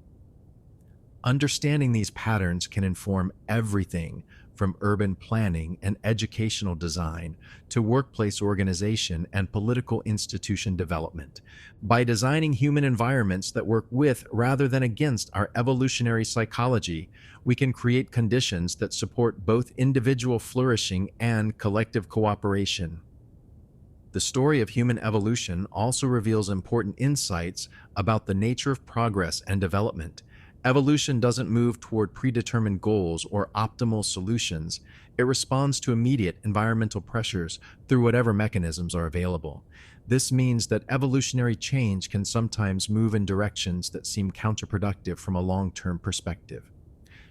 Understanding these patterns can inform everything from urban planning and educational design to workplace organization and political institution development. By designing human environments that work with rather than against our evolutionary psychology, we can create conditions that support both individual flourishing and collective cooperation. The story of human evolution also reveals important insights about the nature of progress and development. Evolution doesn't move toward predetermined goals or optimal solutions. It responds to immediate environmental pressures through whatever mechanisms are available. This means that evolutionary change can sometimes move in directions that seem counterproductive from a long-term perspective.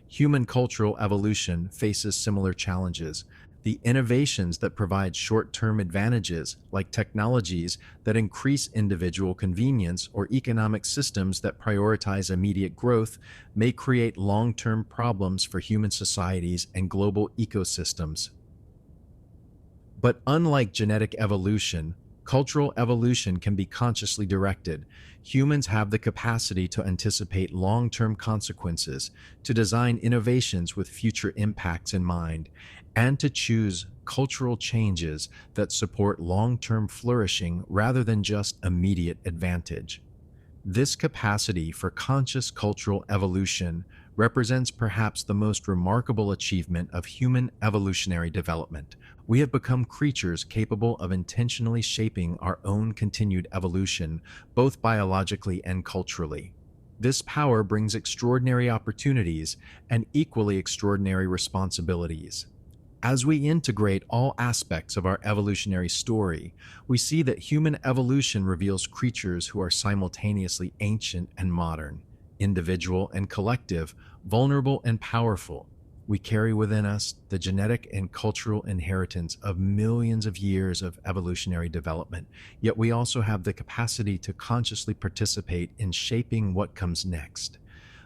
Human cultural evolution faces similar challenges. The innovations that provide short-term advantages, like technologies that increase individual convenience or economic systems that prioritize immediate growth, may create long-term problems for human societies and global ecosystems. But unlike genetic evolution, cultural evolution can be consciously directed. Humans have the capacity to anticipate long-term consequences, to design innovations with future impacts in mind, and to choose cultural changes that support long-term flourishing rather than just immediate advantage. This capacity for conscious cultural evolution represents perhaps the most remarkable achievement of human evolutionary development. We have become creatures capable of intentionally shaping our own continued evolution, both biologically and culturally. This power brings extraordinary opportunities and equally extraordinary responsibilities. As we integrate all aspects of our evolutionary story, we see that human evolution reveals creatures who are simultaneously ancient and modern, individual and collective, vulnerable and powerful. We carry within us the genetic and cultural inheritance of millions of years of evolutionary development, yet we also have the capacity to consciously participate in shaping what comes next.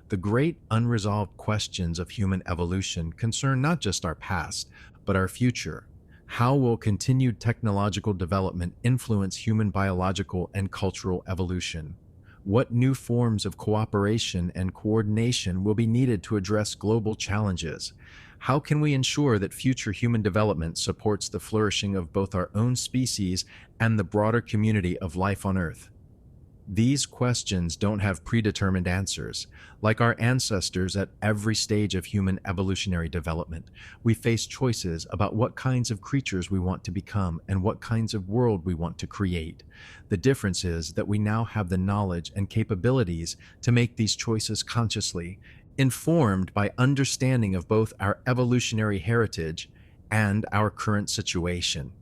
The great unresolved questions of human evolution concern not just our past, but our future. How will continued technological development influence human biological and cultural evolution? What new forms of cooperation and coordination will be needed to address global challenges? How can we ensure that future human development supports the flourishing of both our own species and the broader community of life on Earth? These questions don't have predetermined answers. Like our ancestors at every stage of human evolutionary development, we face choices about what kinds of creatures we want to become and what kinds of world we want to create. The difference is that we now have the knowledge and capabilities to make these choices consciously, informed by understanding of both our evolutionary heritage and our current situation.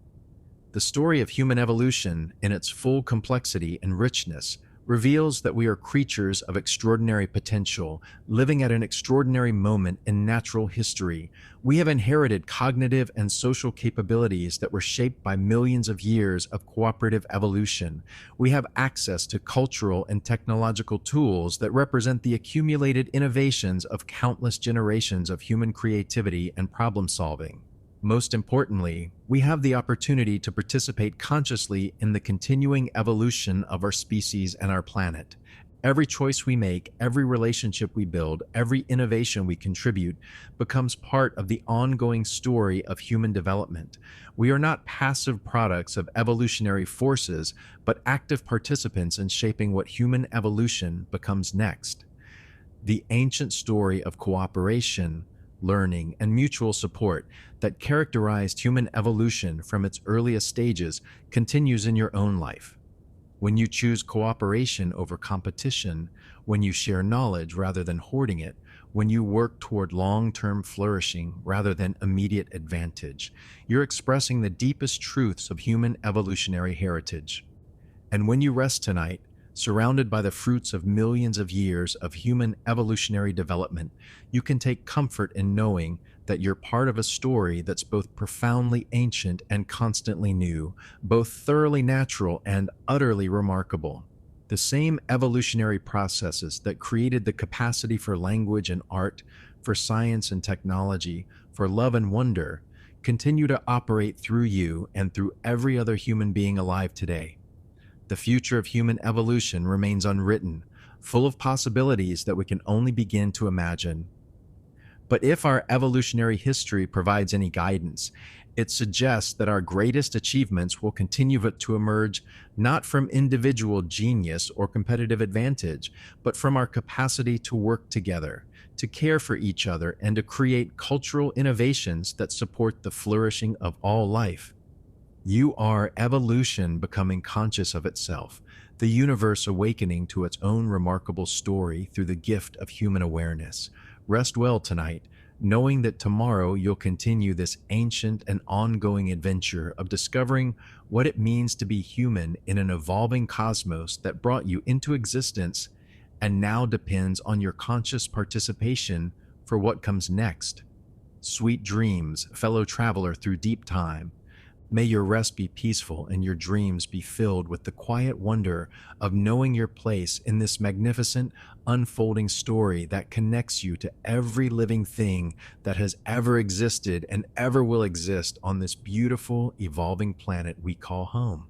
The story of human evolution, in its full complexity and richness, reveals that we are creatures of extraordinary potential, living at an extraordinary moment in natural history. We have inherited cognitive and social capabilities that were shaped by millions of years of cooperative evolution. We have access to cultural and technological tools that represent the accumulated innovations of countless generations of human creativity and problem solving. Most importantly, we have the opportunity to participate consciously in the continuing evolution of our species and our planet. Every choice we make, every relationship we build, every innovation we contribute becomes part of the ongoing story of human development. We are not passive products of evolutionary forces, but active participants in shaping what human evolution becomes next. The ancient story of cooperation, learning, and mutual support that characterized human evolution from its earliest stages continues in your own life. When you choose cooperation over competition, when you share knowledge rather than hoarding it, when you work toward long-term flourishing rather than immediate advantage, you're expressing the deepest truths of human evolutionary heritage. And when you rest tonight, surrounded by the fruits of millions of years of human evolutionary development, you can take comfort in knowing that you're part of a story that's both profoundly ancient and constantly new, both thoroughly natural and utterly remarkable. The same evolutionary processes that created the capacity for language and art, for science and technology, for love and wonder, continue to operate through you and through every other human being alive today. The future of human evolution remains unwritten, full of possibilities that we can only begin to imagine. But if our evolutionary history provides any guidance, it suggests that our greatest achievements will continue to emerge not from individual genius or competitive advantage, but from our capacity to work together, to care for each other, and to create cultural innovations that support the flourishing of all life. You are evolution becoming conscious of itself, the universe awakening to its own remarkable story through the gift of human awareness. Rest well tonight, knowing that tomorrow you'll continue this ancient and ongoing adventure of discovering what it means to be human in an evolving cosmos that brought you into existence and now depends on your conscious participation for what comes next. Sweet dreams, fellow traveler through deep time. May your rest be peaceful and your dreams be filled with the quiet wonder of knowing your place in this magnificent, unfolding story that connects you to every living thing that has ever existed and ever will exist on this beautiful, evolving planet we call home.